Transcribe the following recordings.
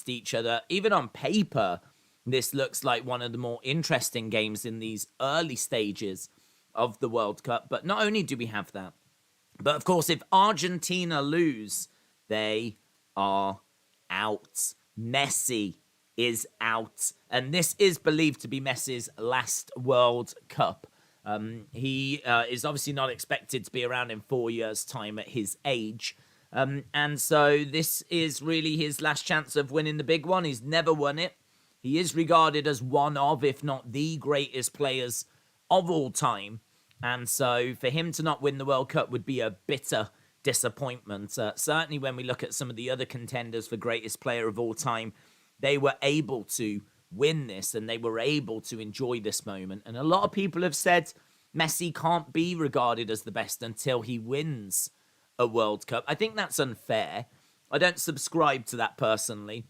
each other. Even on paper, this looks like one of the more interesting games in these early stages of the World Cup. But not only do we have that, but of course, if Argentina lose, they are out. Messi is out. And this is believed to be Messi's last World Cup. He is obviously not expected to be around in 4 years' time at his age. And so this is really his last chance of winning the big one. He's never won it. He is regarded as one of, if not the greatest players of all time. And so for him to not win the World Cup would be a bitter disappointment. Certainly when we look at some of the other contenders for greatest player of all time, they were able to win this and they were able to enjoy this moment. And a lot of people have said Messi can't be regarded as the best until he wins a World Cup. I think that's unfair. I don't subscribe to that personally.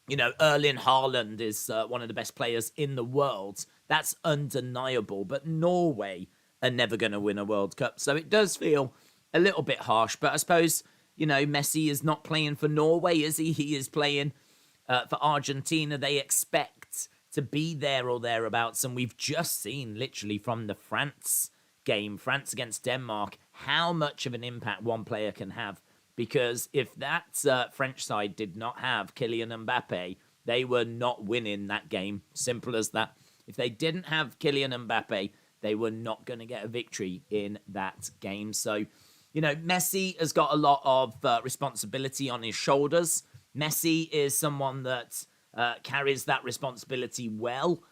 You know, Erling Haaland is one of the best players in the world. That's undeniable. But Norway are never going to win a World Cup. So it does feel a little bit harsh. But I suppose, you know, Messi is not playing for Norway, is he? He is playing for Argentina. They expect to be there or thereabouts. And we've just seen, literally, from the France game, France against Denmark, how much of an impact one player can have. Because if that French side did not have Kylian Mbappe, they were not winning that game. Simple as that. If they didn't have Kylian Mbappe, they were not going to get a victory in that game. So, you know, Messi has got a lot of responsibility on his shoulders. Messi is someone that carries that responsibility well.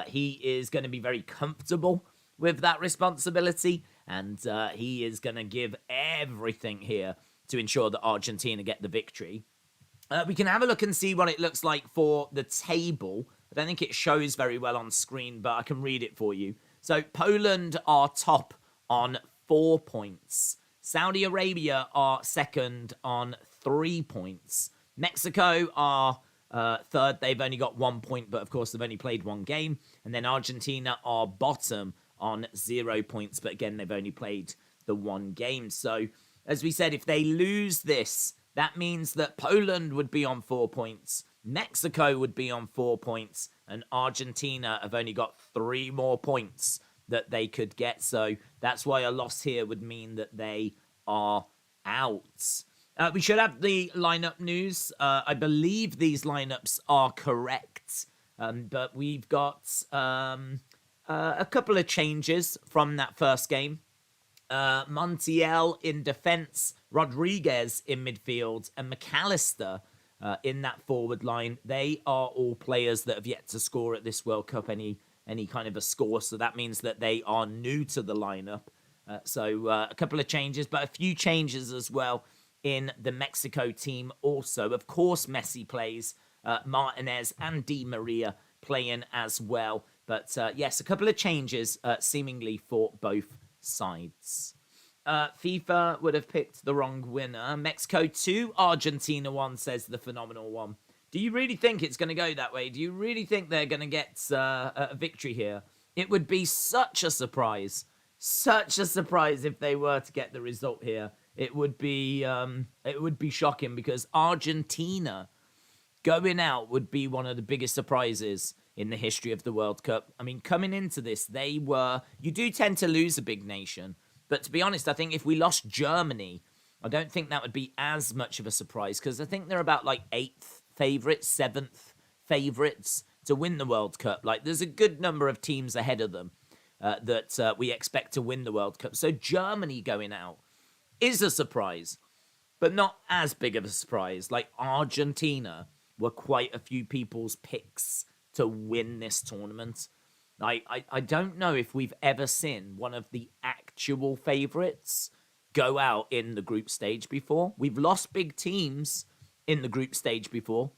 He is going to be very comfortable with that responsibility. And he is going to give everything here to ensure that Argentina get the victory. We can have a look and see what it looks like for the table. I don't think it shows very well on screen, but I can read it for you. So Poland are top on 4 points. Saudi Arabia are second on 3 points. Mexico are third. They've only got 1 point, but of course they've only played one game. And then Argentina are bottom on 0 points, but again, they've only played the one game. So as we said, if they lose this, that means that Poland would be on 4 points, Mexico would be on 4 points, and Argentina have only got 3 more points that they could get. So that's why a loss here would mean that they are out. We should have the lineup news. I believe these lineups are correct, but we've got a couple of changes from that first game. Montiel in defense, Rodriguez in midfield, and McAllister in that forward line. They are all players that have yet to score at this World Cup any kind of a score, so that means that they are new to the lineup. So a couple of changes, but a few changes as well in the Mexico team also. Of course, Messi plays, Martinez and Di Maria playing as well. But yes, a couple of changes seemingly for both sides. FIFA would have picked the wrong winner. Mexico 2, Argentina 1, says the phenomenal one. Do you really think it's going to go that way? Do you really think they're going to get a victory here? It would be such a surprise. Such a surprise if they were to get the result here. It would be shocking because Argentina going out would be one of the biggest surprises in the history of the World Cup. I mean, coming into this, you do tend to lose a big nation. But to be honest, I think if we lost Germany, I don't think that would be as much of a surprise because I think they're about like 8th favourites, 7th favourites to win the World Cup. Like, there's a good number of teams ahead of them that we expect to win the World Cup. So Germany going out is a surprise, but not as big of a surprise. Like Argentina were quite a few people's picks to win this tournament. I don't know if we've ever seen one of the actual favourites go out in the group stage before. We've lost big teams in the group stage before,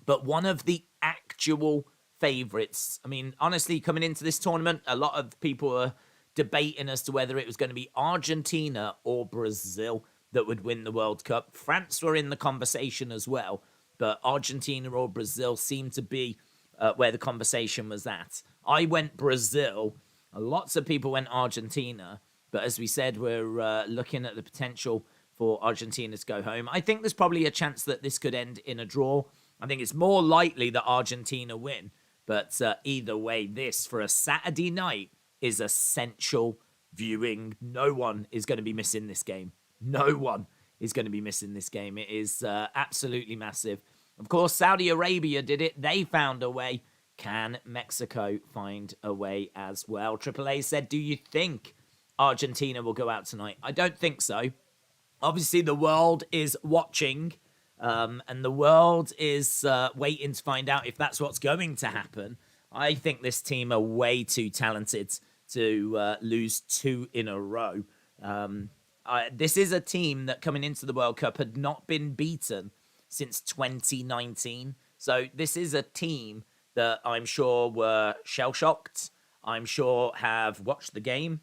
but one of the actual favourites. I mean, honestly, coming into this tournament, a lot of people are debating as to whether it was going to be Argentina or Brazil that would win the World Cup. France were in the conversation as well, but Argentina or Brazil seemed to be where the conversation was at. I went Brazil. Lots of people went Argentina. But as we said, we're looking at the potential for Argentina to go home. I think there's probably a chance that this could end in a draw. I think it's more likely that Argentina win. But either way, this for a Saturday night is essential viewing. No one is going to be missing this game. No one is going to be missing this game. It is absolutely massive. Of course, Saudi Arabia did it. They found a way. Can Mexico find a way as well? AAA said, do you think Argentina will go out tonight? I don't think so. Obviously, the world is watching, and the world is waiting to find out if that's what's going to happen. I think this team are way too talented to lose 2 in a row. This is a team that coming into the World Cup had not been beaten since 2019. So this is a team that I'm sure were shell-shocked. I'm sure have watched the game.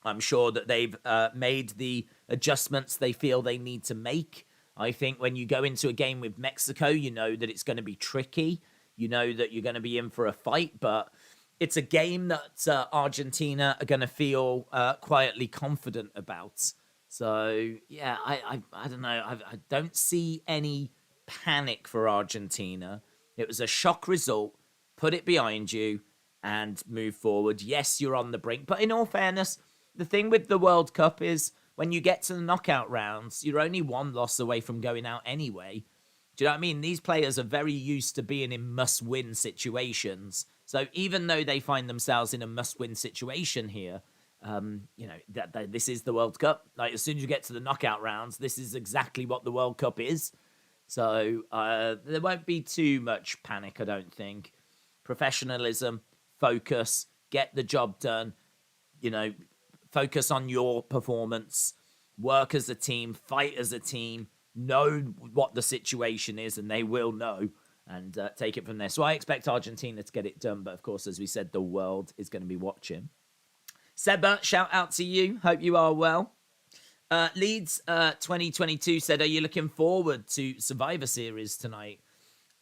I'm sure that they've made the adjustments they feel they need to make. I think when you go into a game with Mexico, you know that it's going to be tricky. You know that you're going to be in for a fight, but it's a game that Argentina are going to feel quietly confident about. So, yeah, I don't know. I don't see any panic for Argentina. It was a shock result. Put it behind you and move forward. Yes, you're on the brink. But in all fairness, the thing with the World Cup is when you get to the knockout rounds, you're only 1 loss away from going out anyway. Do you know what I mean? These players are very used to being in must-win situations. So even though they find themselves in a must-win situation here, this is the World Cup. Like, as soon as you get to the knockout rounds, this is exactly what the World Cup is. So there won't be too much panic, I don't think. Professionalism, focus, get the job done. Focus on your performance, work as a team, fight as a team, know what the situation is, and they will know, and take it from there. So I expect Argentina to get it done, but of course, as we said, the world is going to be watching. Seba, shout out to you. Hope you are well. Leeds 2022 said, are you looking forward to Survivor Series tonight?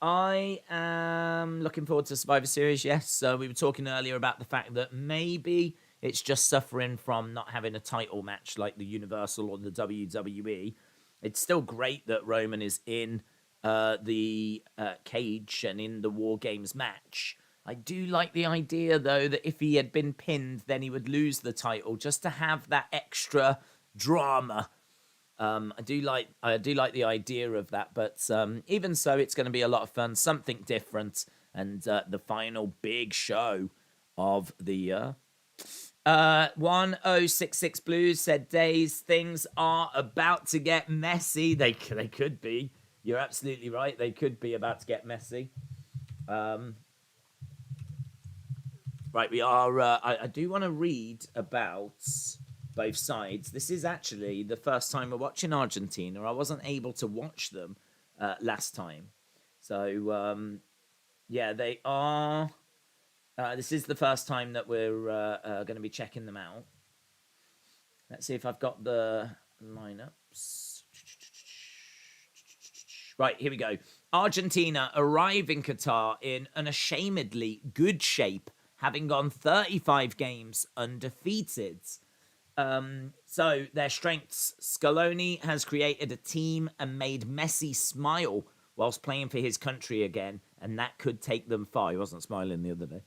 I am looking forward to Survivor Series, yes. We were talking earlier about the fact that maybe it's just suffering from not having a title match like the Universal or the WWE. It's still great that Roman is in the cage and in the War Games match. I do like the idea, though, that if he had been pinned, then he would lose the title, just to have that extra drama. I do like the idea of that, but even so, it's going to be a lot of fun, something different, and the final big show of the year. 1066 Blues said, Days, things are about to get messy. They could be. You're absolutely right. They could be about to get messy. Right, we are. I do want to read about both sides. This is actually the first time we're watching Argentina. I wasn't able to watch them last time. So, yeah, they are. This is the first time that we're going to be checking them out. Let's see if I've got the lineups. Right, here we go. Argentina arrive in Qatar in unashamedly good shape, having gone 35 games undefeated. So their strengths. Scaloni has created a team and made Messi smile whilst playing for his country again, and that could take them far. He wasn't smiling the other day.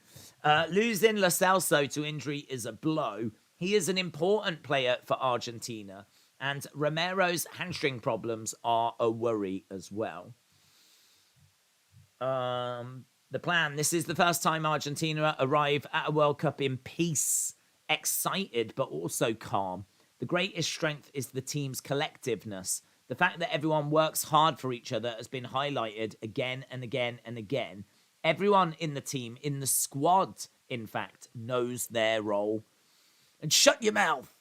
Losing Lusail to injury is a blow. He is an important player for Argentina, and Romero's hamstring problems are a worry as well. The plan. This is the first time Argentina arrive at a World Cup in peace, excited but also calm. The greatest strength is the team's collectiveness. The fact that everyone works hard for each other has been highlighted again and again and again. Everyone in the team, in the squad, in fact, knows their role. And shut your mouth!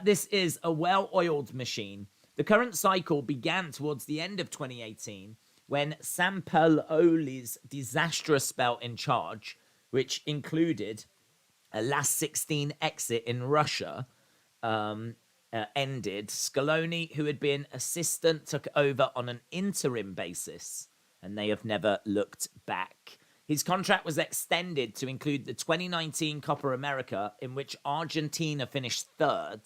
This is a well-oiled machine. The current cycle began towards the end of 2018 when Sampaoli's disastrous spell in charge, which included a last 16 exit in Russia, ended. Scaloni, who had been assistant, took over on an interim basis, and they have never looked back. His contract was extended to include the 2019 Copa America, in which Argentina finished third,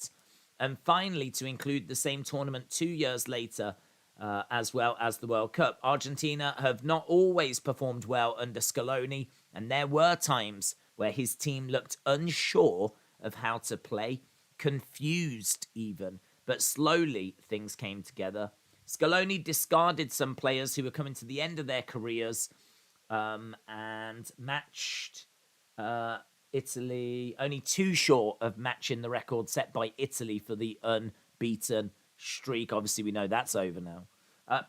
and finally to include the same tournament 2 years later, as well as the World Cup. Argentina have not always performed well under Scaloni, and there were times where his team looked unsure of how to play, confused even, but slowly things came together. Scaloni discarded some players who were coming to the end of their careers and matched Italy, only too short of matching the record set by Italy for the unbeaten streak. Obviously, we know that's over now.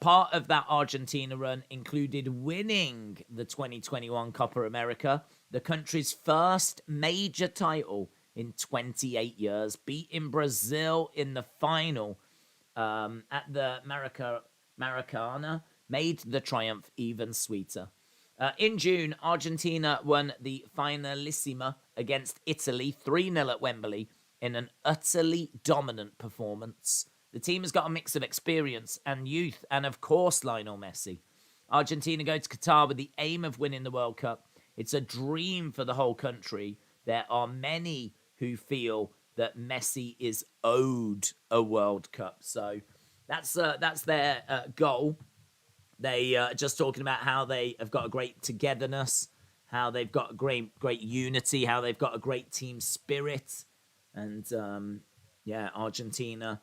Part of that Argentina run included winning the 2021 Copa America, the country's first major title in 28 years, beating Brazil in the final at the Maracana, made the triumph even sweeter. In June, Argentina won the Finalissima against Italy 3-0 at Wembley in an utterly dominant performance. The team has got a mix of experience and youth, and of course Lionel Messi. Argentina go to Qatar with the aim of winning the World Cup. It's a dream for the whole country. There are many who feel that Messi is owed a World Cup. So that's their goal. They are just talking about how they have got a great togetherness, how they've got a great unity, how they've got a great team spirit. And, Argentina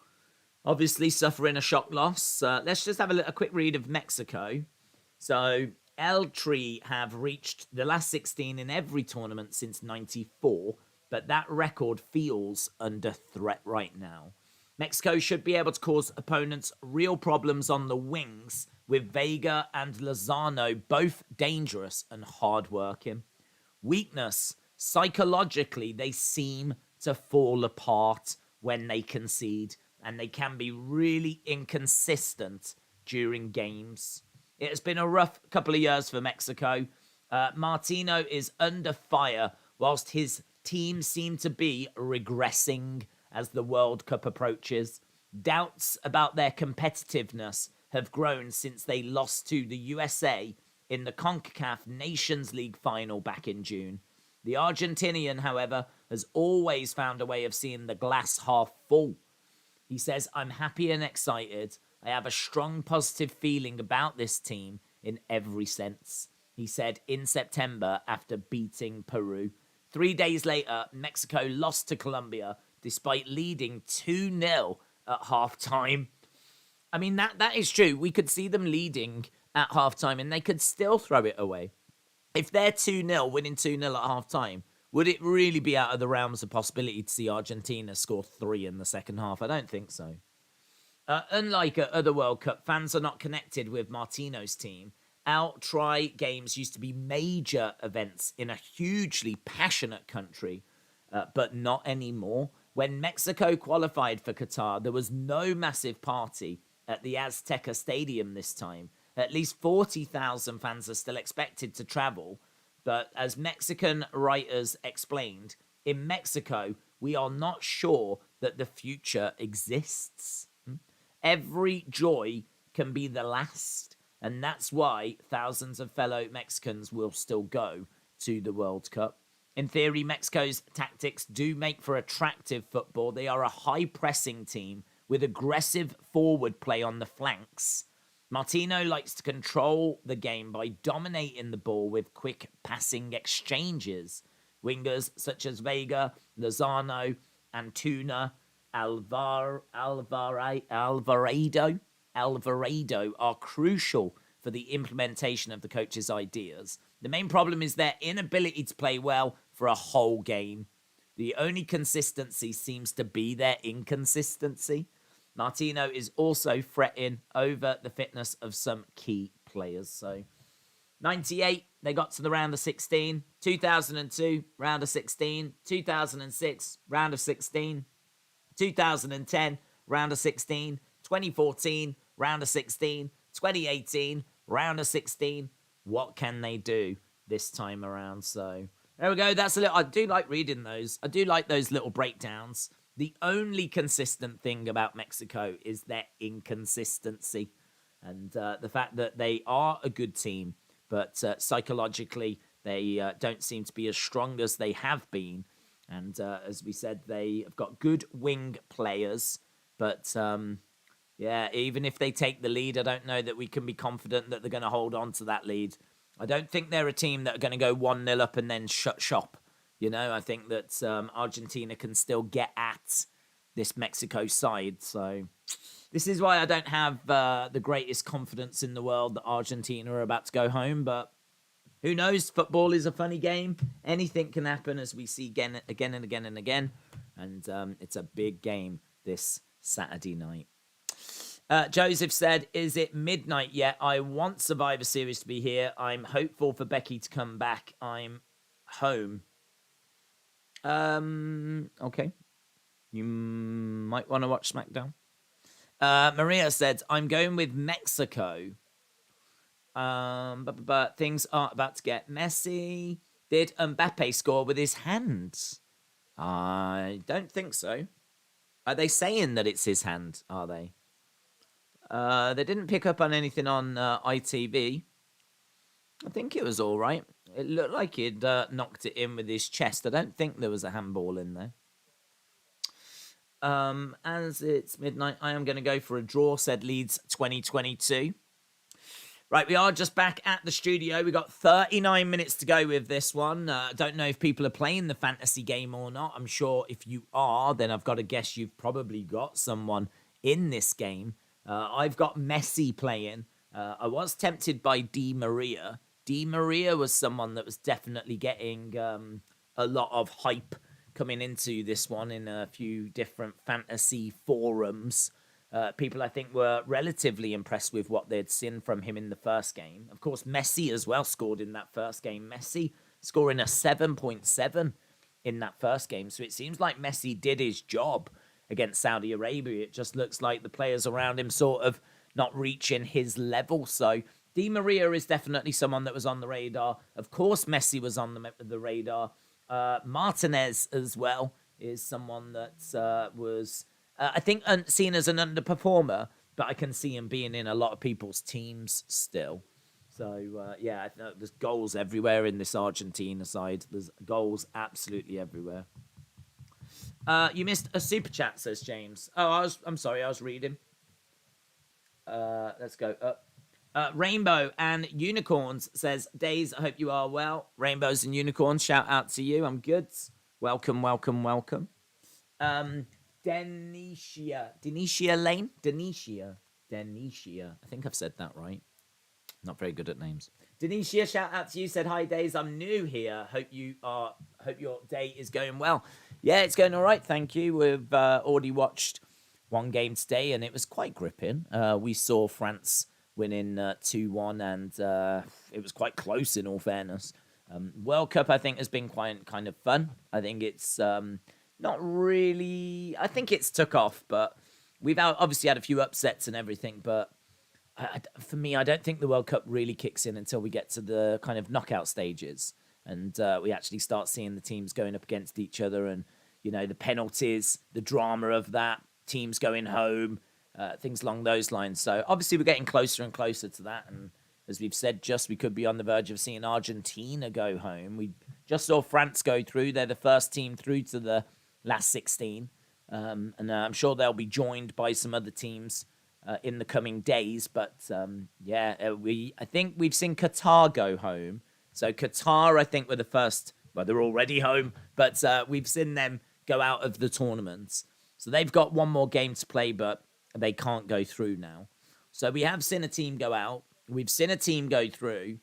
obviously suffering a shock loss. Let's just have a quick read of Mexico. So, El Tri have reached the last 16 in every tournament since 94, but that record feels under threat right now. Mexico should be able to cause opponents real problems on the wings, with Vega and Lozano both dangerous and hard-working. Weakness, psychologically, they seem to fall apart when they concede, and they can be really inconsistent during games. It has been a rough couple of years for Mexico. Martino is under fire, whilst his team seem to be regressing as the World Cup approaches. Doubts about their competitiveness have grown since they lost to the USA in the CONCACAF Nations League final back in June. The Argentinian, however, has always found a way of seeing the glass half full. He says, "I'm happy and excited. I have a strong positive feeling about this team in every sense," he said in September after beating Peru. 3 days later, Mexico lost to Colombia despite leading 2-0 at halftime. I mean, that is true. We could see them leading at halftime and they could still throw it away. If they're 2-0, winning 2-0 at halftime, would it really be out of the realms of possibility to see Argentina score 3 in the second half? I don't think so. Unlike at other World Cup, fans are not connected with Martino's team. El Tri games used to be major events in a hugely passionate country, but not anymore. When Mexico qualified for Qatar, there was no massive party at the Azteca Stadium this time. At least 40,000 fans are still expected to travel, but as Mexican writers explained, in Mexico, we are not sure that the future exists. Every joy can be the last, and that's why thousands of fellow Mexicans will still go to the World Cup. In theory, Mexico's tactics do make for attractive football. They are a high-pressing team with aggressive forward play on the flanks. Martino likes to control the game by dominating the ball with quick passing exchanges. Wingers such as Vega, Lozano, Antuna, Alvarado are crucial for the implementation of the coach's ideas. The main problem is their inability to play well for a whole game. The only consistency seems to be their inconsistency. Martino is also fretting over the fitness of some key players. So, 98, they got to the round of 16. 2002, round of 16. 2006, round of 16. 2010, round of 16. 2014, round of 16. 2018, round of 16. What can they do this time around? So, there we go. That's a little. I do like reading those. I do like those little breakdowns. The only consistent thing about Mexico is their inconsistency and the fact that they are a good team, but psychologically they don't seem to be as strong as they have been. And as we said, they have got good wing players, but Yeah, even if they take the lead, I don't know that we can be confident that they're going to hold on to that lead. I don't think they're a team that are going to go 1-0 up and then shut shop. I think that Argentina can still get at this Mexico side. So this is why I don't have the greatest confidence in the world that Argentina are about to go home. But who knows? Football is a funny game. Anything can happen, as we see again and again and again. And it's a big game this Saturday night. Joseph said, is it midnight yet? I want Survivor Series to be here. I'm hopeful for Becky to come back. I'm home. Okay. You might want to watch SmackDown. Maria said, I'm going with Mexico. But things are about to get messy. Did Mbappe score with his hands? I don't think so. Are they saying that it's his hand? Are they? They didn't pick up on anything on ITV. I think it was all right. It looked like he'd knocked it in with his chest. I don't think there was a handball in there. As it's midnight, I am going to go for a draw, said Leeds 2022. Right, we are just back at the studio. We got 39 minutes to go with this one. Don't know if people are playing the fantasy game or not. I'm sure if you are, then I've got to guess you've probably got someone in this game. I've got Messi playing. I was tempted by Di Maria. Di Maria was someone that was definitely getting a lot of hype coming into this one in a few different fantasy forums. People, I think, were relatively impressed with what they'd seen from him in the first game. Of course, Messi as well scored in that first game. Messi scoring a 7.7 in that first game. So it seems like Messi did his job against Saudi Arabia. It just looks like the players around him sort of not reaching his level. So Di Maria is definitely someone that was on the radar. Of course, Messi was on the radar. Martinez as well is someone that was... I think seen as an underperformer, but I can see him being in a lot of people's teams still. So, yeah, there's goals everywhere in this Argentina side. There's goals absolutely everywhere. You missed a super chat, says James. Oh, I'm sorry, I was reading. Let's go up. Rainbow and Unicorns says, Days, I hope you are well. Rainbows and Unicorns, shout out to you. I'm good. Welcome. Denicia Lane? Denicia. I think I've said that right. Not very good at names. Denicia, shout out to you. Said, hi, Days. I'm new here. Hope your day is going well. Yeah, it's going all right. Thank you. We've already watched one game today, and it was quite gripping. We saw France winning 2-1, and it was quite close in all fairness. World Cup, I think, has been quite kind of fun. I think it's... not really. I think it's took off, but we've obviously had a few upsets and everything. But for me, I don't think the World Cup really kicks in until we get to the kind of knockout stages, and we actually start seeing the teams going up against each other, and the penalties, the drama of that, teams going home, things along those lines. So obviously, we're getting closer and closer to that, and as we've said, we could be on the verge of seeing Argentina go home. We just saw France go through. They're the first team through to the last 16, and I'm sure they'll be joined by some other teams in the coming days. But I think we've seen Qatar go home. So Qatar, I think, were the first. Well, they're already home, but we've seen them go out of the tournaments. So they've got one more game to play, but they can't go through now. So we have seen a team go out. We've seen a team go through.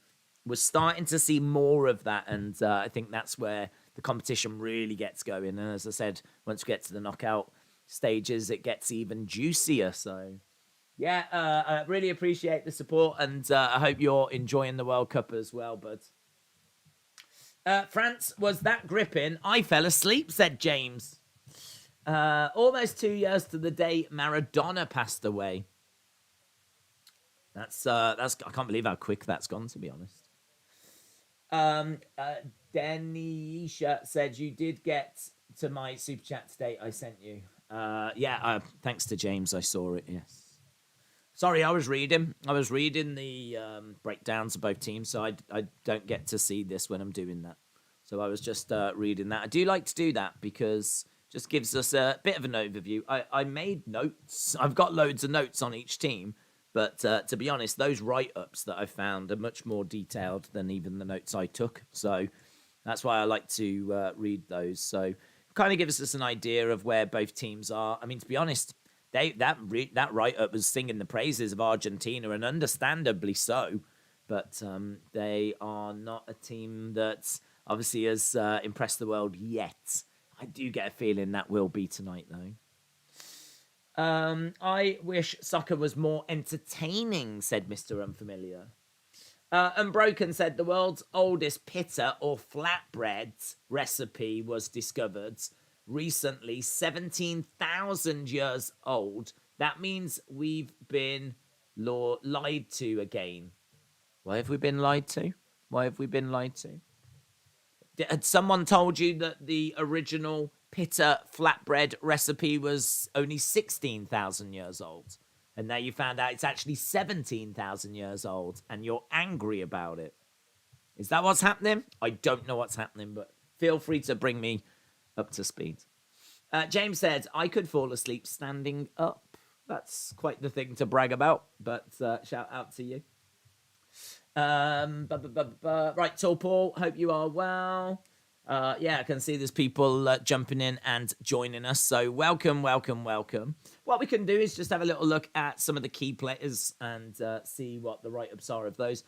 We're starting to see more of that, and I think that's where the competition really gets going. And as I said, once we get to the knockout stages, it gets even juicier. So, yeah, I really appreciate the support, and I hope you're enjoying the World Cup as well, bud. France was that gripping, I fell asleep, said James. Almost 2 years to the day Maradona passed away. That's I can't believe how quick that's gone, to be honest. Denisha said you did get to my super chat today. I sent you. Thanks to James, I saw it. Yes. Sorry, I was reading the breakdowns of both teams, so I don't get to see this when I'm doing that. So I was just reading that. I do like to do that because just gives us a bit of an overview. I made notes. I've got loads of notes on each team, but to be honest, those write-ups that I found are much more detailed than even the notes I took. So that's why I like to read those. So kind of gives us an idea of where both teams are. I mean, to be honest, that write-up was singing the praises of Argentina, and understandably so. But they are not a team that obviously has impressed the world yet. I do get a feeling that will be tonight, though. I wish soccer was more entertaining, said Mr. Unfamiliar. Unbroken said the world's oldest pita or flatbread recipe was discovered recently, 17,000 years old. That means we've been lied to again. Why have we been lied to? Why have we been lied to? Had someone told you that the original pita flatbread recipe was only 16,000 years old? And now you found out it's actually 17,000 years old, and you're angry about it. Is that what's happening? I don't know what's happening, but feel free to bring me up to speed. James said, I could fall asleep standing up. That's quite the thing to brag about, but shout out to you. Right, Tall Paul, hope you are well. Yeah, I can see there's people jumping in and joining us. So welcome. What we can do is just have a little look at some of the key players and see what the write-ups are of those.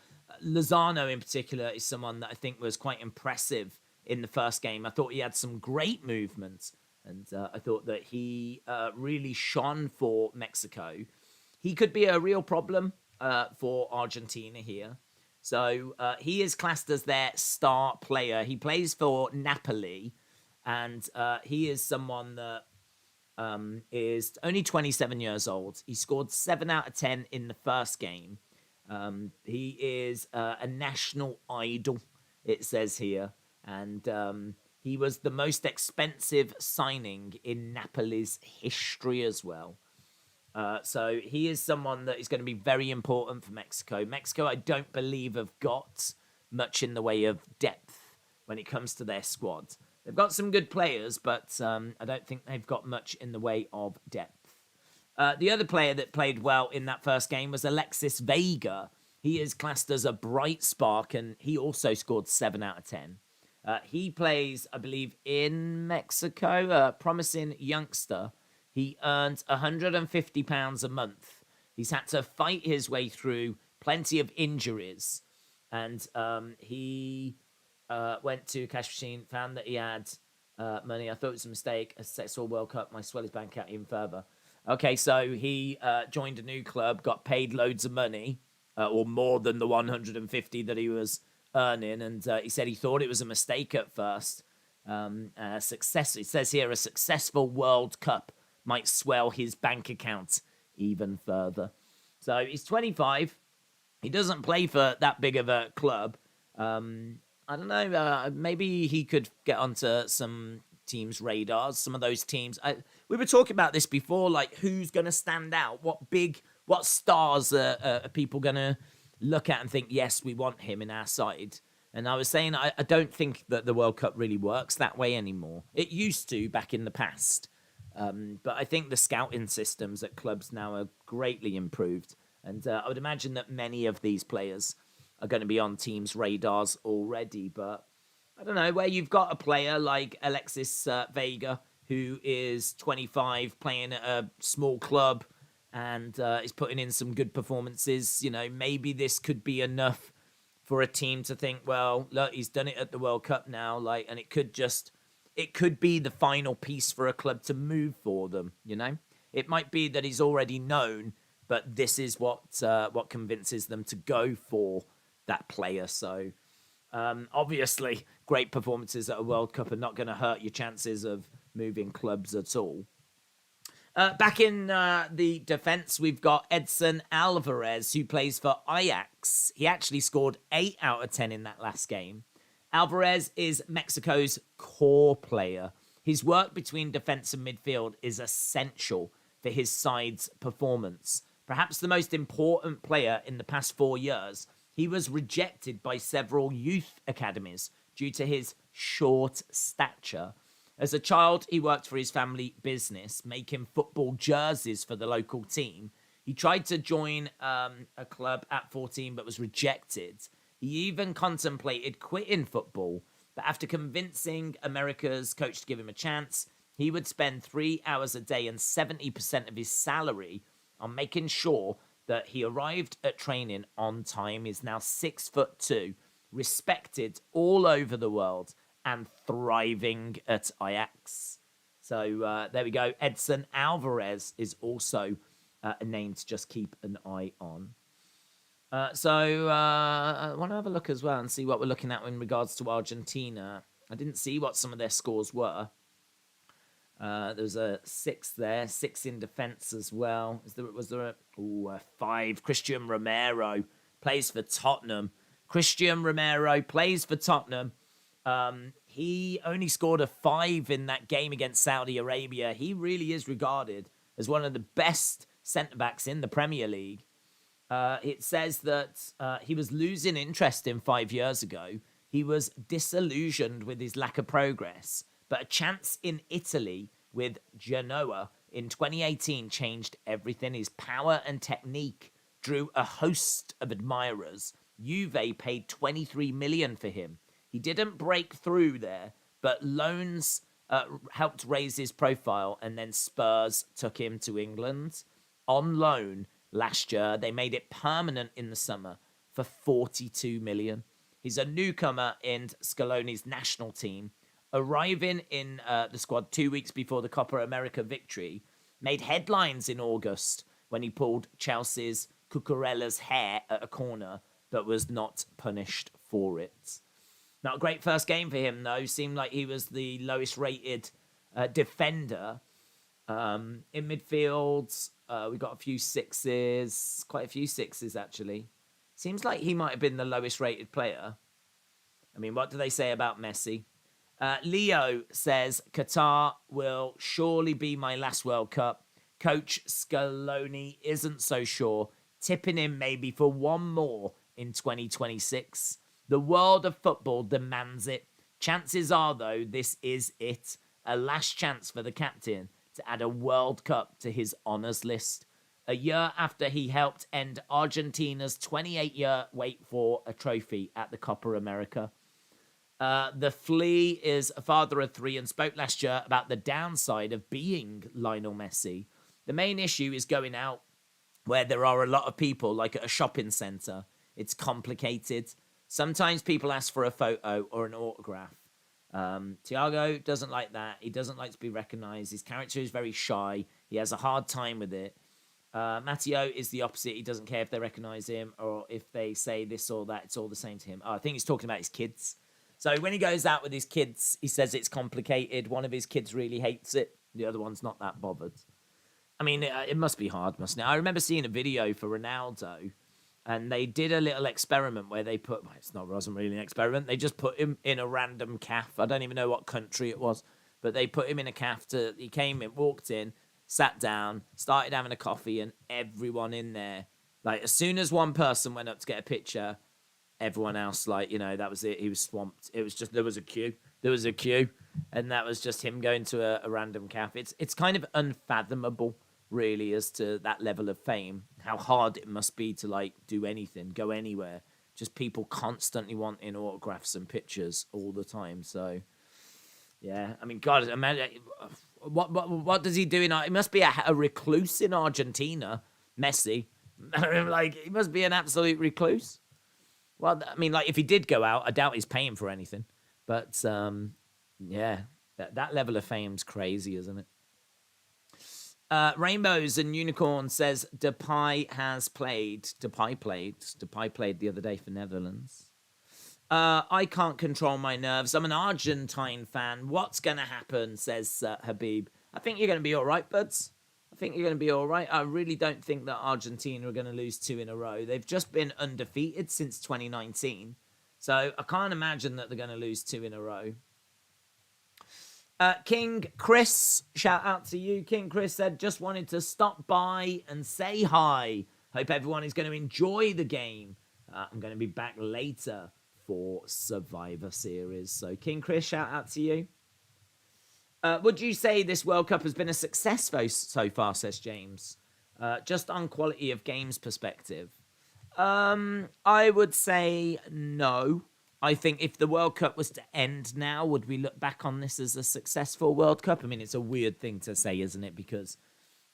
Lozano in particular is someone that I think was quite impressive in the first game. I thought he had some great movements, and I thought that he really shone for Mexico. He could be a real problem for Argentina here. So he is classed as their star player. He plays for Napoli, and he is someone that is only 27 years old. He scored 7 out of 10 in the first game. He is a national idol, it says here, and he was the most expensive signing in Napoli's history as well. So he is someone that is going to be very important for Mexico. Mexico, I don't believe, have got much in the way of depth when it comes to their squad. They've got some good players, but I don't think they've got much in the way of depth. The other player that played well in that first game was Alexis Vega. He is classed as a bright spark, and he also scored 7 out of 10. He plays, I believe, in Mexico, a promising youngster. He earns £150 a month. He's had to fight his way through plenty of injuries. And he went to cash machine, found that he had money. I thought it was a mistake. A successful World Cup might swell his bank account even further. Okay, so he joined a new club, got paid loads of money, or more than the 150 that he was earning. And he said he thought it was a mistake at first. Success. It says here a successful World Cup might swell his bank account even further. So he's 25. He doesn't play for that big of a club. I don't know. Maybe he could get onto some teams' radars. Some of those teams. We were talking about this before. Like, who's going to stand out? What stars are people going to look at and think, yes, we want him in our side? And I was saying, I don't think that the World Cup really works that way anymore. It used to back in the past. But I think the scouting systems at clubs now are greatly improved. And I would imagine that many of these players are going to be on teams' radars already. But I don't know, where you've got a player like Alexis Vega, who is 25, playing at a small club and is putting in some good performances, you know, maybe this could be enough for a team to think, well, look, he's done it at the World Cup now, and it could be the final piece for a club to move for them, you know? It might be that he's already known, but this is what convinces them to go for that player. So, obviously, great performances at a World Cup are not going to hurt your chances of moving clubs at all. Back in the defence, we've got Edson Alvarez, who plays for Ajax. He actually scored 8 out of 10 in that last game. Alvarez is Mexico's core player. His work between defence and midfield is essential for his side's performance. Perhaps the most important player in the past 4 years, he was rejected by several youth academies due to his short stature. As a child, he worked for his family business, making football jerseys for the local team. He tried to join a club at 14 but was rejected. He even contemplated quitting football, but after convincing America's coach to give him a chance, he would spend 3 hours a day and 70% of his salary on making sure that he arrived at training on time. He's now 6'2", respected all over the world, and thriving at Ajax. So there we go. Edson Alvarez is also a name to just keep an eye on. I want to have a look as well and see what we're looking at in regards to Argentina. I didn't see what some of their scores were. There's a 6 there, 6 in defence as well. Was there a 5? Christian Romero plays for Tottenham. Christian Romero plays for Tottenham. He only scored a 5 in that game against Saudi Arabia. He really is regarded as one of the best centre-backs in the Premier League. It says that he was losing interest in 5 years ago. He was disillusioned with his lack of progress. But a chance in Italy with Genoa in 2018 changed everything. His power and technique drew a host of admirers. Juve paid 23 million for him. He didn't break through there, but loans helped raise his profile, and then Spurs took him to England on loan last year. They made it permanent in the summer for 42 million. He's a newcomer in Scaloni's national team, arriving in the squad 2 weeks before the Copa America victory. Made headlines in August when he pulled Chelsea's Cucurella's hair at a corner, but was not punished for it. Not a great first game for him, though. Seemed like he was the lowest rated defender. In midfield, we got a few 6s, quite a few 6s, actually. Seems like he might have been the lowest rated player. I mean, what do they say about Messi? Leo says, Qatar will surely be my last World Cup. Coach Scaloni isn't so sure, tipping him maybe for one more in 2026. The world of football demands it. Chances are, though, this is it. A last chance for the captain to add a World Cup to his honours list. A year after he helped end Argentina's 28-year wait for a trophy at the Copa America. The Flea is a father of 3 and spoke last year about the downside of being Lionel Messi. The main issue is going out where there are a lot of people, like at a shopping centre. It's complicated. Sometimes people ask for a photo or an autograph. Thiago doesn't like that. He doesn't like to be recognised. His character is very shy. He has a hard time with it. Matteo is the opposite. He doesn't care if they recognise him or if they say this or that. It's all the same to him. I think he's talking about his kids. So when he goes out with his kids, he says it's complicated. One of his kids really hates it. The other one's not that bothered. I mean, it must be hard, mustn't it? I remember seeing a video for Ronaldo, and they did a little experiment where they put... Well, it wasn't really an experiment. They just put him in a random calf. I don't even know what country it was, but they put him in a calf. He came in, walked in, sat down, started having a coffee, and everyone in there, like, as soon as one person went up to get a picture, everyone else, like, you know, that was it. He was swamped. It was just, there was a queue. And that was just him going to a random calf. It's kind of unfathomable, really, as to that level of fame, how hard it must be to, like, do anything, go anywhere. Just people constantly wanting autographs and pictures all the time. So, yeah, I mean, God, imagine, what does he do he must be a recluse in Argentina, Messi. Like, he must be an absolute recluse. Well, I mean, like, if he did go out, I doubt he's paying for anything. But, yeah, that level of fame's crazy, isn't it? Rainbows and Unicorn says Depay played the other day for Netherlands. I can't control my nerves. I'm an Argentine fan. What's going to happen, says Habib. I think you're going to be all right, buds. I think you're going to be all right. I really don't think that Argentina are going to lose 2 in a row. They've just been undefeated since 2019. So I can't imagine that they're going to lose 2 in a row. King Chris, shout out to you. King Chris said, just wanted to stop by and say hi. Hope everyone is going to enjoy the game. I'm going to be back later for Survivor Series. So King Chris, shout out to you. Would you say this World Cup has been a success so far, says James? Just on quality of games perspective. I would say no. I think if the World Cup was to end now, would we look back on this as a successful World Cup? I mean, it's a weird thing to say, isn't it? Because,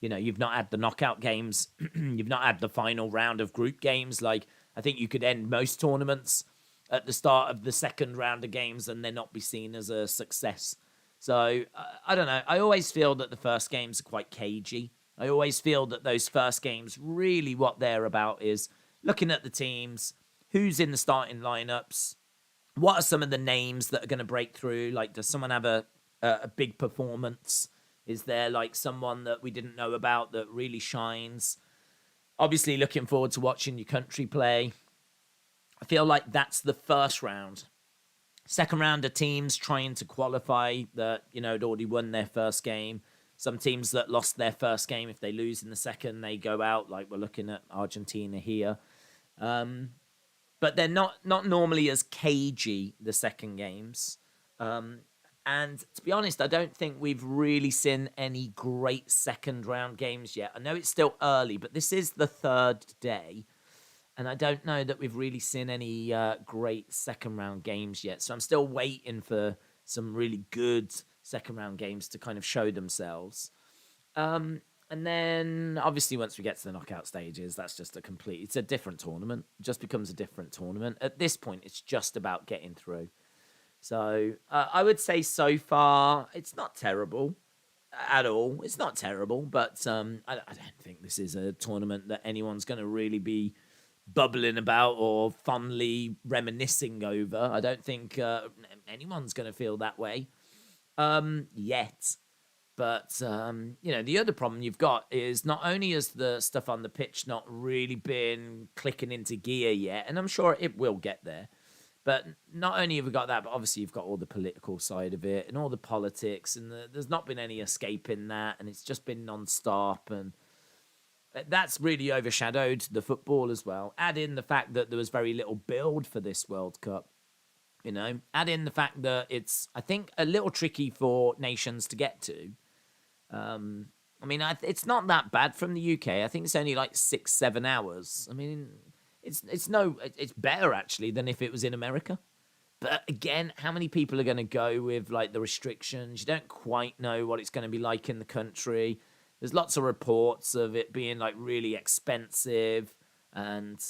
you've not had the knockout games. You've not had the final round of group games. Like, I think you could end most tournaments at the start of the second round of games and then not be seen as a success. So, I don't know. I always feel that the first games are quite cagey. I always feel that those first games, really what they're about is looking at the teams, who's in the starting lineups, what are some of the names that are going to break through? Like, does someone have a big performance? Is there, like, someone that we didn't know about that really shines? Obviously, looking forward to watching your country play. I feel like that's the first round. Second round of teams trying to qualify that, had already won their first game. Some teams that lost their first game, if they lose in the second, they go out. Like, we're looking at Argentina here. But they're not normally as cagey, the second games. And to be honest, I don't think we've really seen any great second round games yet. I know it's still early, but this is the third day. And I don't know that we've really seen any great second round games yet. So I'm still waiting for some really good second round games to kind of show themselves. And then, obviously, once we get to the knockout stages, that's just it's a different tournament. It just becomes a different tournament. At this point, it's just about getting through. So, I would say so far, it's not terrible at all. It's not terrible, but I don't think this is a tournament that anyone's going to really be bubbling about or fondly reminiscing over. I don't think anyone's going to feel that way yet. But, the other problem you've got is not only has the stuff on the pitch not really been clicking into gear yet, and I'm sure it will get there, but not only have we got that, but obviously you've got all the political side of it and all the politics, and there's not been any escaping that, and it's just been non-stop, and that's really overshadowed the football as well. Add in the fact that there was very little build for this World Cup. Add in the fact that it's, I think, a little tricky for nations to get to. It's not that bad from the UK. I think it's only like 6-7 hours. I mean, it's better actually than if it was in America. But again, how many people are going to go with like the restrictions? You don't quite know what it's going to be like in the country. There's lots of reports of it being like really expensive, and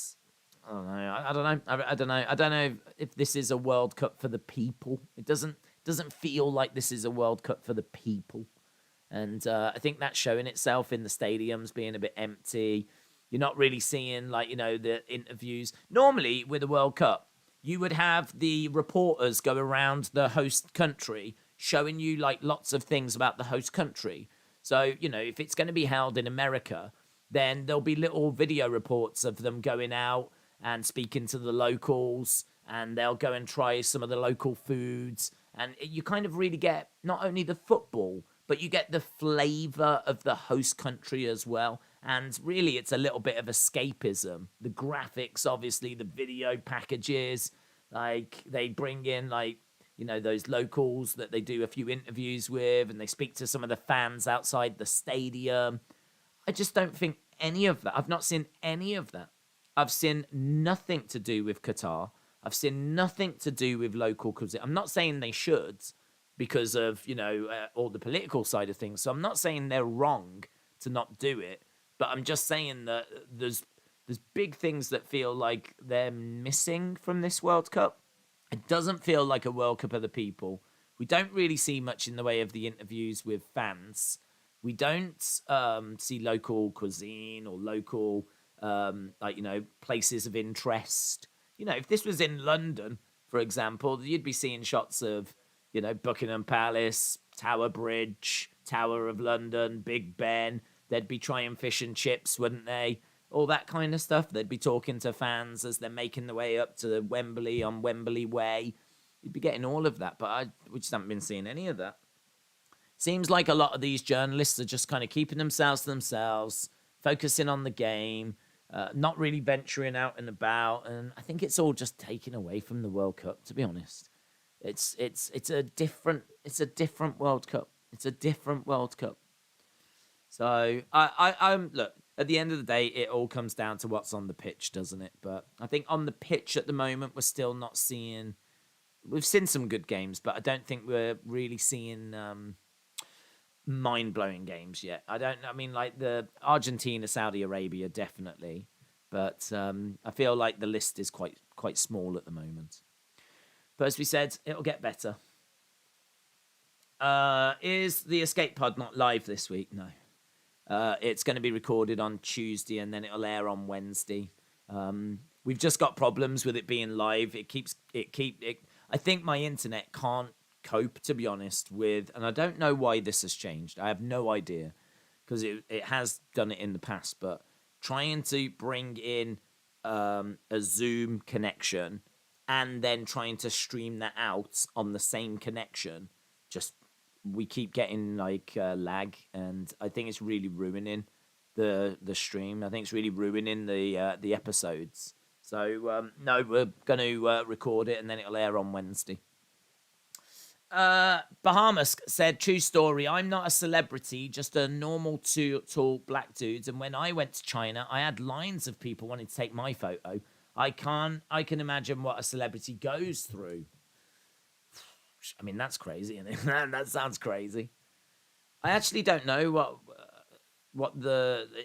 I don't know. I don't know if this is a World Cup for the people. It doesn't feel like this is a World Cup for the people. And I think that's showing itself in the stadiums being a bit empty. You're not really seeing, the interviews. Normally, with a World Cup, you would have the reporters go around the host country showing you, lots of things about the host country. So, if it's going to be held in America, then there'll be little video reports of them going out and speaking to the locals, and they'll go and try some of the local foods. And you kind of really get not only the football, but you get the flavour of the host country as well. And really, it's a little bit of escapism. The graphics, obviously, the video packages, they bring in, those locals that they do a few interviews with, and they speak to some of the fans outside the stadium. I just don't think any of that. I've not seen any of that. I've seen nothing to do with Qatar. I've seen nothing to do with local cuisine. I'm not saying they should, because of, all the political side of things. So I'm not saying they're wrong to not do it, but I'm just saying that there's big things that feel like they're missing from this World Cup. It doesn't feel like a World Cup of the people. We don't really see much in the way of the interviews with fans. We don't see local cuisine or local, places of interest. If this was in London, for example, you'd be seeing shots of, Buckingham Palace, Tower Bridge, Tower of London, Big Ben. They'd be trying fish and chips, wouldn't they? All that kind of stuff. They'd be talking to fans as they're making their way up to Wembley on Wembley Way. You'd be getting all of that, but we just haven't been seeing any of that. Seems like a lot of these journalists are just kind of keeping themselves to themselves, focusing on the game, not really venturing out and about, and I think it's all just taken away from the World Cup, to be honest. It's a different World Cup. It's a different World Cup. So I'm look. At the end of the day, it all comes down to what's on the pitch, doesn't it? But I think on the pitch at the moment, we're still not seeing. We've seen some good games, but I don't think we're really seeing mind-blowing games yet. I mean, like the Argentina, Saudi Arabia, definitely, but I feel like the list is quite small at the moment. But as we said, it'll get better. Is the Escape Pod not live this week? No. It's going to be recorded on Tuesday and then it'll air on Wednesday. We've just got problems with it being live. I think my internet can't cope, to be honest, with, and I don't know why this has changed. I have no idea because it has done it in the past, but trying to bring in a Zoom connection and then trying to stream that out on the same connection, just we keep getting like lag, and I think it's really ruining the stream. I think it's really ruining the episodes. So no, we're going to record it and then it'll air on Wednesday. Bahamas said, true story, I'm not a celebrity, just a normal tall black dude, and when I went to China I had lines of people wanting to take my photo. I can imagine what a celebrity goes through. I mean, that's crazy, isn't it? That sounds crazy. I actually don't know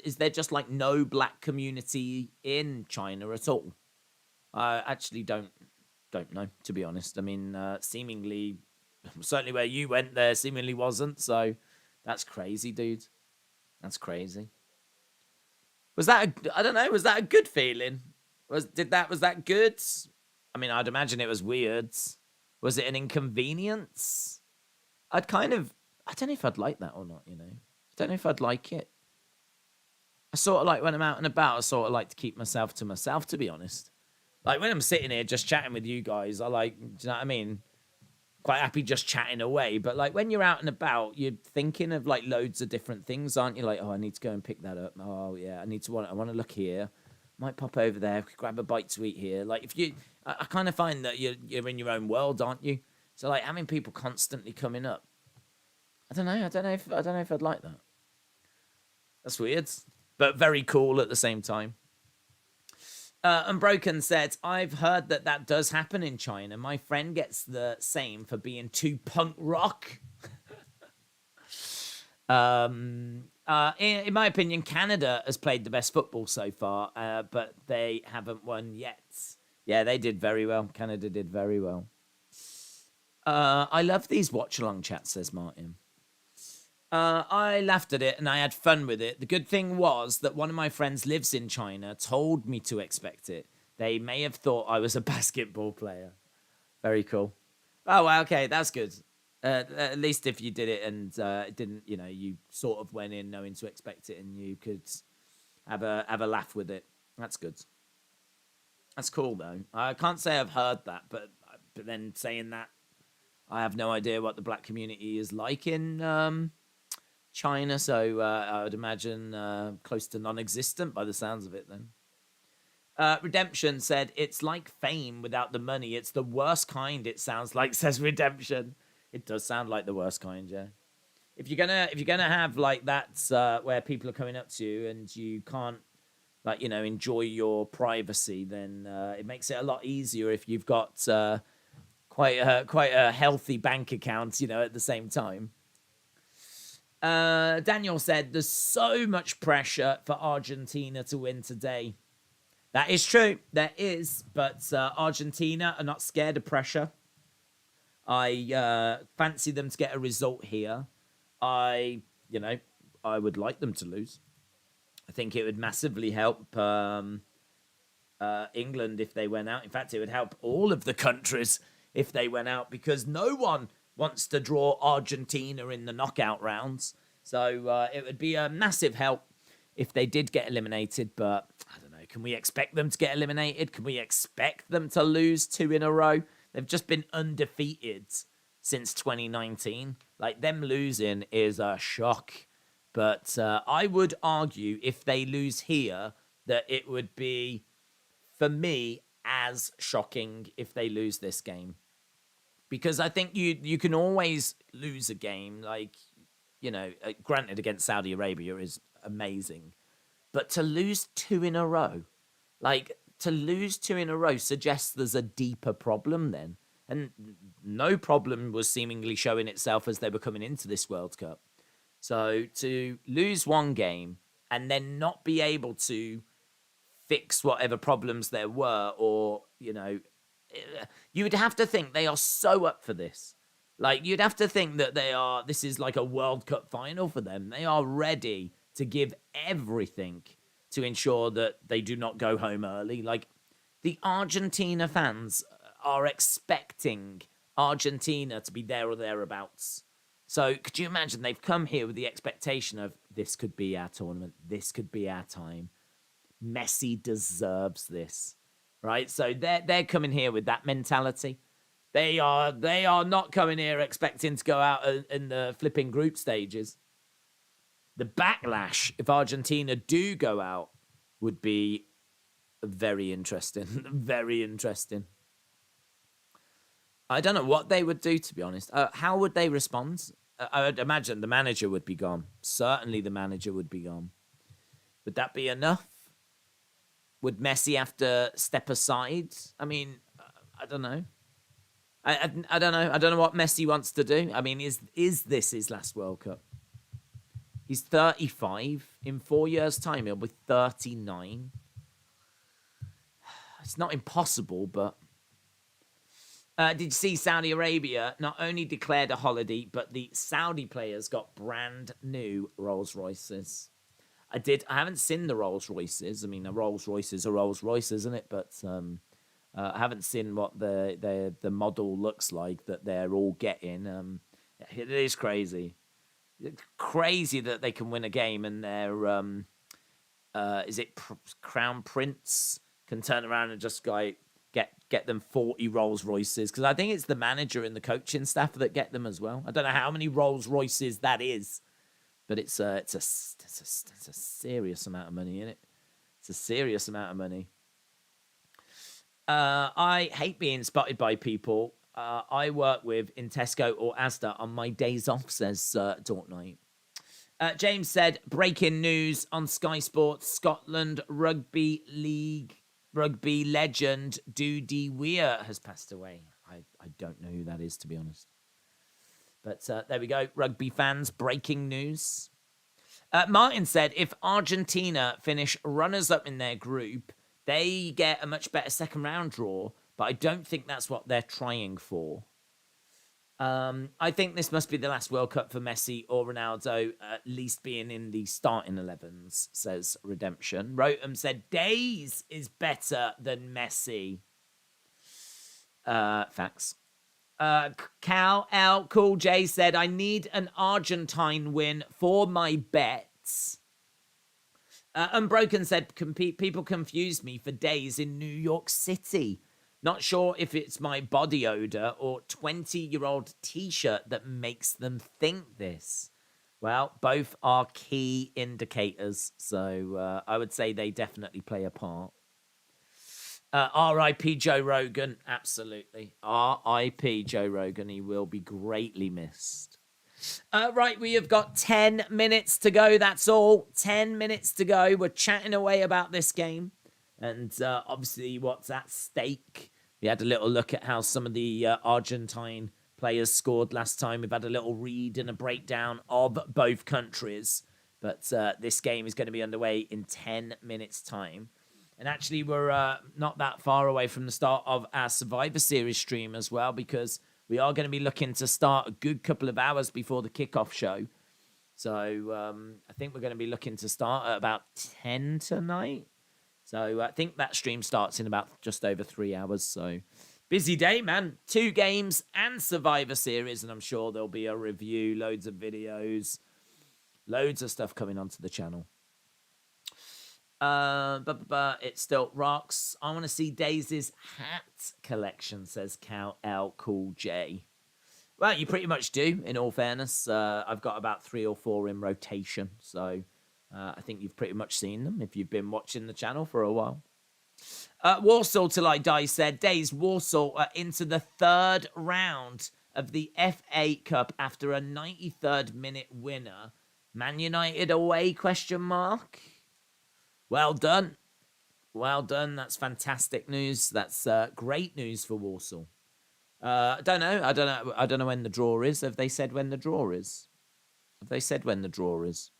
is there just like no black community in China at all? I actually don't know, to be honest. I mean, seemingly, certainly where you went there seemingly wasn't, so that's crazy, dude. That's crazy. Was that I don't know, was that a good feeling? Was that good? I mean, I'd imagine it was weird. Was it an inconvenience? I don't know if I'd like that or not, you know. I don't know if I'd like it. I sort of like when I'm out and about, I sort of like to keep myself to myself, to be honest. Like when I'm sitting here just chatting with you guys, do you know what I mean? Quite happy just chatting away. But like when you're out and about, you're thinking of like loads of different things, aren't you? Like, oh, I need to go and pick that up. Oh yeah, I want to look here. Might pop over there, grab a bite to eat here. Like I kind of find that you're in your own world, aren't you? So like having people constantly coming up, I don't know if I'd like that. That's weird, but very cool at the same time. Unbroken said, I've heard that does happen in China. My friend gets the same for being too punk rock. In my opinion, Canada has played the best football so far, but they haven't won yet. Yeah, they did very well. Canada did very well. I love these watch-along chats, says Martin. I laughed at it and I had fun with it. The good thing was that one of my friends lives in China, told me to expect it. They may have thought I was a basketball player. Very cool. Oh, well, okay, that's good. At least if you did it and it didn't, you know, you sort of went in knowing to expect it and you could have a laugh with it. That's good. That's cool, though. I can't say I've heard that, but then saying that, I have no idea what the black community is like in China, so I would imagine close to non-existent by the sounds of it then. Redemption said, it's like fame without the money. It's the worst kind, it sounds like, says Redemption. It does sound like the worst kind, yeah. If you're gonna have like that where people are coming up to you and you can't, like, you know, enjoy your privacy, then it makes it a lot easier if you've got quite a healthy bank account, you know, at the same time. Daniel said, there's so much pressure for Argentina to win today. That is true. There is. But Argentina are not scared of pressure. I fancy them to get a result here. I would like them to lose. I think it would massively help England if they went out. In fact, it would help all of the countries if they went out, because no one wants to draw Argentina in the knockout rounds. So it would be a massive help if they did get eliminated. But I don't know. Can we expect them to get eliminated? Can we expect them to lose 2 in a row? They've just been undefeated since 2019. Like, them losing is a shock. But I would argue if they lose here that it would be, for me, as shocking if they lose this game. Because I think you can always lose a game. Like, granted against Saudi Arabia is amazing, but to lose two in a row, to lose two in a row suggests there's a deeper problem then. And no problem was seemingly showing itself as they were coming into this World Cup. So to lose one game and then not be able to fix whatever problems there were, or, you would have to think they are so up for this. You'd have to think that this is like a World Cup final for them. They are ready to give everything to ensure that they do not go home early. The Argentina fans are expecting Argentina to be there or thereabouts. So could you imagine they've come here with the expectation of this could be our tournament, this could be our time. Messi deserves this, right? So they're coming here with that mentality. They are not coming here expecting to go out in the flipping group stages. The backlash, if Argentina do go out, would be very interesting. Very interesting. I don't know what they would do, to be honest. How would they respond? I would imagine the manager would be gone. Certainly the manager would be gone. Would that be enough? Would Messi have to step aside? I mean, I don't know. I don't know. I don't know what Messi wants to do. I mean, is this his last World Cup? He's 35. In 4 years' time, he'll be 39. It's not impossible, but... did you see Saudi Arabia not only declared a holiday, but the Saudi players got brand new Rolls Royces? I haven't seen the Rolls Royces. I mean, a Rolls Royce is a Rolls Royce, isn't it? But I haven't seen what the model looks like that they're all getting. It is crazy. It's crazy that they can win a game and their Crown Prince can turn around and just get them 40 Rolls Royces, because I think it's the manager and the coaching staff that get them as well. I don't know how many Rolls Royces that is, but it's a serious amount of money, isn't it? It's a serious amount of money. I hate being spotted by people I work with in Tesco or Asda on my days off, says Dortnight. James said, breaking news on Sky Sports, Scotland Rugby League rugby legend Doody Weir has passed away. I don't know who that is, to be honest. But there we go. Rugby fans, breaking news. Martin said, if Argentina finish runners-up in their group, they get a much better second-round draw, but I don't think that's what they're trying for. I think this must be the last World Cup for Messi or Ronaldo, at least being in the starting 11s, says Redemption. Rotem said, Days is better than Messi. Facts. Cal L. Cool J said, I need an Argentine win for my bets. Unbroken said, people confuse me for days in New York City. Not sure if it's my body odor or 20-year-old t-shirt that makes them think this. Well, both are key indicators, so I would say they definitely play a part. R.I.P. Joe Rogan, absolutely. R.I.P. Joe Rogan, he will be greatly missed. Right, we have got 10 minutes to go, that's all. 10 minutes to go. We're chatting away about this game. And obviously what's at stake. We had a little look at how some of the Argentine players scored last time. We've had a little read and a breakdown of both countries. But this game is going to be underway in 10 minutes' time. And actually, we're not that far away from the start of our Survivor Series stream as well, because we are going to be looking to start a good couple of hours before the kickoff show. So I think we're going to be looking to start at about 10 tonight. So I think that stream starts in about just over 3 hours. So busy day, man. 2 games and Survivor Series. And I'm sure there'll be a review, loads of videos, loads of stuff coming onto the channel. But it still rocks. I want to see Daisy's hat collection, says Cal L Cool J. Well, you pretty much do, in all fairness. I've got about 3 or 4 in rotation. So I think you've pretty much seen them if you've been watching the channel for a while. Warsaw Till I Die said, Days Warsaw are into the third round of the FA Cup after a 93rd minute winner. Man United away, question mark? Well done. Well done. That's fantastic news. That's great news for Warsaw. I don't know. I don't know when the draw is. Have they said when the draw is? Have they said when the draw is?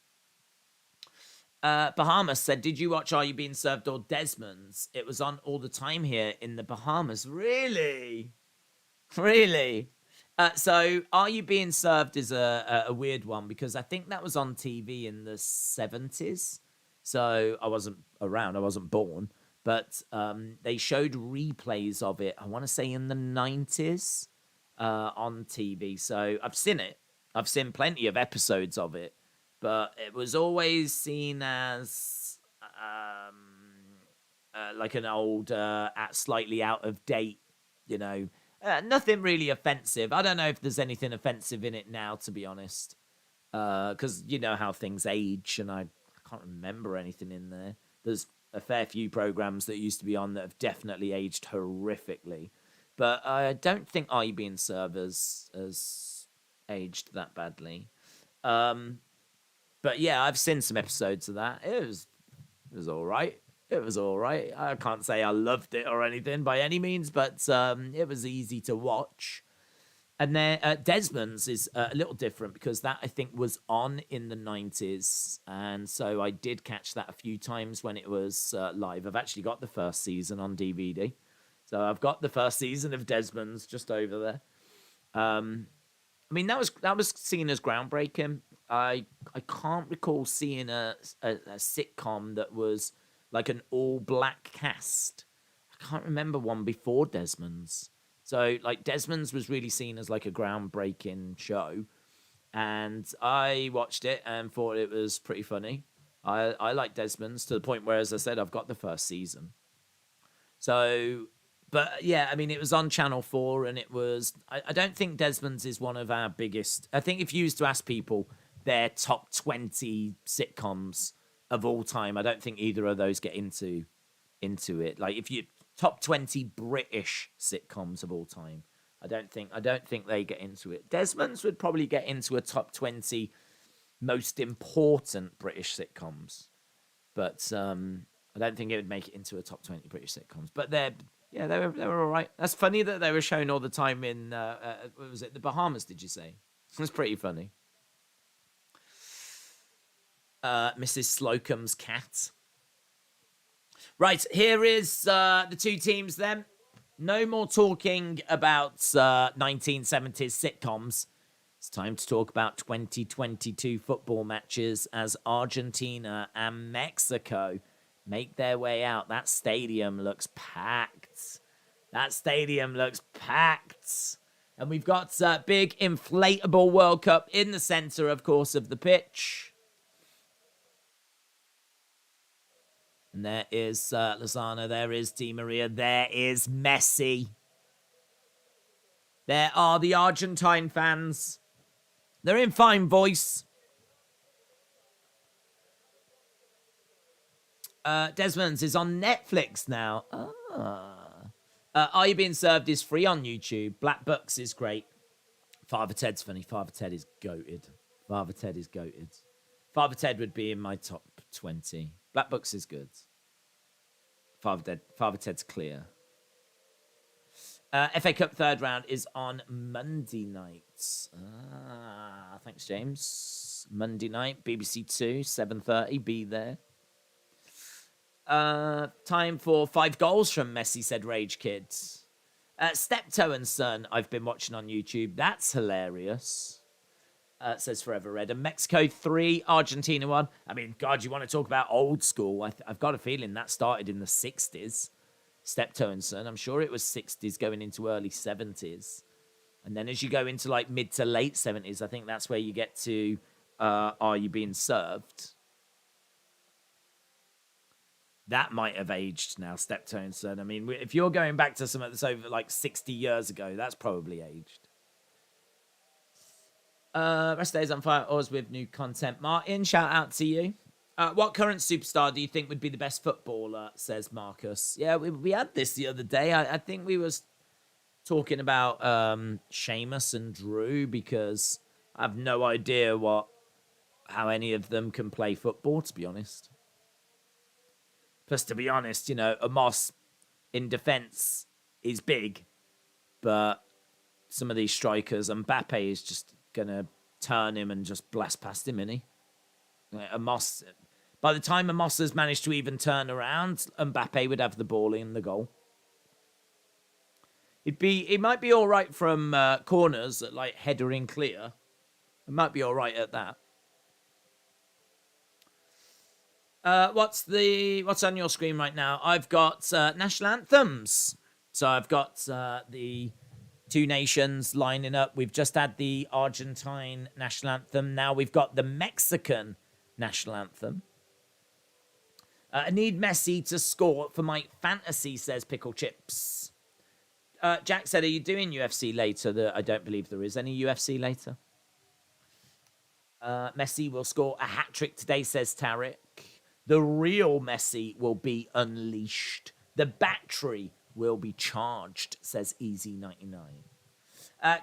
Bahamas said, did you watch Are You Being Served or Desmond's? It was on all the time here in the Bahamas. Really? Really? So Are You Being Served is a weird one because I think that was on TV in the 70s. So I wasn't around. I wasn't born. But they showed replays of it, I want to say in the 90s on TV. So I've seen it. I've seen plenty of episodes of it. But it was always seen as like an old, slightly out of date, you know. Nothing really offensive. I don't know if there's anything offensive in it now, to be honest. Because you know how things age, and I can't remember anything in there. There's a fair few programs that used to be on that have definitely aged horrifically. But I don't think Are You Being Served has aged that badly. But yeah, I've seen some episodes of that. It was all right. It was all right. I can't say I loved it or anything by any means, but it was easy to watch. And then Desmond's is a little different because that, I think, was on in the 90s. And so I did catch that a few times when it was live. I've actually got the first season on DVD. So I've got the first season of Desmond's just over there. I mean, that was seen as groundbreaking. I can't recall seeing a sitcom that was like an all-black cast. I can't remember one before Desmond's. So, like, Desmond's was really seen as like a groundbreaking show. And I watched it and thought it was pretty funny. I like Desmond's to the point where, as I said, I've got the first season. So, but yeah, I mean, it was on Channel 4 and it was... I don't think Desmond's is one of our biggest... I think if you used to ask people their top 20 sitcoms of all time, I don't think either of those get into it. Like, if you... Top 20 British sitcoms of all time. I don't think they get into it. Desmond's would probably get into a top 20 most important British sitcoms. But I don't think it would make it into a top 20 British sitcoms. But they were all right. That's funny that they were shown all the time in what was it? The Bahamas, did you say? It was pretty funny. Mrs. Slocum's cat. Right, here is the two teams then. No more talking about 1970s sitcoms. It's time to talk about 2022 football matches as Argentina and Mexico make their way out. That stadium looks packed. And we've got big inflatable World Cup in the center, of course, of the pitch. And there is Lozano, there is Di Maria, there is Messi. There are the Argentine fans. They're in fine voice. Desmond's is on Netflix now. Are You Being Served is free on YouTube. Black Bucks is great. Father Ted's funny. Father Ted is goated. Father Ted would be in my top 20. Black Bucks is good. Father Ted's clear. FA Cup third round is on Monday night. Thanks, James. Monday night, BBC 2, 7:30. Be there. Time for 5 goals from Messi, said Rage Kids. Steptoe and Son, I've been watching on YouTube. That's hilarious. Says Forever Red. And Mexico 3, Argentina 1. I mean, God, you want to talk about old school? I've got a feeling that started in the 60s. Steptoe and Son. I'm sure it was 60s going into early 70s. And then as you go into like mid to late 70s, I think that's where you get to Are You Being Served? That might have aged now, Steptoe and Son. I mean, if you're going back to something that's over like 60 years ago, that's probably aged. Rest of days on fire, always with new content. Martin, shout out to you. What current superstar do you think would be the best footballer? Says Marcus. Yeah, we had this the other day. I think we was talking about Sheamus and Drew because I have no idea how any of them can play football, to be honest. Plus, to be honest, Amos in defence is big, but some of these strikers, Mbappe is just going to turn him and just blast past him, isn't he? Amos, by the time Amos has managed to even turn around, Mbappe would have the ball in the goal. It might be all right from corners, like header in clear. It might be all right at that. What's on your screen right now? I've got national anthems. So I've got the two nations lining up. We've just had the Argentine national anthem. Now we've got the Mexican national anthem. I need Messi to score for my fantasy, says Pickle Chips. Jack said, are you doing UFC later? I don't believe there is any UFC later. Messi will score a hat-trick today, says Tarek. The real Messi will be unleashed. The battery will be charged, says Easy99.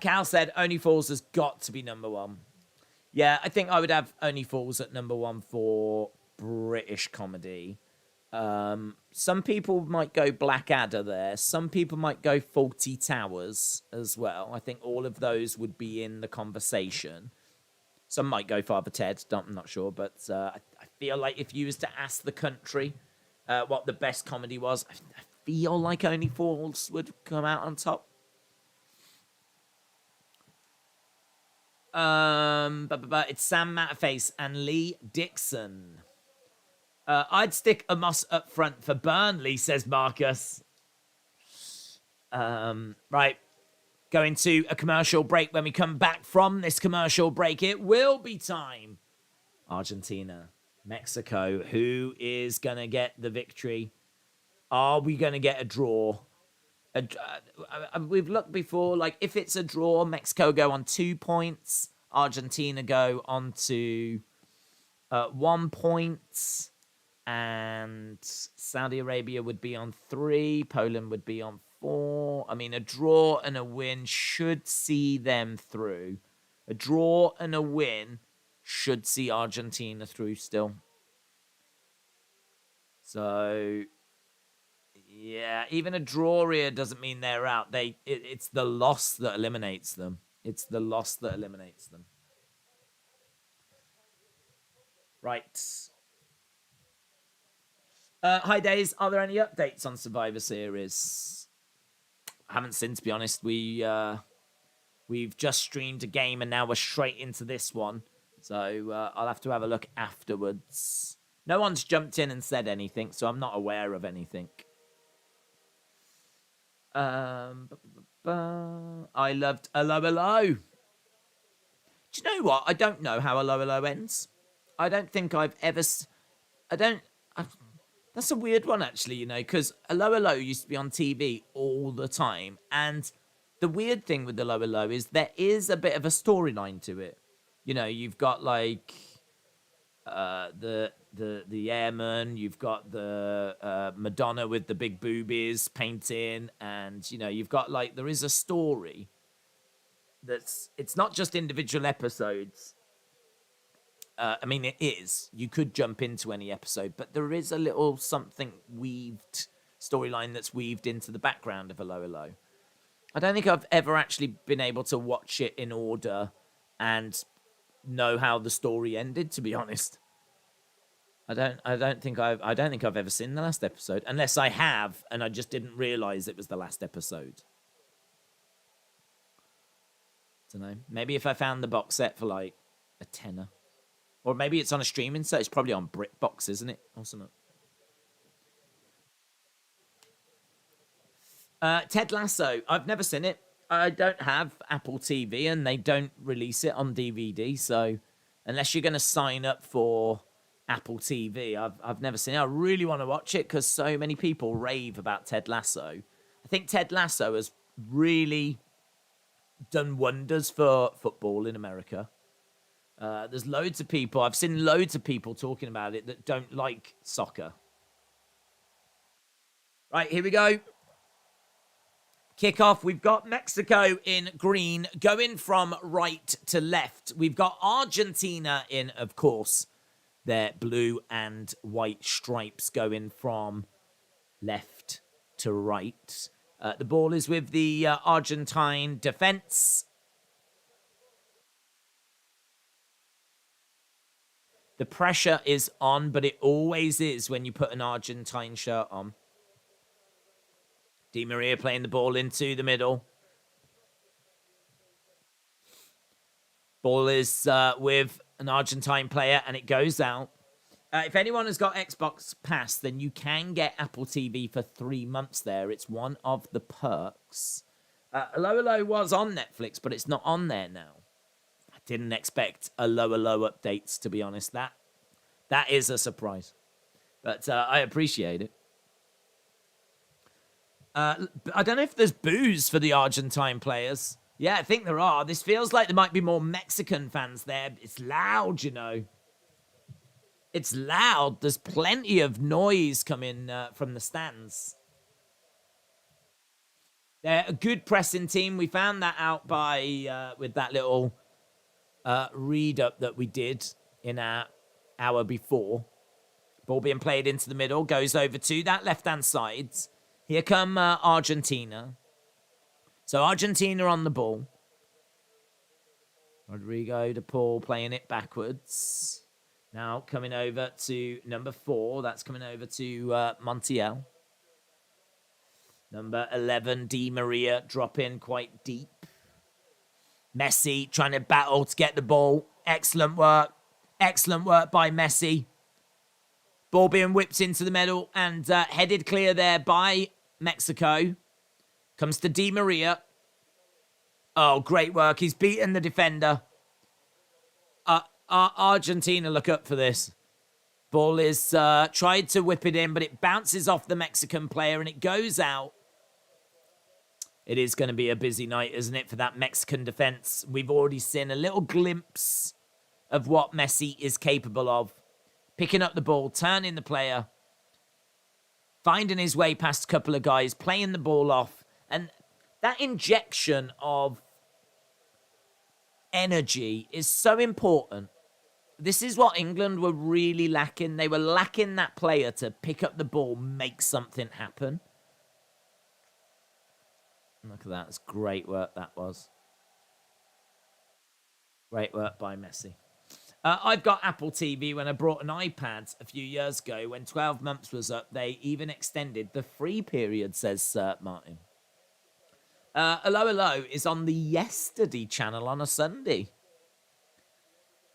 Cal said, Only Fools has got to be number one. Yeah, I think I would have Only Fools at number one for British comedy. Some people might go Blackadder there. Some people might go Fawlty Towers as well. I think all of those would be in the conversation. Some might go Father Ted. I'm not sure. But I feel like if you was to ask the country what the best comedy was, I feel like Only Fools would come out on top. It's Sam Matterface and Lee Dixon. I'd stick Amos up front for Burnley, says Marcus. Right. Going to a commercial break. When we come back from this commercial break, it will be time. Argentina, Mexico. Who is going to get the victory? Are we going to get a draw? We've looked before. Like, if it's a draw, Mexico go on 2 points. Argentina go on to 1 point. And Saudi Arabia would be on 3. Poland would be on 4. I mean, a draw and a win should see them through. A draw and a win should see Argentina through still. So, yeah, even a draw here doesn't mean they're out. It's the loss that eliminates them. It's the loss that eliminates them. Right. Hi, Days. Are there any updates on Survivor Series? I haven't seen, to be honest. We've just streamed a game and now we're straight into this one. So I'll have to have a look afterwards. No one's jumped in and said anything, so I'm not aware of anything. I loved Hello Hello. Do you know what? I don't know how Hello Hello ends. I don't think I've ever... That's a weird one, actually, because Hello Hello used to be on TV all the time. And the weird thing with Hello Hello is there is a bit of a storyline to it. You've got, like, the airman, you've got the Madonna with the big boobies painting, and, you've got, like, there is a story it's not just individual episodes. I mean, it is. You could jump into any episode, but there is a little something storyline that's weaved into the background of Hello Hello. I don't think I've ever actually been able to watch it in order and know how the story ended, to be honest. I don't think I've ever seen the last episode, unless I have and I just didn't realize it was the last episode. Don't know. Maybe if I found the box set for like a tenner. Or maybe it's on a streaming set. It's probably on BritBox, isn't it? Or something. Ted Lasso. I've never seen it. I don't have Apple TV and they don't release it on DVD. So unless you're going to sign up for Apple TV, I've never seen it. I really want to watch it because so many people rave about Ted Lasso. I think Ted Lasso has really done wonders for football in America. There's loads of people. I've seen loads of people talking about it that don't like soccer. Right, here we go. Kickoff. We've got Mexico in green going from right to left. We've got Argentina in, of course, their blue and white stripes going from left to right. The ball is with the Argentine defense. The pressure is on, but it always is when you put an Argentine shirt on. Di Maria playing the ball into the middle. Ball is with an Argentine player, and it goes out. If anyone has got Xbox Pass, then you can get Apple TV for 3 months there. It's one of the perks. Lower Low was on Netflix, but it's not on there now. I didn't expect a Lower Low updates, to be honest. That is a surprise. But I appreciate it. I don't know if there's boos for the Argentine players. Yeah, I think there are. This feels like there might be more Mexican fans there. It's loud, you know. It's loud. There's plenty of noise coming from the stands. They're a good pressing team. We found that out by with that little read up that we did in our hour before. Ball being played into the middle. Goes over to that left-hand side. Here come Argentina. So Argentina on the ball. Rodrigo de Paul playing it backwards. Now coming over to number 4. That's coming over to Montiel. Number 11, Di Maria, dropping quite deep. Messi trying to battle to get the ball. Excellent work. Excellent work by Messi. Ball being whipped into the middle and headed clear there by Mexico. Comes to Di Maria. Oh, great work. He's beaten the defender. Argentina look up for this. Ball is tried to whip it in, but it bounces off the Mexican player and it goes out. It is going to be a busy night, isn't it, for that Mexican defense? We've already seen a little glimpse of what Messi is capable of. Picking up the ball, turning the player, finding his way past a couple of guys, playing the ball off. And that injection of energy is so important. This is what England were really lacking. They were lacking that player to pick up the ball, make something happen. Look at that. It's great work that was. Great work by Messi. I've got Apple TV. When I brought an iPad a few years ago, when 12 months was up, they even extended the free period, says Martin. Hello is on the Yesterday channel on a Sunday.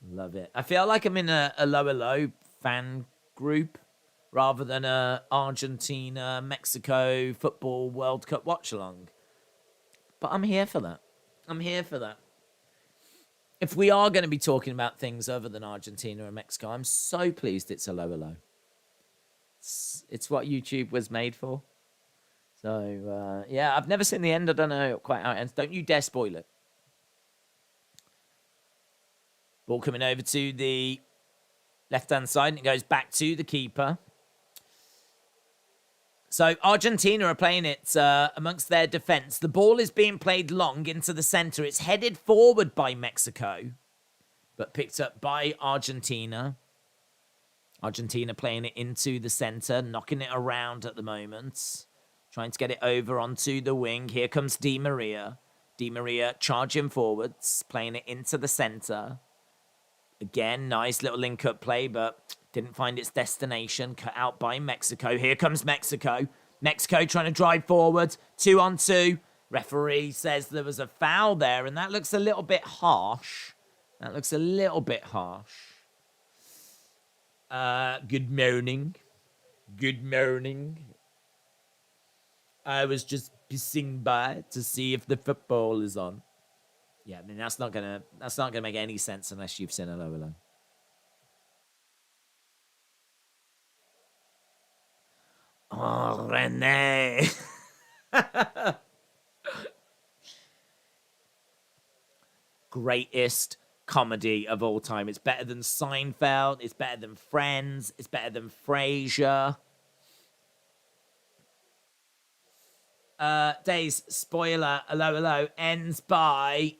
Love it. I feel like I'm in a Hello fan group rather than a Argentina, Mexico football World Cup watch-along. But I'm here for that. I'm here for that. If we are going to be talking about things other than Argentina and Mexico, I'm so pleased it's a low. It's what YouTube was made for. So, yeah, I've never seen the end. I don't know quite how it ends. Don't you dare spoil it. Ball coming over to the left-hand side, and it goes back to the keeper. So Argentina are playing it amongst their defense. The ball is being played long into the center. It's headed forward by Mexico, but picked up by Argentina. Argentina playing it into the center, knocking it around at the moment. Trying to get it over onto the wing. Here comes Di Maria. Di Maria charging forwards, playing it into the center. Again, nice little link-up play, but didn't find its destination. Cut out by Mexico. Here comes Mexico. Mexico trying to drive forward. 2-on-2. Referee says there was a foul there, and that looks a little bit harsh. That looks a little bit harsh. Good morning. Good morning. I was just pissing by to see if the football is on. Yeah, I mean that's not gonna make any sense unless you've seen Hello. Oh, Rene. Greatest comedy of all time. It's better than Seinfeld. It's better than Friends. It's better than Frasier. Days, spoiler, hello, ends by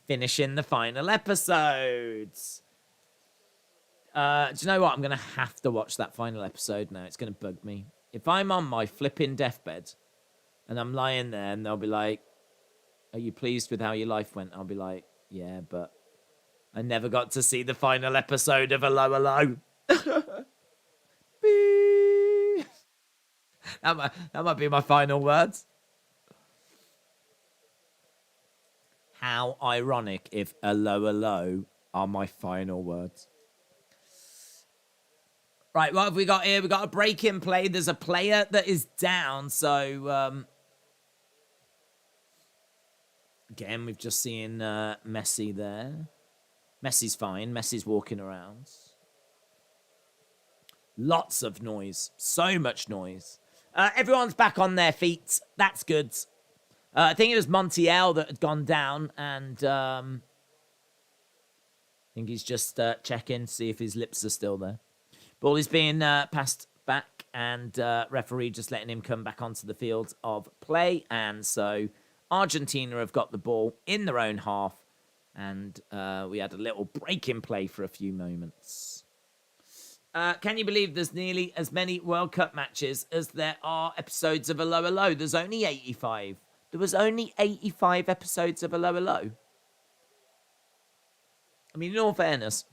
finishing the final episodes. Do you know what? I'm going to have to watch that final episode now. It's going to bug me. If I'm on my flipping deathbed and I'm lying there and they'll be like, are you pleased with how your life went? I'll be like, yeah, but I never got to see the final episode of Hello. That might be my final words. How ironic if hello are my final words. Right, what have we got here? We got a break in play. There's a player that is down. So, again, we've just seen Messi there. Messi's fine. Messi's walking around. Lots of noise. So much noise. Everyone's back on their feet. That's good. I think it was Montiel that had gone down. And I think he's just checking to see if his lips are still there. Ball is being passed back, and referee just letting him come back onto the field of play. And so Argentina have got the ball in their own half, and we had a little break in play for a few moments. Can you believe there's nearly as many World Cup matches as there are episodes of Hello? There's only 85. There was only 85 episodes of Hello. I mean, in all fairness,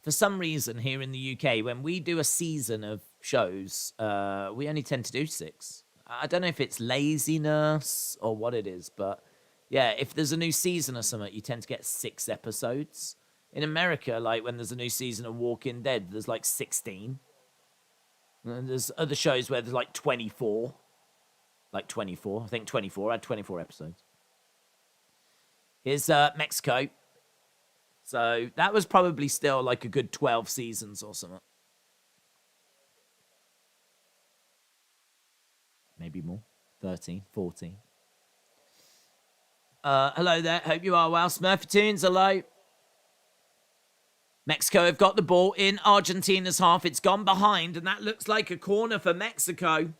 for some reason here in the UK, when we do a season of shows, we only tend to do 6. I don't know if it's laziness or what it is, but yeah, if there's a new season or something, you tend to get 6 episodes. In America, like when there's a new season of Walking Dead, there's like 16. And there's other shows where there's like 24. Like 24. I think 24. I had 24 episodes. Here's Mexico. So that was probably still like a good 12 seasons or something. Maybe more. 13, 14. Hello there. Hope you are well. Smurfy Tunes, hello. Mexico have got the ball in Argentina's half. It's gone behind, and that looks like a corner for Mexico.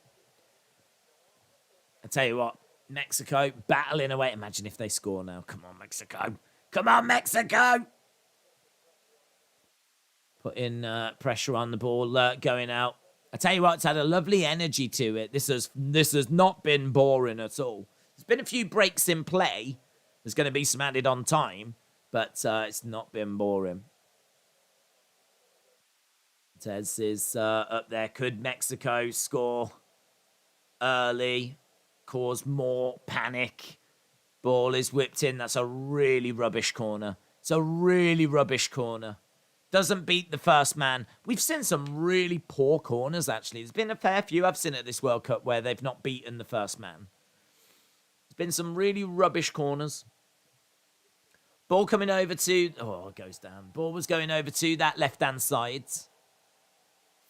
I tell you what, Mexico battling away. Imagine if they score now. Come on, Mexico. Come on, Mexico. Putting pressure on the ball, going out. I tell you what, it's had a lovely energy to it. This has not been boring at all. There's been a few breaks in play. There's going to be some added on time, but it's not been boring. Tez is up there. Could Mexico score early, cause more panic? Ball is whipped in. That's a really rubbish corner. It's a really rubbish corner. Doesn't beat the first man. We've seen some really poor corners, actually. There's been a fair few I've seen at this World Cup where they've not beaten the first man. There's been some really rubbish corners. Ball coming over to... Oh, it goes down. Ball was going over to that left-hand side.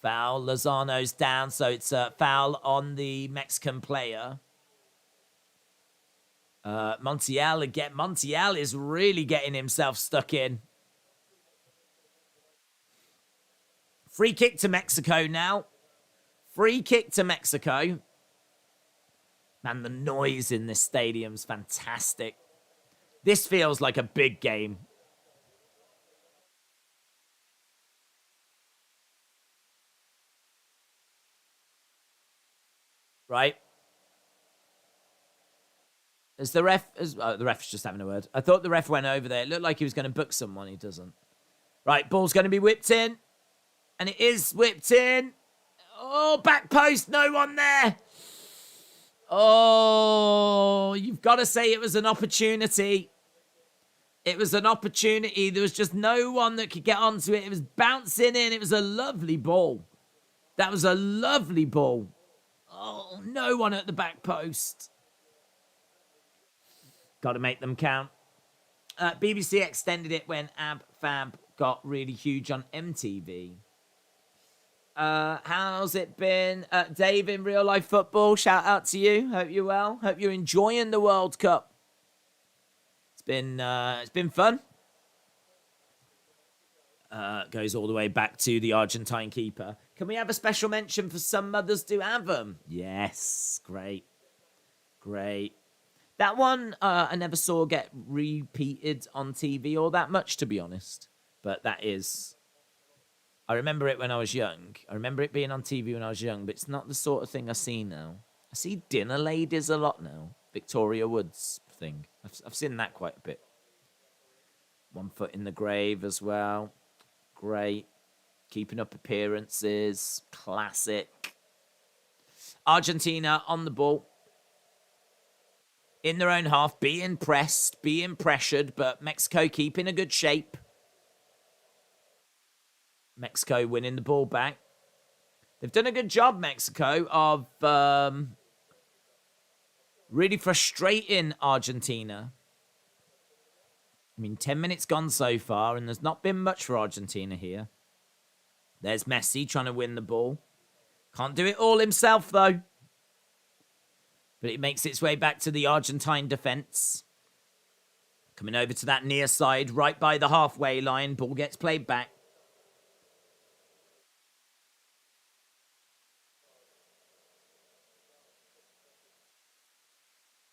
Foul. Lozano's down, so it's a foul on the Mexican player. Montiel again. Montiel is really getting himself stuck in. Free kick to Mexico now. Free kick to Mexico. Man, the noise in this stadium's fantastic. This feels like a big game. Right? As the ref... the ref's just having a word. I thought the ref went over there. It looked like he was going to book someone. He doesn't. Right, ball's going to be whipped in. And it is whipped in. Oh, back post. No one there. Oh, you've got to say it was an opportunity. It was an opportunity. There was just no one that could get onto it. It was bouncing in. It was a lovely ball. That was a lovely ball. Oh, no one at the back post. Got to make them count. BBC extended it when Ab Fab got really huge on MTV. How's it been? Dave in Real Life Football, shout out to you. Hope you're well. Hope you're enjoying the World Cup. It's It's been fun. Goes all the way back to the Argentine keeper. Can we have a special mention for some mothers do have them? Yes, great. That one I never saw get repeated on TV all that much, to be honest. But that is... I remember it when I was young. I remember it being on TV when I was young, but it's not the sort of thing I see now. I see dinner ladies a lot now. Victoria Woods thing. I've seen that quite a bit. 1 foot in the grave as well. Great. Keeping up appearances. Classic. Argentina on the ball. In their own half. Being pressed. Being pressured. But Mexico keeping a good shape. Mexico winning the ball back. They've done a good job, Mexico, of really frustrating Argentina. I mean, 10 minutes gone so far, and there's not been much for Argentina here. There's Messi trying to win the ball. Can't do it all himself, though. But it makes its way back to the Argentine defence. Coming over to that near side, right by the halfway line. Ball gets played back.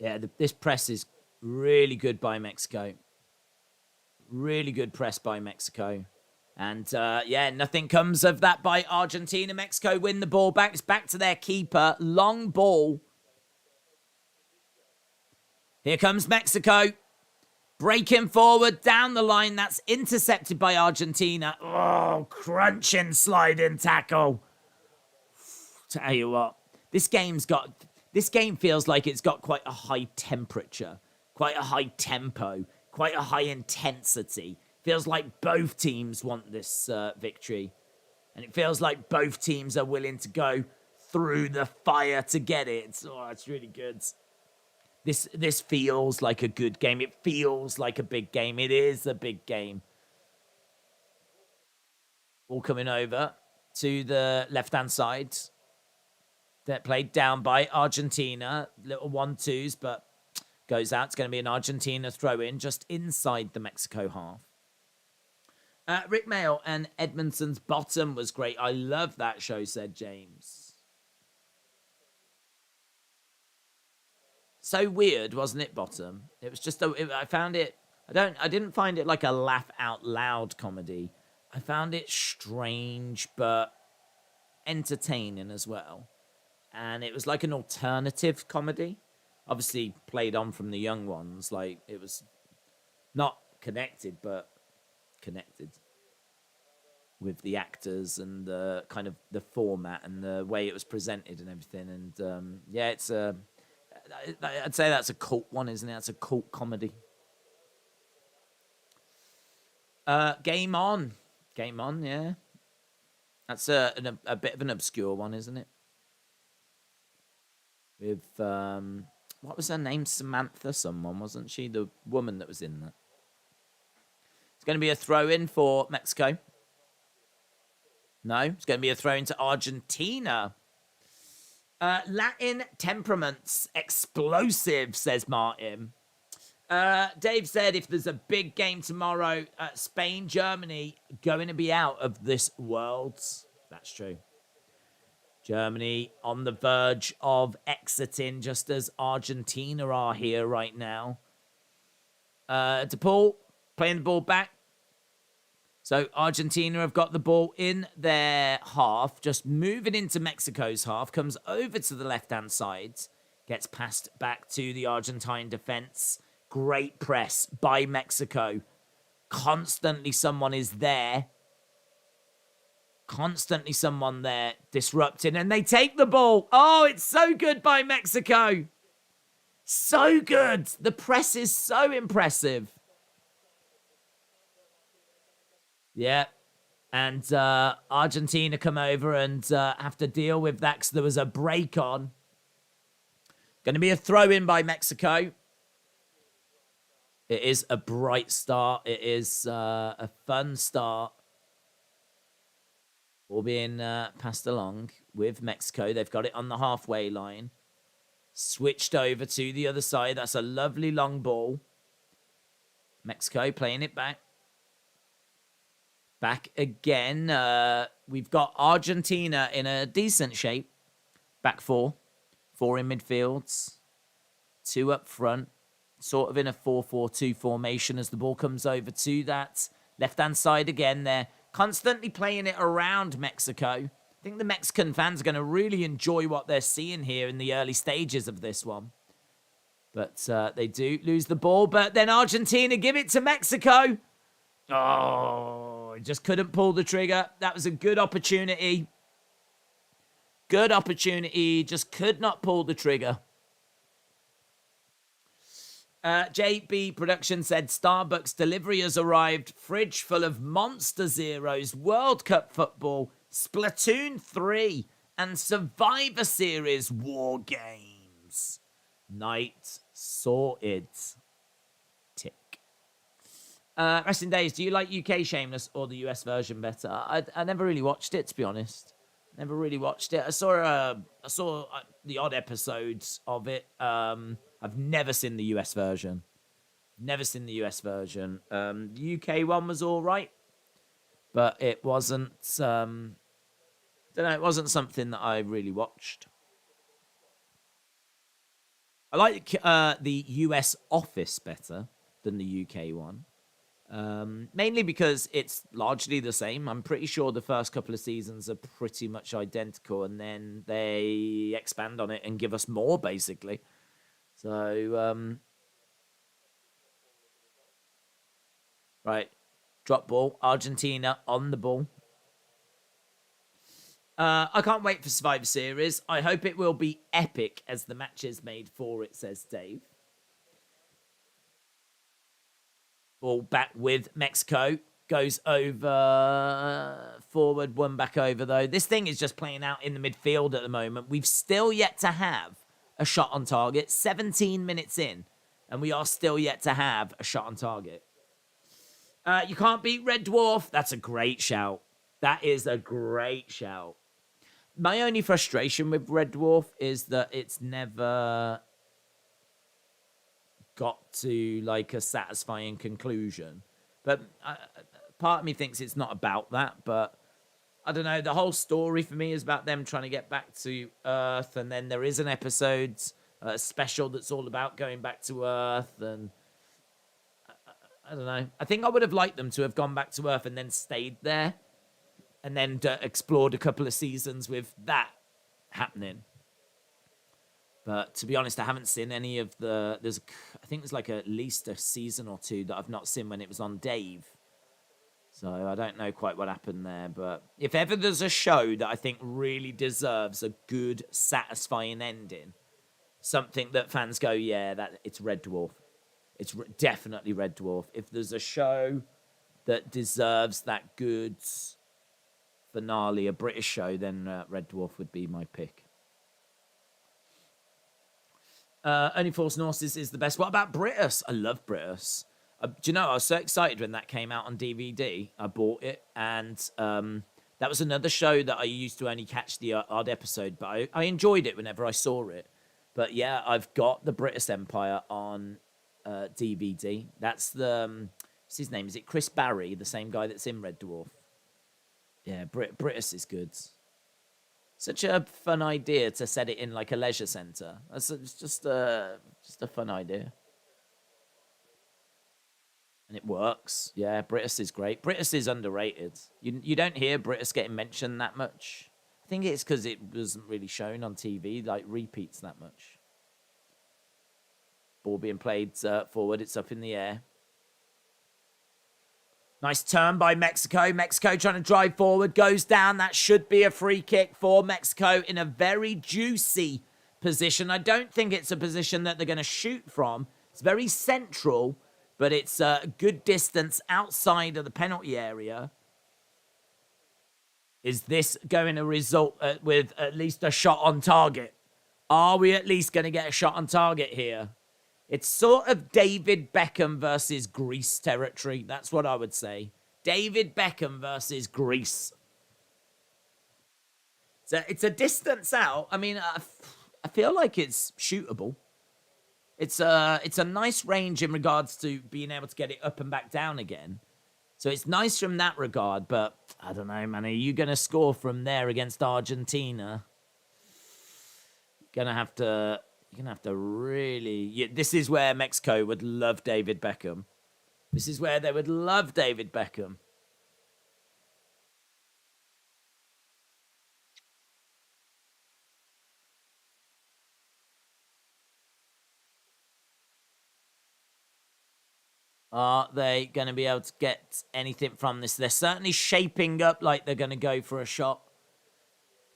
Yeah, this press is really good by Mexico. Really good press by Mexico. And, yeah, nothing comes of that by Argentina. Mexico win the ball back. It's back to their keeper. Long ball. Here comes Mexico. Breaking forward down the line. That's intercepted by Argentina. Oh, crunching sliding tackle. Tell you what, this game feels like it's got quite a high temperature, quite a high tempo, quite a high intensity. Feels like both teams want this victory. And it feels like both teams are willing to go through the fire to get it. Oh, it's really good. This feels like a good game. It feels like a big game. It is a big game. All coming over to the left-hand side. That played down by Argentina. Little 1-2s, but goes out. It's going to be an Argentina throw-in just inside the Mexico half. Rick Mail and Edmondson's bottom was great. I love that show, said James. So weird, wasn't it, bottom? It was just... I found it... I didn't find it like a laugh-out-loud comedy. I found it strange, but entertaining as well. And it was like an alternative comedy. Obviously played on from the young ones. Like, it was not connected, but connected with the actors and the kind of the format and the way it was presented and everything. And, yeah, it's a... I'd say that's a cult one, isn't it? That's a cult comedy. Game On. Game On, yeah. That's a bit of an obscure one, isn't it? With, what was her name? Samantha someone, wasn't she? The woman that was in that. It's going to be a throw-in for Mexico. No, it's going to be a throw-in to Argentina. Latin temperaments, explosive, says Martin. Dave said if there's a big game tomorrow, Spain, Germany, going to be out of this world. That's true. Germany on the verge of exiting, just as Argentina are here right now. DePaul playing the ball back. So Argentina have got the ball in their half, just moving into Mexico's half, comes over to the left-hand side, gets passed back to the Argentine defense. Great press by Mexico. Constantly someone is there. Constantly someone there disrupting, and they take the ball. Oh, it's so good by Mexico. So good. The press is so impressive. Yeah. And Argentina come over and have to deal with that because there was a break on. Going to be a throw-in by Mexico. It is a bright start. It is a fun start. All being passed along with Mexico. They've got it on the halfway line. Switched over to the other side. That's a lovely long ball. Mexico playing it back. Back again. We've got Argentina in a decent shape. Back four. Four in midfields. Two up front. Sort of in a 4-4-2 formation as the ball comes over to that left-hand side again. They're constantly playing it around Mexico. I think the Mexican fans are going to really enjoy what they're seeing here in the early stages of this one. But they do lose the ball. But then Argentina give it to Mexico. Oh, just couldn't pull the trigger. That was a good opportunity. Good opportunity. Just could not pull the trigger. JB Production said, Starbucks delivery has arrived. Fridge full of Monster Zeros, World Cup football, Splatoon 3, and Survivor Series War Games. Night sorted. Tick. Resting Days, do you like UK Shameless or the US version better? I never really watched it, to be honest. Never really watched it. I saw the odd episodes of it. I've never seen the US version. Never seen the US version. The UK one was all right, but it wasn't. Don't know. It wasn't something that I really watched. I like the US Office better than the UK one. Mainly because it's largely the same. I'm pretty sure the first couple of seasons are pretty much identical, and then they expand on it and give us more, basically. So, right, drop ball. Argentina on the ball. I can't wait for Survivor Series. I hope it will be epic as the matches made for it, says Dave. Ball back with Mexico. Goes over, forward, one back over, though. This thing is just playing out in the midfield at the moment. We've still yet to have a shot on target. 17 minutes in, and we are still yet to have a shot on target. You can't beat Red Dwarf. That's a great shout. That is a great shout. My only frustration with Red Dwarf is that it's never got to like a satisfying conclusion. But part of me thinks it's not about that, but I don't know. The whole story for me is about them trying to get back to Earth, and then there is an episode special that's all about going back to Earth, and I don't know. I think I would have liked them to have gone back to Earth and then stayed there, and then explored a couple of seasons with that happening. But to be honest, I haven't seen any of the... I think there's like at least a season or two that I've not seen when it was on Dave. So I don't know quite what happened there. But if ever there's a show that I think really deserves a good, satisfying ending, something that fans go, yeah, it's Red Dwarf. It's definitely Red Dwarf. If there's a show that deserves that good finale, a British show, then Red Dwarf would be my pick. Only Force Norses is the best. What about Britus? I love Britus. Do you know, I was so excited when that came out on DVD. I bought it, and that was another show that I used to only catch the odd episode, but I enjoyed it whenever I saw it. But yeah, I've got the British Empire on DVD. That's the... what's his name? Is it Chris Barry, the same guy that's in Red Dwarf? Yeah, British is good. Such a fun idea to set it in like a leisure centre. It's just a fun idea. And it works. Yeah, British is great. British is underrated. You don't hear British getting mentioned that much. I think it's because it wasn't really shown on TV, like repeats that much. Ball being played forward. It's up in the air. Nice turn by Mexico. Mexico trying to drive forward. Goes down. That should be a free kick for Mexico in a very juicy position. I don't think it's a position that they're going to shoot from. It's very central, but it's a good distance outside of the penalty area. Is this going to result with at least a shot on target? Are we at least going to get a shot on target here? It's sort of David Beckham versus Greece territory. That's what I would say. David Beckham versus Greece. So it's a distance out. I mean, I feel like it's shootable. It's a nice range in regards to being able to get it up and back down again. So it's nice from that regard, but I don't know, man. Are you going to score from there against Argentina? Gonna have to. You're gonna have to really. Yeah, this is where Mexico would love David Beckham. This is where they would love David Beckham. Are they going to be able to get anything from this? They're certainly shaping up like they're going to go for a shot.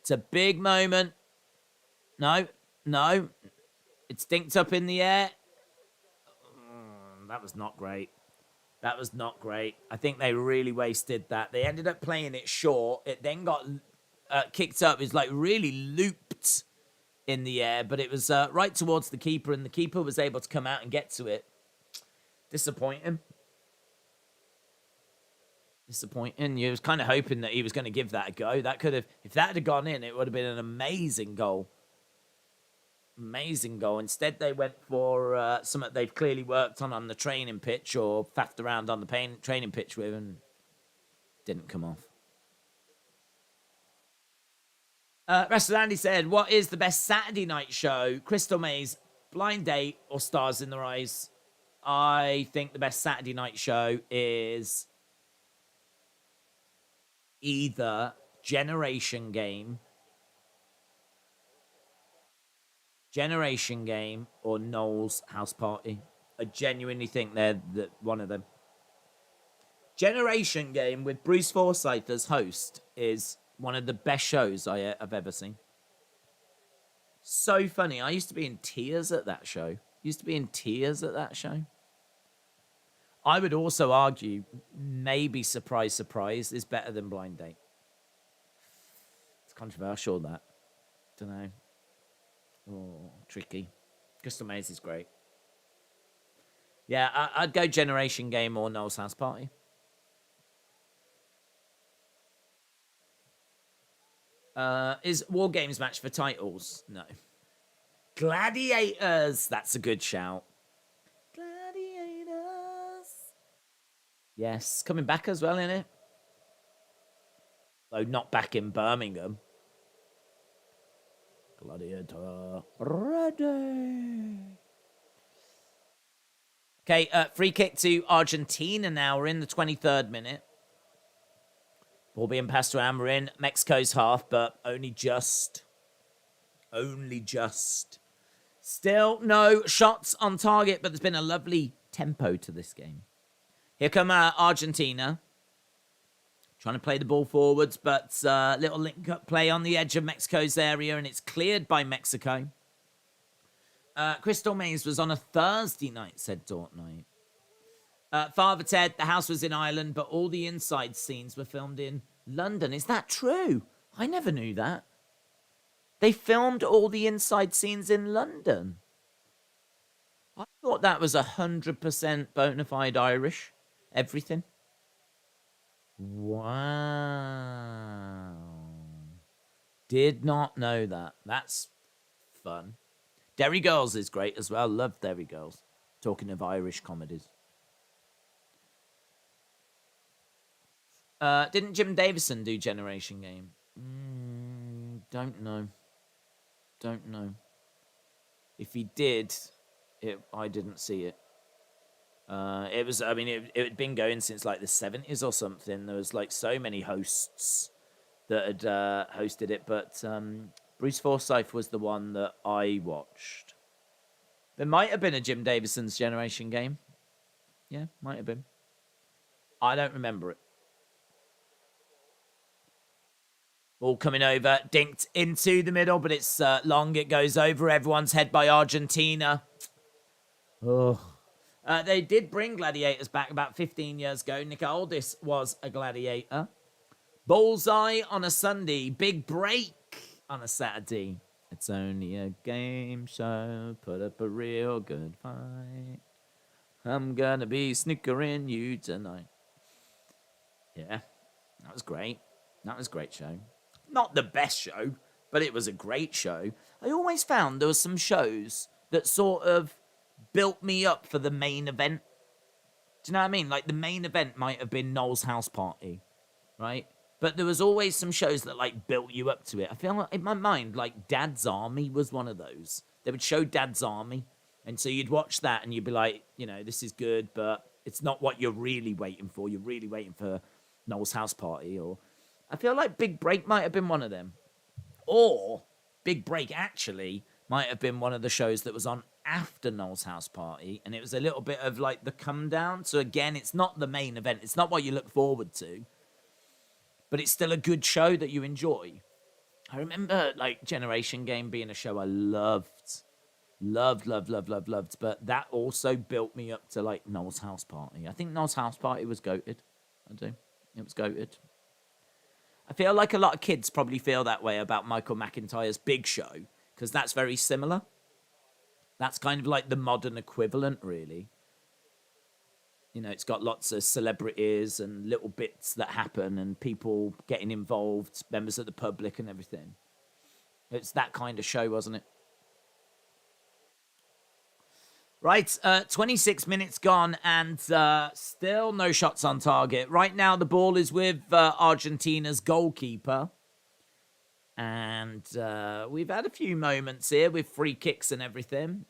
It's a big moment. No, no. It's dinked up in the air. That was not great. That was not great. I think they really wasted that. They ended up playing it short. It then got kicked up. It was like really looped in the air, but it was right towards the keeper, and the keeper was able to come out and get to it. Disappointing. Disappointing. You was kind of hoping that he was going to give that a go. That could have, if that had gone in, it would have been an amazing goal. Amazing goal. Instead, they went for something they've clearly worked on the training pitch or faffed around on the training pitch with, and didn't come off. Wrestler Andy said, "What is the best Saturday night show? Crystal Maze, Blind Date, or Stars in Their Eyes?" I think the best Saturday night show is either Generation Game, or Noel's House Party. I genuinely think they're one of them. Generation Game with Bruce Forsyth as host is one of the best shows I've ever seen. So funny. I used to be in tears at that show. I would also argue maybe Surprise Surprise is better than Blind Date. It's controversial, that. Don't know. Oh, tricky. Crystal Maze is great. Yeah, I'd go Generation Game or Noel's House Party. Is War Games match for titles? No. Gladiators. That's a good shout. Gladiators. Yes, coming back as well, innit? Though not back in Birmingham. Gladiator. Ready. Okay, free kick to Argentina now. We're in the 23rd minute. Ball being passed around. We're in Mexico's half, but only just. Still no shots on target, but there's been a lovely tempo to this game. Here come Argentina. Trying to play the ball forwards, but little link-up play on the edge of Mexico's area, and it's cleared by Mexico. Crystal Maze was on a Thursday night, said Dortnight. Father Ted, the house was in Ireland, but all the inside scenes were filmed in London. Is that true? I never knew that. They filmed all the inside scenes in London. I thought that was 100% bona fide Irish. Everything. Wow. Did not know that. That's fun. Derry Girls is great as well. Love Derry Girls. Talking of Irish comedies. Didn't Jim Davison do Generation Game? Don't know. If he did, I didn't see it. It was, I mean, it had been going since like the 70s or something. There was like so many hosts that had hosted it, but Bruce Forsyth was the one that I watched. There might have been a Jim Davison's Generation Game. Yeah, might have been. I don't remember it. Ball coming over, dinked into the middle, but it's long. It goes over everyone's head by Argentina. Oh. They did bring gladiators back about 15 years ago. Nick Aldis was a gladiator. Bullseye on a Sunday. Big break on a Saturday. It's only a game show. Put up a real good fight. I'm gonna be snickering you tonight. Yeah, that was great. That was a great show. Not the best show, but it was a great show. I always found there were some shows that sort of built me up for the main event. Do you know what I mean? Like the main event might have been Noel's house party, right? But there was always some shows that like built you up to it. I feel like in my mind, like Dad's Army was one of those. They would show Dad's Army, and so you'd watch that and you'd be like, you know, this is good, but it's not what you're really waiting for. You're really waiting for Noel's house party, or I feel like Big Break might have been one of them, or Big Break actually might have been one of the shows that was on after Noel's house party, and it was a little bit of like the come down. So again, it's not the main event. It's not what you look forward to, but it's still a good show that you enjoy. I remember like Generation Game being a show I loved. Loved. But that also built me up to like Noel's house party. I think Noel's house party was goated. I do. It was goated. I feel like a lot of kids probably feel that way about Michael McIntyre's Big Show, because that's very similar. That's kind of like the modern equivalent, really. You know, it's got lots of celebrities and little bits that happen and people getting involved, members of the public and everything. It's that kind of show, wasn't it? Right, 26 minutes gone and still no shots on target. Right now, the ball is with Argentina's goalkeeper. And we've had a few moments here with free kicks and everything.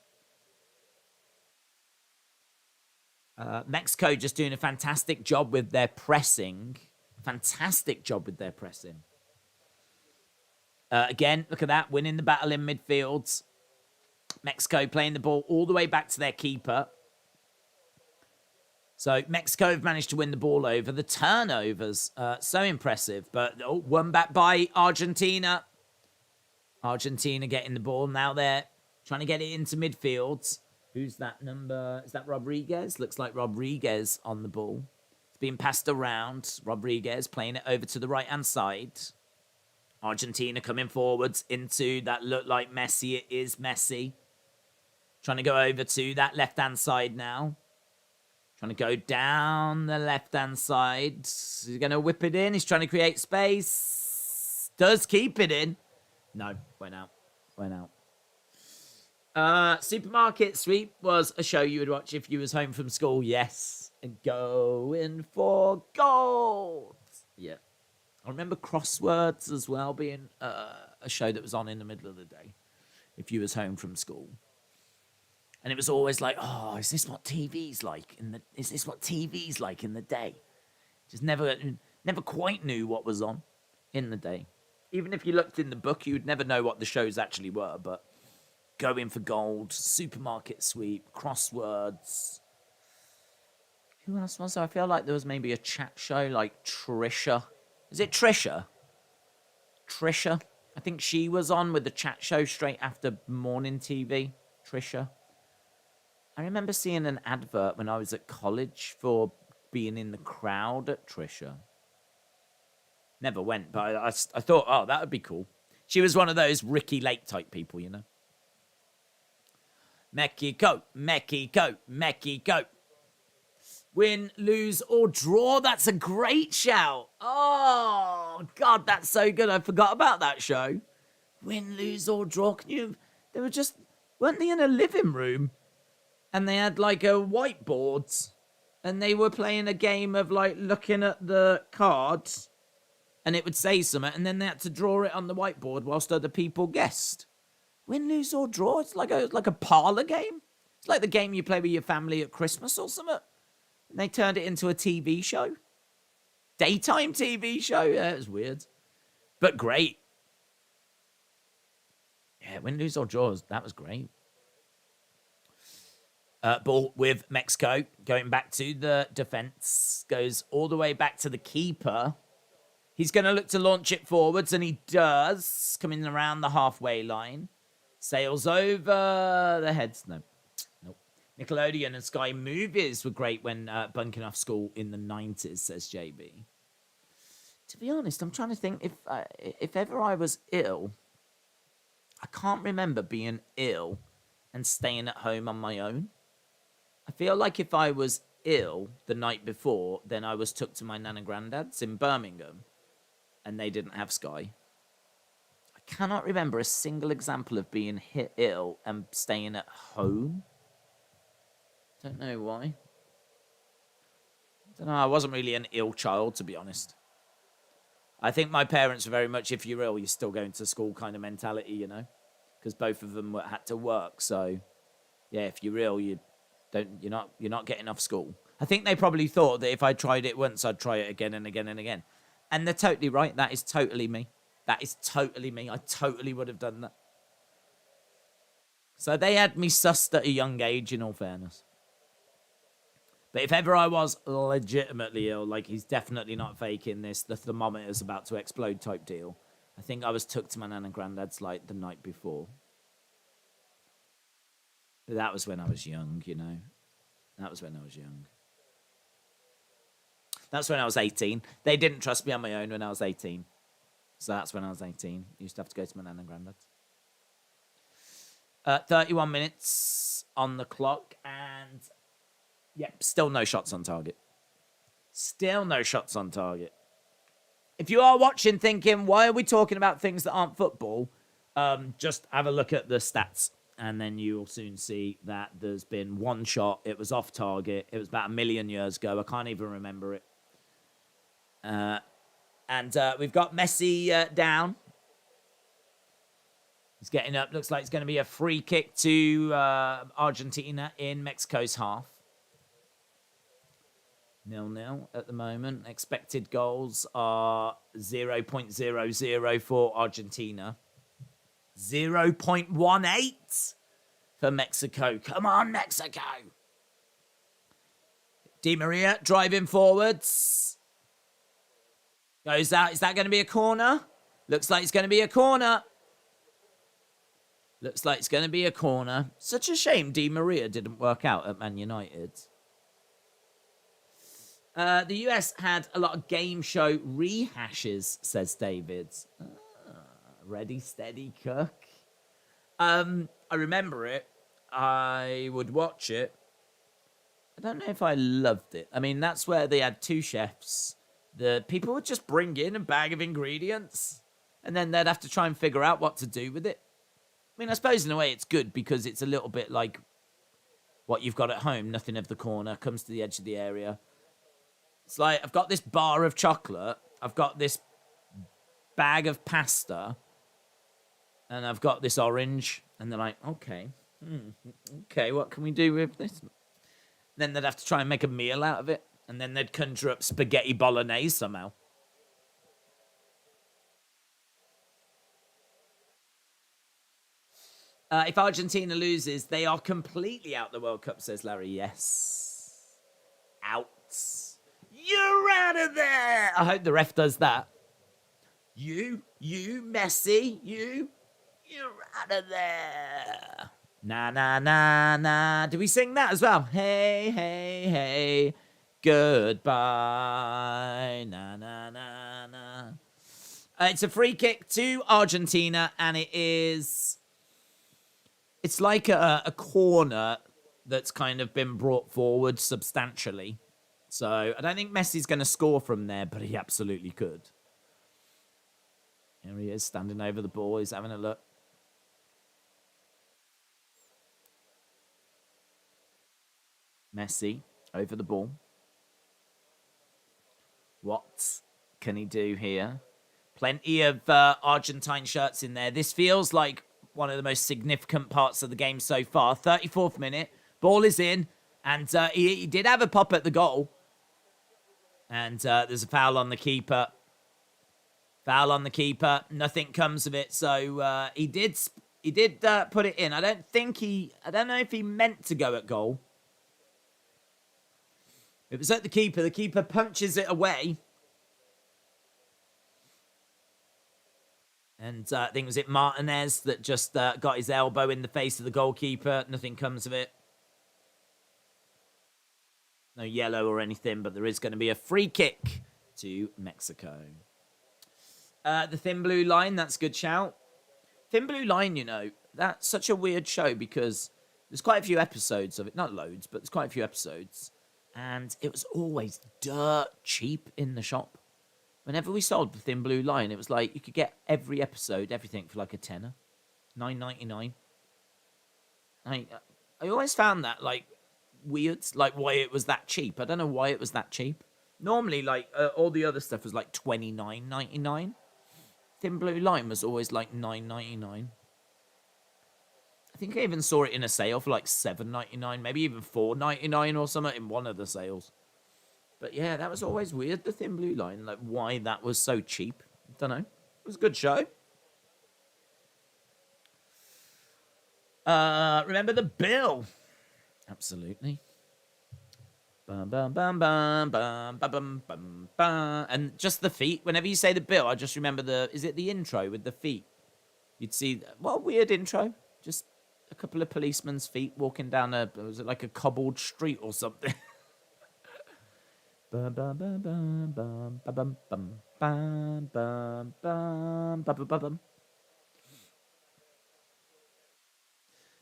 Mexico just doing a fantastic job with their pressing. Fantastic job with their pressing. Again, look at that, winning the battle in midfield. Mexico playing the ball all the way back to their keeper. So Mexico have managed to win the ball over. The turnovers, so impressive. But one back by Argentina. Argentina getting the ball. Now they're trying to get it into midfield. Who's that number? Is that Rodriguez? Looks like Rodriguez on the ball. It's being passed around. Rodriguez playing it over to the right-hand side. Argentina coming forwards into that look like Messi. It is Messi. Trying to go over to that left-hand side now. Trying to go down the left-hand side. He's going to whip it in. He's trying to create space. Does keep it in. No, went out. Went out. Supermarket Sweep was a show you would watch if you was home from school. Yes. And going for gold. Yeah. I remember Crosswords as well being a show that was on in the middle of the day if you was home from school. And it was always like, oh, is this what TV's like in the day? Just never quite knew what was on in the day. Even if you looked in the book, you'd never know what the shows actually were. But Going for Gold, Supermarket Sweep, Crosswords. Who else was there? I feel like there was maybe a chat show like Trisha. Is it Trisha? Trisha. I think she was on with the chat show straight after morning TV. Trisha. I remember seeing an advert when I was at college for being in the crowd at Trisha. Never went, but I thought, oh, that would be cool. She was one of those Ricky Lake type people, you know. Mexico. Win, lose, or draw. That's a great shout. Oh, God, that's so good. I forgot about that show. Win, lose, or draw. Weren't they in a living room? And they had like a whiteboard. And they were playing a game of like looking at the cards. And it would say something. And then they had to draw it on the whiteboard whilst other people guessed. Win, lose, or draw. It's like a parlor game. It's like the game you play with your family at Christmas or something. And they turned it into a TV show. Daytime TV show. Yeah, it was weird. But great. Yeah, win, lose, or draws. That was great. Ball with Mexico. Going back to the defense. Goes all the way back to the keeper. He's going to look to launch it forwards, and he does. Coming around the halfway line. Sails over the heads. No. Nope. Nickelodeon and Sky Movies were great when bunking off school in the 90s, says JB. To be honest, I'm trying to think if ever I was ill. I can't remember being ill and staying at home on my own. I feel like if I was ill the night before, then I was took to my nan and granddad's in Birmingham, and they didn't have Sky. I cannot remember a single example of being ill and staying at home. Don't know why. Don't know. I wasn't really an ill child, to be honest. I think my parents were very much, if you're ill, you're still going to school kind of mentality, you know, because both of them had to work. So, yeah, if you're ill, you're not getting off school. I think they probably thought that if I tried it once, I'd try it again and again and again. And they're totally right. That is totally me. That is totally me. I totally would have done that. So they had me sussed at a young age, in all fairness. But if ever I was legitimately ill, like he's definitely not faking this, the thermometer's about to explode type deal, I think I was took to my nan and granddad's like the night before. But that was when I was young, you know. That was when I was young. That's when I was 18. They didn't trust me on my own when I was 18. So that's when I was 18. Used to have to go to my nan and granddad's. 31 minutes on the clock, and yep, still no shots on target. Still no shots on target. If you are watching thinking, why are we talking about things that aren't football? Just have a look at the stats, and then you'll soon see that there's been one shot. It was off target. It was about 1,000,000 years ago. I can't even remember it. And we've got Messi down. He's getting up. Looks like it's going to be a free kick to Argentina in Mexico's half. 0-0 at the moment. Expected goals are 0.00 for Argentina. 0.18 for Mexico. Come on, Mexico. Di Maria driving forwards. Goes out. Is that going to be a corner? Looks like it's going to be a corner. Looks like it's going to be a corner. Such a shame Di Maria didn't work out at Man United. The US had a lot of game show rehashes, says David. Ready, steady, cook. I remember it. I would watch it. I don't know if I loved it. I mean, that's where they had two chefs. The people would just bring in a bag of ingredients, and then they'd have to try and figure out what to do with it. I mean, I suppose in a way it's good because it's a little bit like what you've got at home. Nothing of the corner, comes to the edge of the area. It's like, I've got this bar of chocolate, I've got this bag of pasta, and I've got this orange. And they're like, okay, what can we do with this? Then they'd have to try and make a meal out of it. And then they'd conjure up spaghetti bolognese somehow. If Argentina loses, they are completely out the World Cup, says Larry. Yes. Out. You're out of there. I hope the ref does that. You, Messi, you're out of there. Na, na, na, na. Do we sing that as well? Hey, hey, hey. Goodbye. Na, na, na, na. It's a free kick to Argentina, and it is... It's like a corner that's kind of been brought forward substantially. So I don't think Messi's going to score from there, but he absolutely could. Here he is, standing over the ball. He's having a look. Messi over the ball. What can he do here? Plenty of Argentine shirts in there. This feels like one of the most significant parts of the game so far. 34th minute. Ball is in. And he did have a pop at the goal. And there's a foul on the keeper. Foul on the keeper. Nothing comes of it. So he did put it in. I don't know if he meant to go at goal. It was at the keeper. The keeper punches it away. And I think, was it Martinez that just got his elbow in the face of the goalkeeper? Nothing comes of it. No yellow or anything, but there is going to be a free kick to Mexico. The Thin Blue Line, that's a good shout. Thin Blue Line, you know, that's such a weird show because there's quite a few episodes of it. Not loads, but there's quite a few episodes. And it was always dirt cheap in the shop. Whenever we sold the Thin Blue Line, it was like you could get every episode, everything for like a tenner. $9.99. I always found that, like, weird, like why it was that cheap. I don't know why it was that cheap. Normally, like all the other stuff was like $29.99. Thin Blue Line was always like $9.99. I think I even saw it in a sale for like $7.99, maybe even $4.99 or something in one of the sales. But yeah, that was always weird, the Thin Blue Line, like why that was so cheap. Don't know. It was a good show. Remember the bill? Absolutely. Bum, bum, bum, bum, bum, bum, bum, bum, bum. And just the feet. Whenever you say the bill, I just remember is it the intro with the feet? You'd see, what a weird intro. Just a couple of policemen's feet walking down was it like a cobbled street or something? Bum, bum, bum, bum, bum, bum, bum, bum, bum, bum, bum, bum, bum.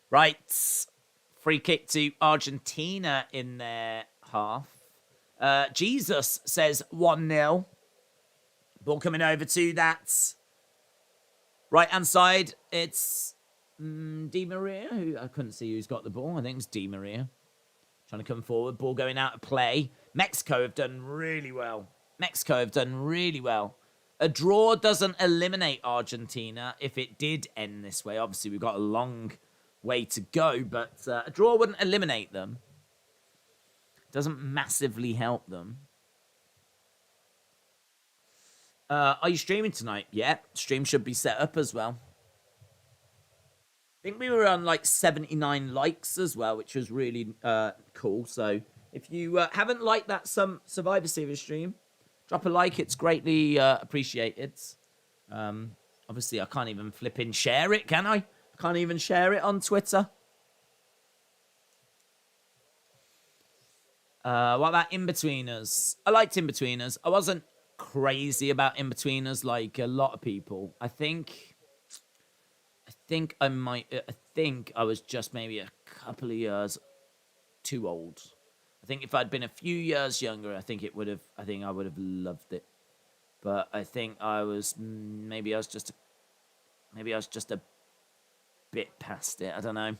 Right. Free kick to Argentina in their half. Jesus says 1-0. Ball coming over to that right-hand side. It's Di Maria, who I couldn't see who's got the ball. I think it's Di Maria. Trying to come forward. Ball going out of play. Mexico have done really well. A draw doesn't eliminate Argentina if it did end this way. Obviously, we've got a long way to go, but a draw wouldn't eliminate them. Doesn't massively help them. Are you streaming tonight? Yeah, stream should be set up as well. I think we were on like 79 likes as well, which was really cool. So if you haven't liked that Survivor Series stream, drop a like. It's greatly appreciated. Obviously, I can't even flip in share it, can I? I can't even share it on Twitter. What about In-Betweeners? I liked In-Betweeners. I wasn't crazy about In-Betweeners like a lot of people. I think I was just maybe a couple of years too old. I think if I'd been a few years younger, I think I would have loved it. But I think I was just a bit past it. I don't know.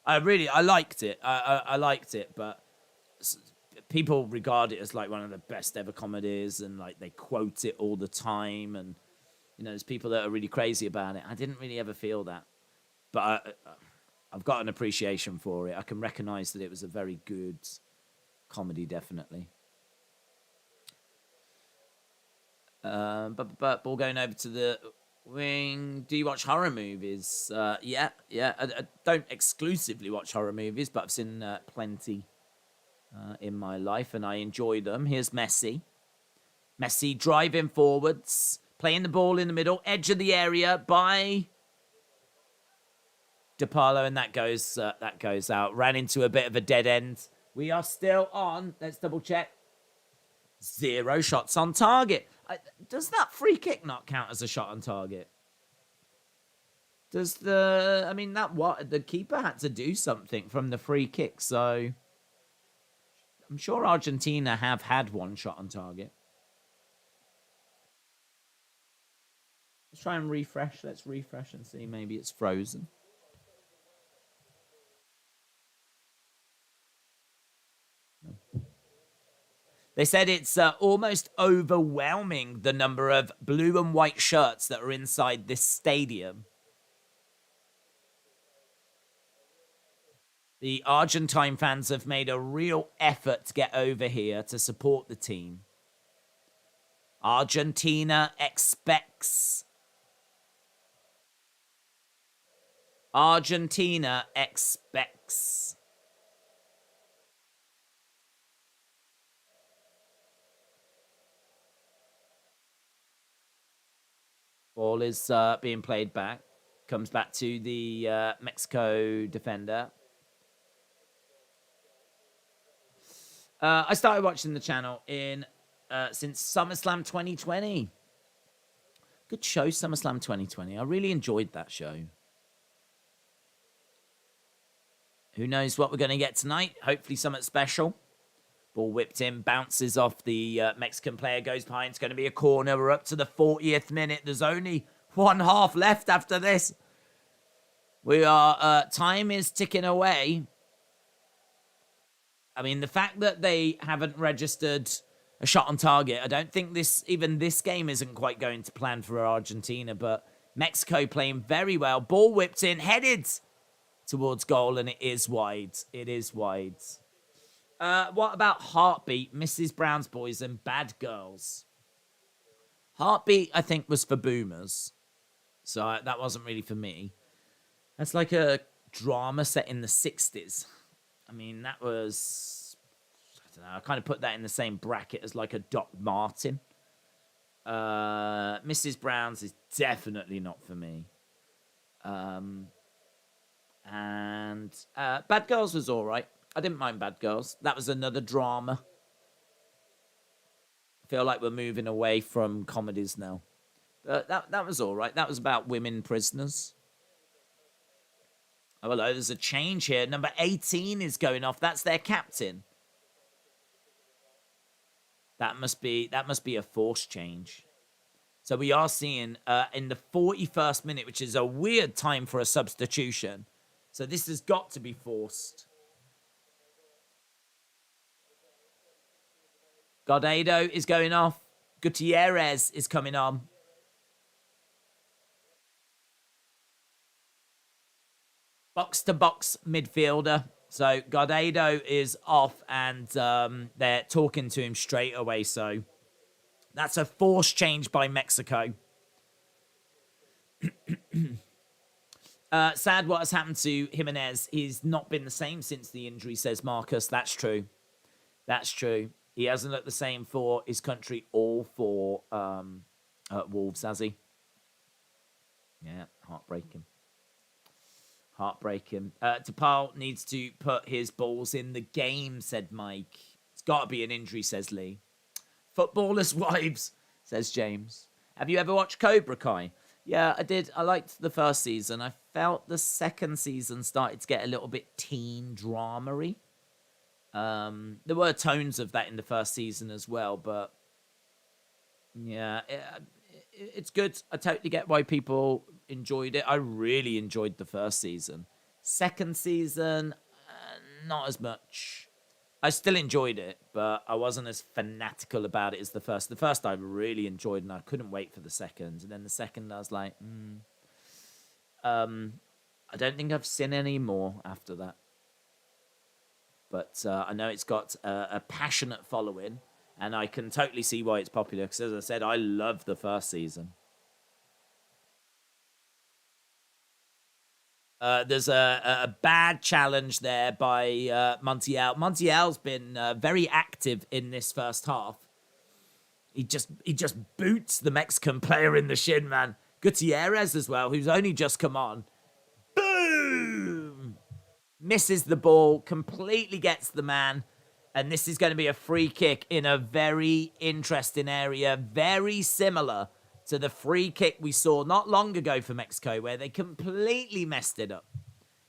I liked it. I liked it, but people regard it as like one of the best ever comedies, and like they quote it all the time, and you know, there's people that are really crazy about it. I didn't really ever feel that, but I've got an appreciation for it. I can recognize that it was a very good comedy, definitely. But ball going over to the wing. Do you watch horror movies? Yeah. I don't exclusively watch horror movies, but I've seen plenty in my life, and I enjoy them. Here's Messi. Messi driving forwards, playing the ball in the middle, edge of the area by DeParlo, and that goes out. Ran into a bit of a dead end. We are still on. Let's double check. 0 shots on target. Does that free kick not count as a shot on target? The keeper had to do something from the free kick, so I'm sure Argentina have had 1 shot on target. Let's try and refresh. Let's refresh and see. Maybe it's frozen. No. They said it's almost overwhelming, the number of blue and white shirts that are inside this stadium. The Argentine fans have made a real effort to get over here to support the team. Argentina expects. Argentina expects. Ball is being played back. Comes back to the Mexico defender. I started watching the channel since SummerSlam 2020. Good show, SummerSlam 2020. I really enjoyed that show. Who knows what we're going to get tonight? Hopefully something special. Ball whipped in, bounces off the Mexican player, goes behind. It's going to be a corner. We're up to the 40th minute. There's only 1 half left after this. We are, time is ticking away. I mean, the fact that they haven't registered a shot on target, I don't think this game isn't quite going to plan for Argentina, but Mexico playing very well. Ball whipped in, headed towards goal, and it is wide. It is wide. What about Heartbeat, Mrs. Brown's Boys, and Bad Girls? Heartbeat, I think, was for boomers. So that wasn't really for me. That's like a drama set in the 60s. I mean, that was... I don't know. I kind of put that in the same bracket as like a Doc Martin. Mrs. Brown's is definitely not for me. And Bad Girls was all right. I didn't mind Bad Girls. That was another drama. I feel like we're moving away from comedies now. But that was all right. That was about women prisoners. Oh, hello, there's a change here. Number 18 is going off. That's their captain. That must be a forced change. So we are seeing in the 41st minute, which is a weird time for a substitution. So this has got to be forced. Gardado is going off. Gutierrez is coming on. Box-to-box midfielder. So Gardado is off, and they're talking to him straight away. So that's a forced change by Mexico. Sad what has happened to Jimenez. He's not been the same since the injury, says Marcus. That's true. That's true. He hasn't looked the same for his country or for Wolves, has he? Yeah, heartbreaking. Heartbreaking. Tapal needs to put his balls in the game, said Mike. It's got to be an injury, says Lee. Footballers' wives, says James. Have you ever watched Cobra Kai? Yeah, I did. I liked the first season. I felt the second season started to get a little bit teen drama-y. There were tones of that in the first season as well, but yeah, it's good. I totally get why people enjoyed it. I really enjoyed the first season. Second season, not as much. I still enjoyed it, but I wasn't as fanatical about it as the first. The first I really enjoyed, and I couldn't wait for the second. And then the second, I was like, I don't think I've seen any more after that. But I know it's got a passionate following, and I can totally see why it's popular. Because as I said, I love the first season. There's a bad challenge there by Montiel. Montiel's been very active in this first half. He just boots the Mexican player in the shin, man. Gutierrez as well, who's only just come on. Boom! Misses the ball, completely gets the man. And this is going to be a free kick in a very interesting area, very similar to the free kick we saw not long ago for Mexico, where they completely messed it up.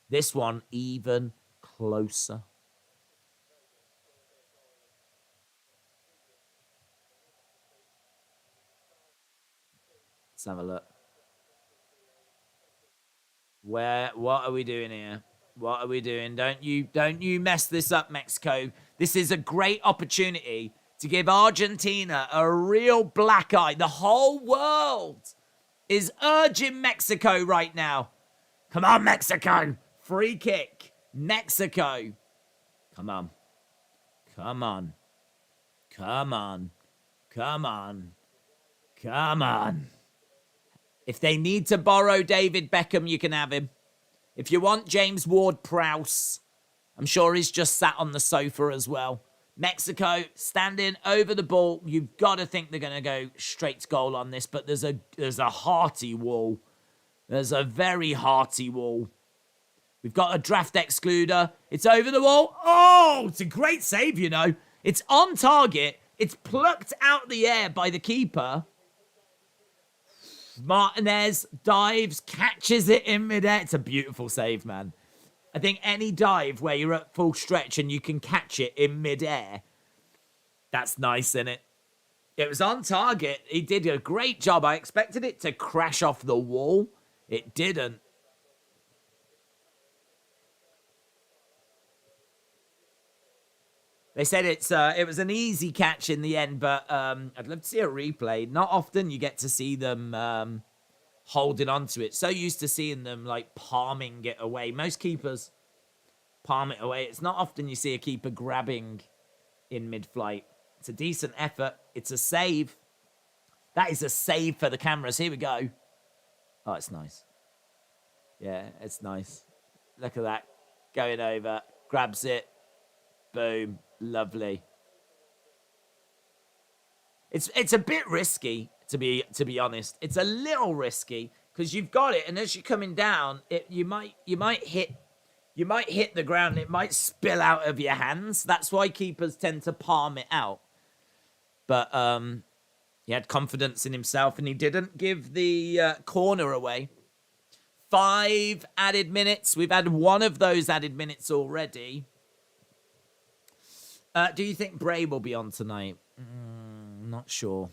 This one, even closer. Let's have a look. What are we doing here? What are we doing? Don't you mess this up, Mexico. This is a great opportunity to give Argentina a real black eye. The whole world is urging Mexico right now. Come on, Mexico. Free kick. Mexico. Come on. Come on. Come on. Come on. Come on. If they need to borrow David Beckham, you can have him. If you want James Ward-Prowse, I'm sure he's just sat on the sofa as well. Mexico standing over the ball. You've got to think they're going to go straight to goal on this, but there's a hearty wall. There's a very hearty wall. We've got a draft excluder. It's over the wall. Oh, it's a great save, you know. It's on target. It's plucked out the air by the keeper. Martinez dives, catches it in midair. It's a beautiful save, man. I think any dive where you're at full stretch and you can catch it in midair, that's nice, isn't it? It was on target. He did a great job. I expected it to crash off the wall. It didn't. They said it was an easy catch in the end, but I'd love to see a replay. Not often you get to see them holding on to it. So used to seeing them like palming it away. Most keepers palm it away. It's not often you see a keeper grabbing in mid-flight. It's a decent effort. It's a save. That is a save for the cameras. Here we go. Oh, it's nice. Yeah, it's nice. Look at that. Going over. Grabs it. Boom. Lovely. It's a bit risky, to be honest. It's a little risky because you've got it, and as you're coming down, you might hit the ground. It might spill out of your hands. That's why keepers tend to palm it out. But he had confidence in himself, and he didn't give the corner away. 5 added minutes. We've had one of those added minutes already. Do you think Bray will be on tonight? Not sure.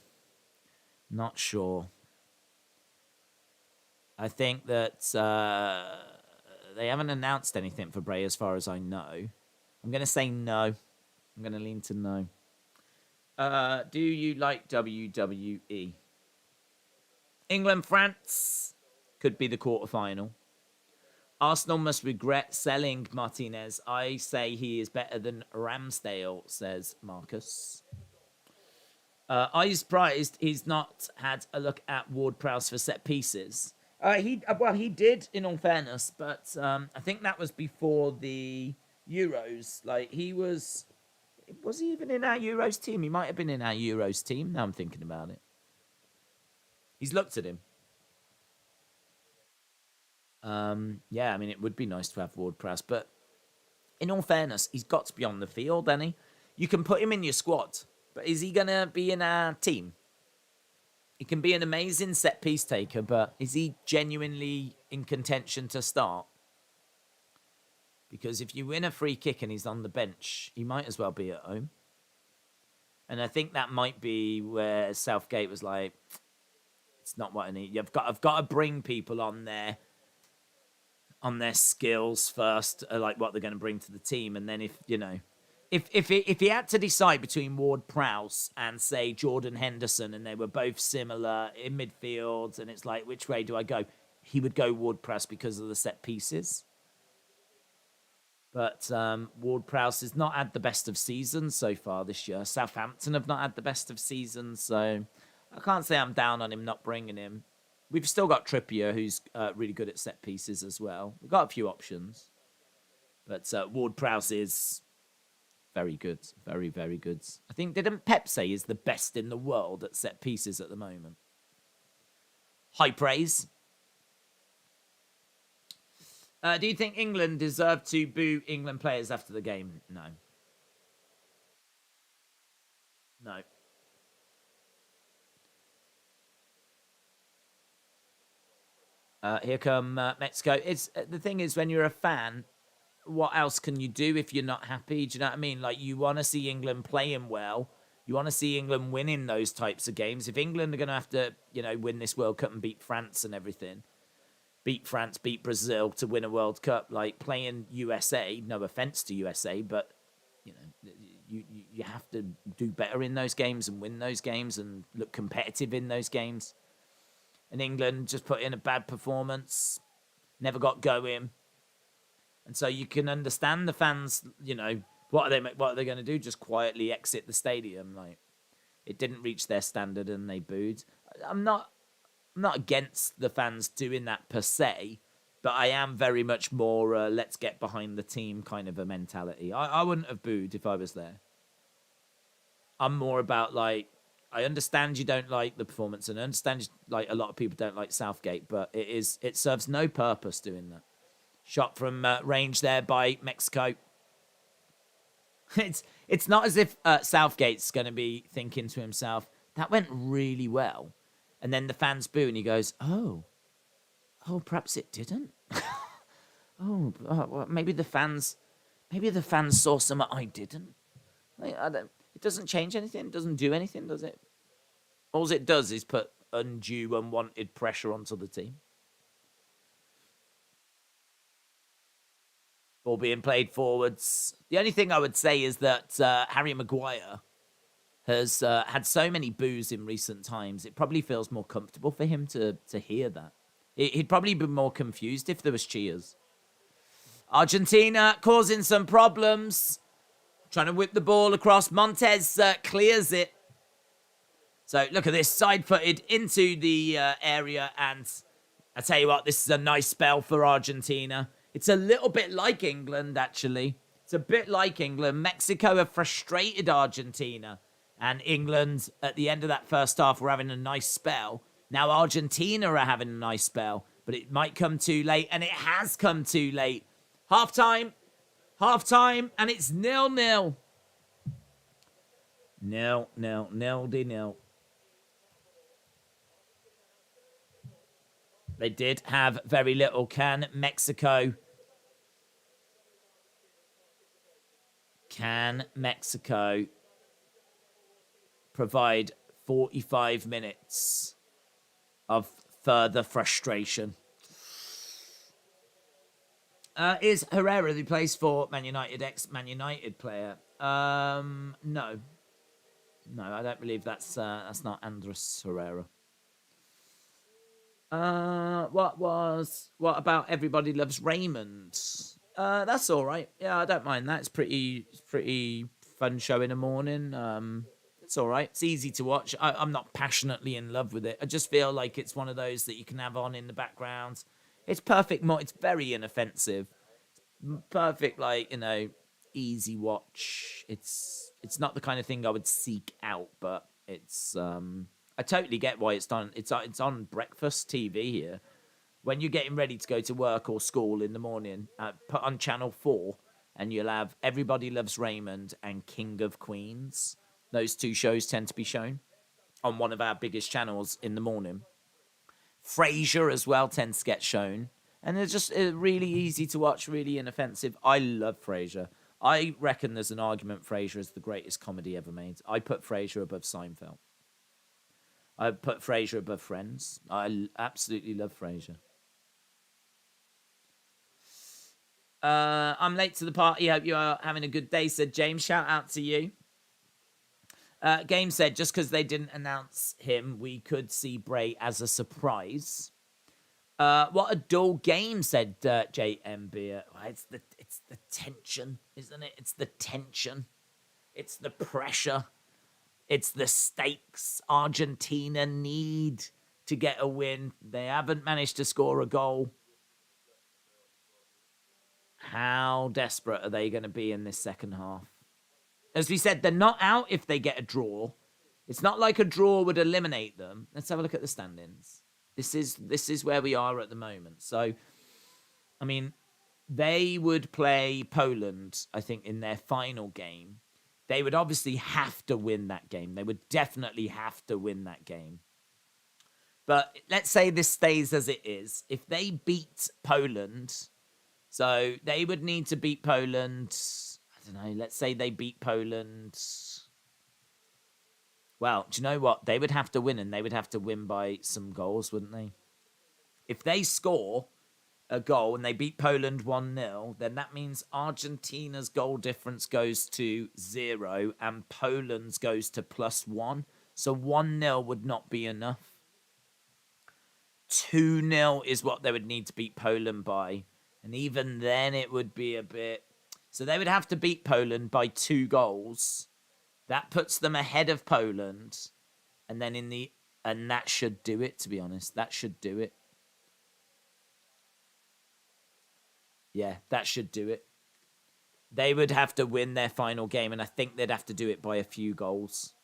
Not sure. I think that they haven't announced anything for Bray as far as I know. I'm going to say no. I'm going to lean to no. Do you like WWE? England, France could be the quarterfinal. Arsenal must regret selling Martinez. I say he is better than Ramsdale, says Marcus. Are you surprised he's not had a look at Ward-Prowse for set pieces? He did, in all fairness, but I think that was before the Euros. Like, was he even in our Euros team? He might have been in our Euros team, now I'm thinking about it. He's looked at him. Yeah, I mean, it would be nice to have Ward-Prowse, but in all fairness, he's got to be on the field, hasn't he? You can put him in your squad, but is he going to be in our team? He can be an amazing set-piece taker, but is he genuinely in contention to start? Because if you win a free kick and he's on the bench, he might as well be at home. And I think that might be where Southgate was like, it's not what I need. I've got to bring people on their skills first, like what they're going to bring to the team, and then if he had to decide between Ward-Prowse and say Jordan Henderson, and they were both similar in midfield, and it's like which way do I go? He would go Ward-Prowse because of the set pieces. But Ward-Prowse has not had the best of seasons so far this year. Southampton have not had the best of seasons, so I can't say I'm down on him not bringing him. We've still got Trippier, who's really good at set pieces as well. We've got a few options. But Ward-Prowse is very good. Very, very good. I think, didn't Pep say he's the best in the world at set pieces at the moment? High praise. Do you think England deserve to boo England players after the game? No. No. Here come Mexico. It's the thing is, when you're a fan, what else can you do if you're not happy? Do you know what I mean? Like, you want to see England playing well. You want to see England winning those types of games. If England are going to have to, win this World Cup and beat France and everything, beat France, beat Brazil to win a World Cup, like playing USA, no offense to USA, but, you have to do better in those games and win those games and look competitive in those games. And England just put in a bad performance, never got going. And so you can understand the fans, what are they going to do? Just quietly exit the stadium? Like, it didn't reach their standard and they booed. I'm not against the fans doing that per se, but I am very much more let's get behind the team kind of a mentality. I wouldn't have booed if I was there. I'm more about, like, I understand you don't like the performance, and I understand a lot of people don't like Southgate, but it serves no purpose doing that. Shot from range there by Mexico. It's not as if Southgate's going to be thinking to himself, that went really well. And then the fans boo and he goes, oh, perhaps it didn't. Well, maybe the fans saw something I didn't. It doesn't change anything. It doesn't do anything, does it? All it does is put undue, unwanted pressure onto the team. Ball being played forwards. The only thing I would say is that Harry Maguire has had so many boos in recent times. It probably feels more comfortable for him to hear that. He'd probably be more confused if there was cheers. Argentina causing some problems. Trying to whip the ball across. Montez clears it. So look at this, side-footed into the area. And I tell you what, this is a nice spell for Argentina. It's a little bit like England, actually. It's a bit like England. Mexico have frustrated Argentina. And England, at the end of that first half, were having a nice spell. Now Argentina are having a nice spell. But it might come too late. And it has come too late. Half-time. Half-time. And it's 0-0. 0-0. They did have very little. Can Mexico provide 45 minutes of further frustration? Is Herrera who plays for Man United, ex-Man United player? No. No, I don't believe that's not Andres Herrera. What about Everybody Loves Raymond? That's all right. Yeah, I don't mind that. It's pretty fun show in the morning. It's all right. It's easy to watch. I'm not passionately in love with it. I just feel like it's one of those that you can have on in the background. It's perfect. It's very inoffensive. Perfect, like, easy watch. It's not the kind of thing I would seek out, but it's I totally get why it's done. It's on breakfast TV here. When you're getting ready to go to work or school in the morning, put on Channel 4 and you'll have Everybody Loves Raymond and King of Queens. Those two shows tend to be shown on one of our biggest channels in the morning. Frasier as well tends to get shown. And they're just really easy to watch, really inoffensive. I love Frasier. I reckon there's an argument Frasier is the greatest comedy ever made. I put Frasier above Seinfeld. I put Frasier above Friends. I absolutely love Frasier. I'm late to the party. Hope you are having a good day, said James. Shout out to you. Game said, just because they didn't announce him, we could see Bray as a surprise. What a dull game, said JM It's the tension, isn't it? It's the tension. It's the pressure. It's the stakes. Argentina need to get a win. They haven't managed to score a goal. How desperate are they going to be in this second half? As we said, they're not out if they get a draw. It's not like a draw would eliminate them. Let's have a look at the standings. This is where we are at the moment. So, I mean, they would play Poland, I think, in their final game. They would obviously have to win that game. They would definitely have to win that game. But let's say this stays as it is. If they beat Poland, so they would need to beat Poland. I don't know. Let's say they beat Poland. Well, do you know what? They would have to win, and they would have to win by some goals, wouldn't they? If they score a goal and they beat Poland 1-0, then that means Argentina's goal difference goes to 0 and Poland's goes to +1. So 1-0 would not be enough. 2-0 is what they would need to beat Poland by. And even then it would be a bit... So they would have to beat Poland by 2 goals. That puts them ahead of Poland. And then and that should do it, to be honest. That should do it. Yeah, that should do it. They would have to win their final game, and I think they'd have to do it by a few goals.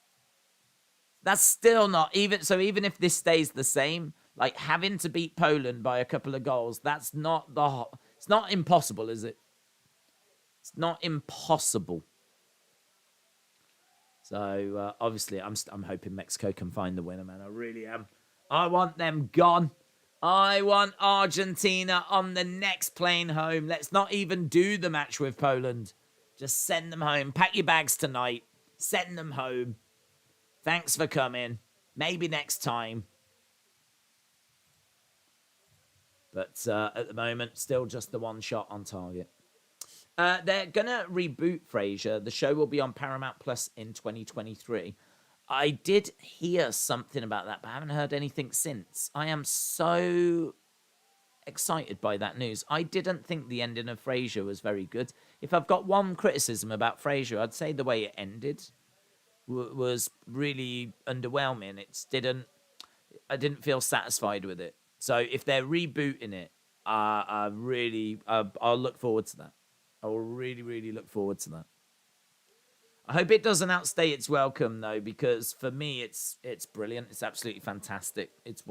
That's still not even... So even if this stays the same, like having to beat Poland by a couple of goals, that's not the... It's not impossible, is it? It's not impossible. So, obviously, I'm hoping Mexico can find the winner, man. I really am. I want them gone. I want Argentina on the next plane home. Let's not even do the match with Poland. Just send them home. Pack your bags tonight. Send them home. Thanks for coming. Maybe next time. But at the moment, still just the one shot on target. They're gonna reboot Frasier. The show will be on Paramount Plus in 2023. I did hear something about that, but I haven't heard anything since. I am so excited by that news. I didn't think the ending of Frasier was very good. If I've got one criticism about Frasier, I'd say the way it ended was really underwhelming. I didn't feel satisfied with it. So if they're rebooting it, I'll look forward to that. I will really, really look forward to that. I hope it doesn't outstay its welcome though, because for me, it's brilliant. It's absolutely fantastic. It's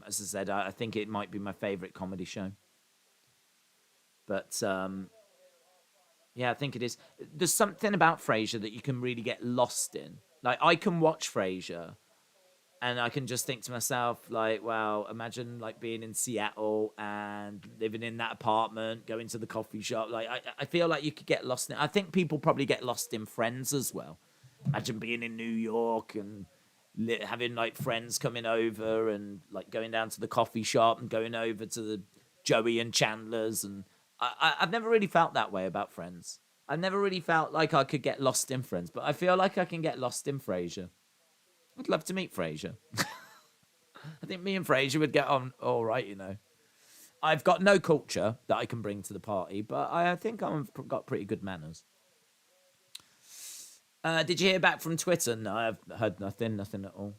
as I said. I think it might be my favorite comedy show. But yeah, I think it is. There's something about Frasier that you can really get lost in. Like I can watch Frasier and I can just think to myself, like, wow, imagine like being in Seattle and living in that apartment, going to the coffee shop. Like, I feel like you could get lost in it. I think people probably get lost in Friends as well. Imagine being in New York and having like friends coming over and like going down to the coffee shop and going over to the Joey and Chandler's. And I've never really felt that way about Friends. I've never really felt like I could get lost in Friends, but I feel like I can get lost in Frasier. I'd love to meet Frasier. I think me and Frasier would get on all right, you know. I've got no culture that I can bring to the party, but I think I've got pretty good manners. Did you hear back from Twitter? No, I've heard nothing at all.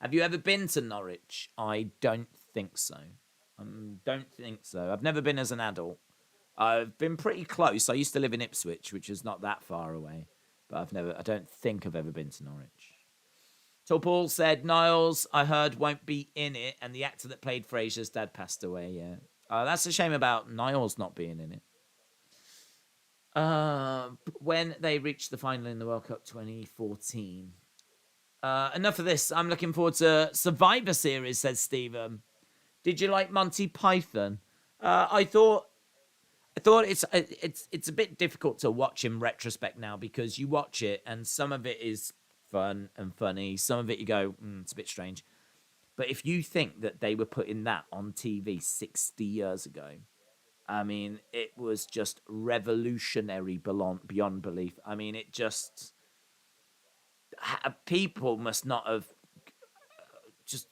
Have you ever been to Norwich? I don't think so. Don't think so. I've never been as an adult. I've been pretty close. I used to live in Ipswich, which is not that far away, but I don't think I've ever been to Norwich. So Paul said, Niles, I heard, won't be in it, and the actor that played Frasier's dad passed away, yeah. That's a shame about Niles not being in it. When they reached the final in the World Cup 2014. Enough of this. I'm looking forward to Survivor Series, says Stephen. Did you like Monty Python? I thought it's a bit difficult to watch in retrospect now because you watch it and some of it is fun and funny. Some of it you go, it's a bit strange. But if you think that they were putting that on TV 60 years ago, I mean, it was just revolutionary beyond belief. I mean, it just... People must not have just...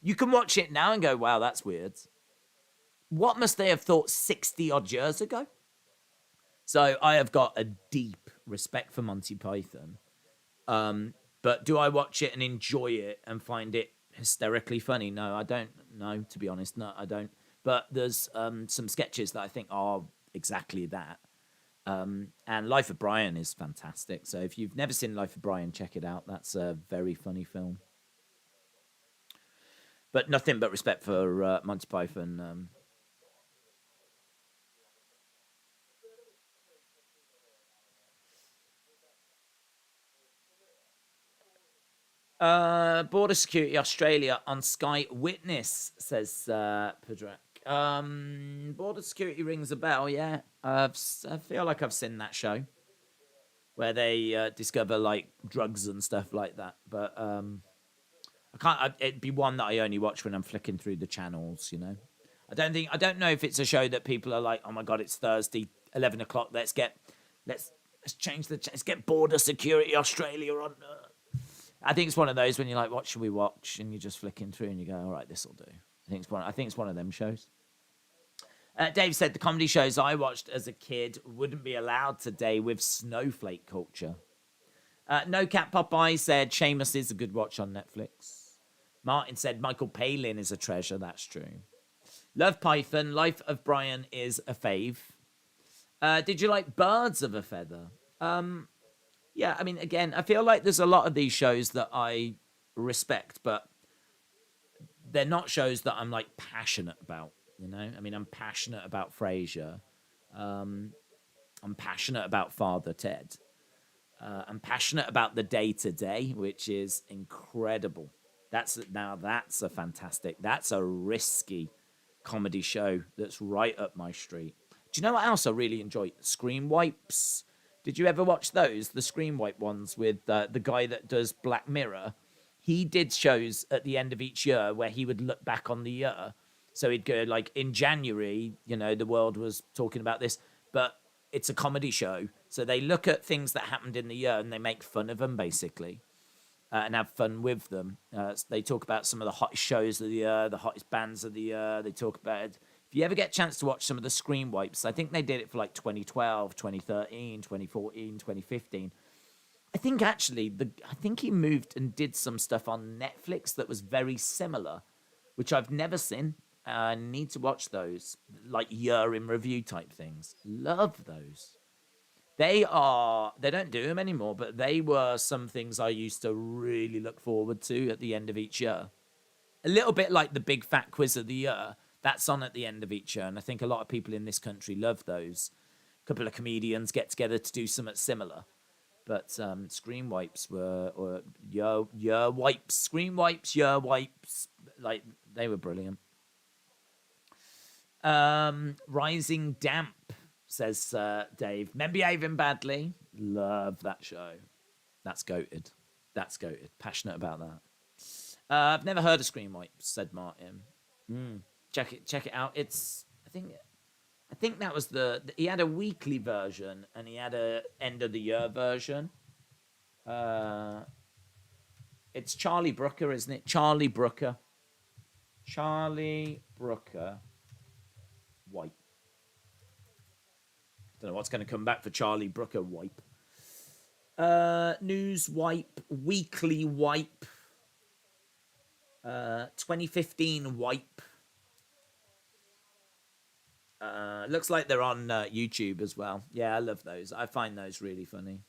You can watch it now and go, wow, that's weird. What must they have thought 60 odd years ago? So I have got a deep respect for Monty Python. But do I watch it and enjoy it and find it hysterically funny? No, I don't. No, to be honest, no, I don't. But there's some sketches that I think are exactly that. And Life of Brian is fantastic. So if you've never seen Life of Brian, check it out. That's a very funny film. But nothing but respect for Monty Python. Border Security Australia on Sky Witness, says Pedrak. Border Security rings a bell, yeah. I feel like I've seen that show where they discover like drugs and stuff like that. But it'd be one that I only watch when I'm flicking through the channels, you know. I don't know if it's a show that people are like, oh my god, it's Thursday, 11 o'clock. Let's change let's get Border Security Australia on. I think it's one of those when you're like, what should we watch? And you're just flicking through and you go, all right, this will do. I think it's one of them shows. Dave said the comedy shows I watched as a kid wouldn't be allowed today with snowflake culture. No Cat Popeye said Seamus is a good watch on Netflix. Martin said Michael Palin is a treasure. That's true. Love Python. Life of Brian is a fave. Did you like Birds of a Feather? Yeah, I mean, again, I feel like there's a lot of these shows that I respect, but they're not shows that I'm, like, passionate about, you know? I mean, I'm passionate about Frasier. I'm passionate about Father Ted. I'm passionate about The Day-to-Day, which is incredible. That's a risky comedy show that's right up my street. Do you know what else I really enjoy? Screen Wipes. Did you ever watch those? The Screen Wipe ones with the guy that does Black Mirror. He did shows at the end of each year where he would look back on the year. So he'd go like in January, you know, the world was talking about this, but it's a comedy show. So they look at things that happened in the year and they make fun of them, basically, and have fun with them. They talk about some of the hottest shows of the year, the hottest bands of the year. They talk about it. If you ever get a chance to watch some of the screen wipes, I think they did it for like 2012, 2013, 2014, 2015. I think actually, I think he moved and did some stuff on Netflix that was very similar, which I've never seen. I need to watch those, like year in review type things. Love those. They don't do them anymore, but they were some things I used to really look forward to at the end of each year. A little bit like the big fat quiz of the year. That's on at the end of each year, and I think a lot of people in this country love those. A couple of comedians get together to do something similar. But screen wipes or year wipes, screen wipes, year wipes, like they were brilliant. Rising Damp, says Dave. Men Behaving Badly. Love that show. That's goated. That's goated. Passionate about that. I've never heard of Screen Wipes, said Martin. Check it out. I think that was he had a weekly version and he had a end of the year version. It's Charlie Brooker, isn't it? Charlie Brooker. Charlie Brooker. Wipe. Don't know what's going to come back for Charlie Brooker wipe. News wipe. Weekly wipe. 2015 wipe. Looks like they're on YouTube as well. Yeah, I love those. I find those really funny.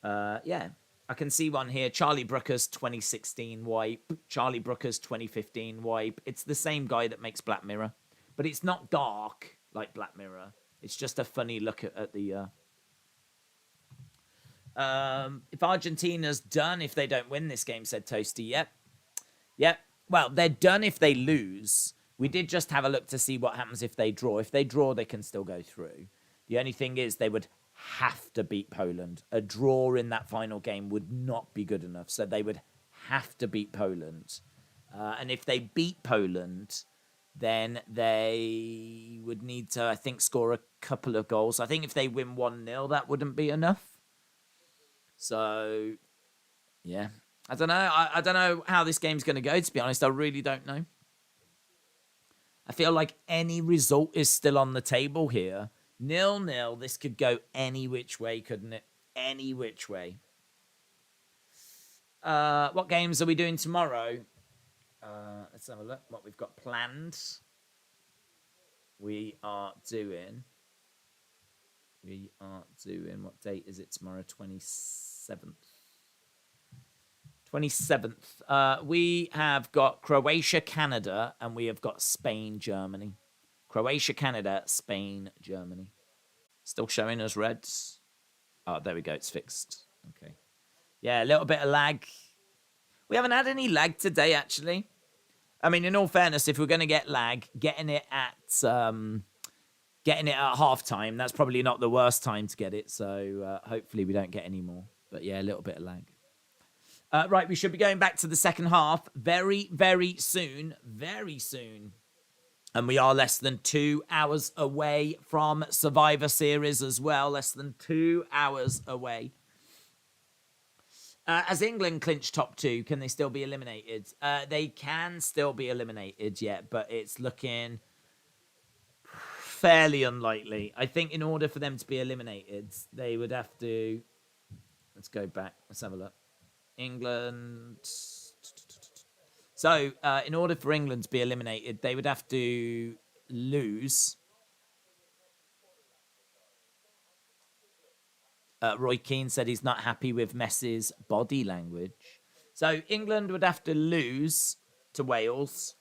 Yeah, I can see one here. Charlie Brooker's 2016 wipe. Charlie Brooker's 2015 wipe. It's the same guy that makes Black Mirror, but it's not dark like Black Mirror. It's just a funny look at the... if Argentina's done if they don't win this game, said Toasty. Yep. Well, they're done if they lose. We did just have a look to see what happens if they draw. If they draw, they can still go through. The only thing is they would have to beat Poland. A draw in that final game would not be good enough. So they would have to beat Poland. And if they beat Poland, then they would need to, I think, score a couple of goals. I think if they win 1-0, that wouldn't be enough. So, yeah. I don't know. I don't know how this game's going to go, to be honest. I really don't know. I feel like any result is still on the table here. 0-0. This could go any which way, couldn't it? Any which way. What games are we doing tomorrow? Let's have a look what we've got planned. We are doing... What date is it tomorrow? 27th. 27th. We have got Croatia, Canada, and we have got Spain, Germany. Croatia, Canada, Spain, Germany. Still showing us reds. Oh, there we go. It's fixed. Okay. Yeah, a little bit of lag. We haven't had any lag today, actually. I mean, in all fairness, if we're going to get lag, getting it at halftime, that's probably not the worst time to get it. So hopefully we don't get any more. But yeah, a little bit of lag. Right, we should be going back to the second half very, very soon. Very soon. And we are less than 2 hours away from Survivor Series as well. Less than 2 hours away. As England clinch top two, can they still be eliminated? They can still be eliminated, yeah, but it's looking fairly unlikely. I think in order for them to be eliminated, they would have to... Let's go back. Let's have a look. England... So, in order for England to be eliminated, they would have to lose. Roy Keane said he's not happy with Messi's body language. So, England would have to lose to Wales.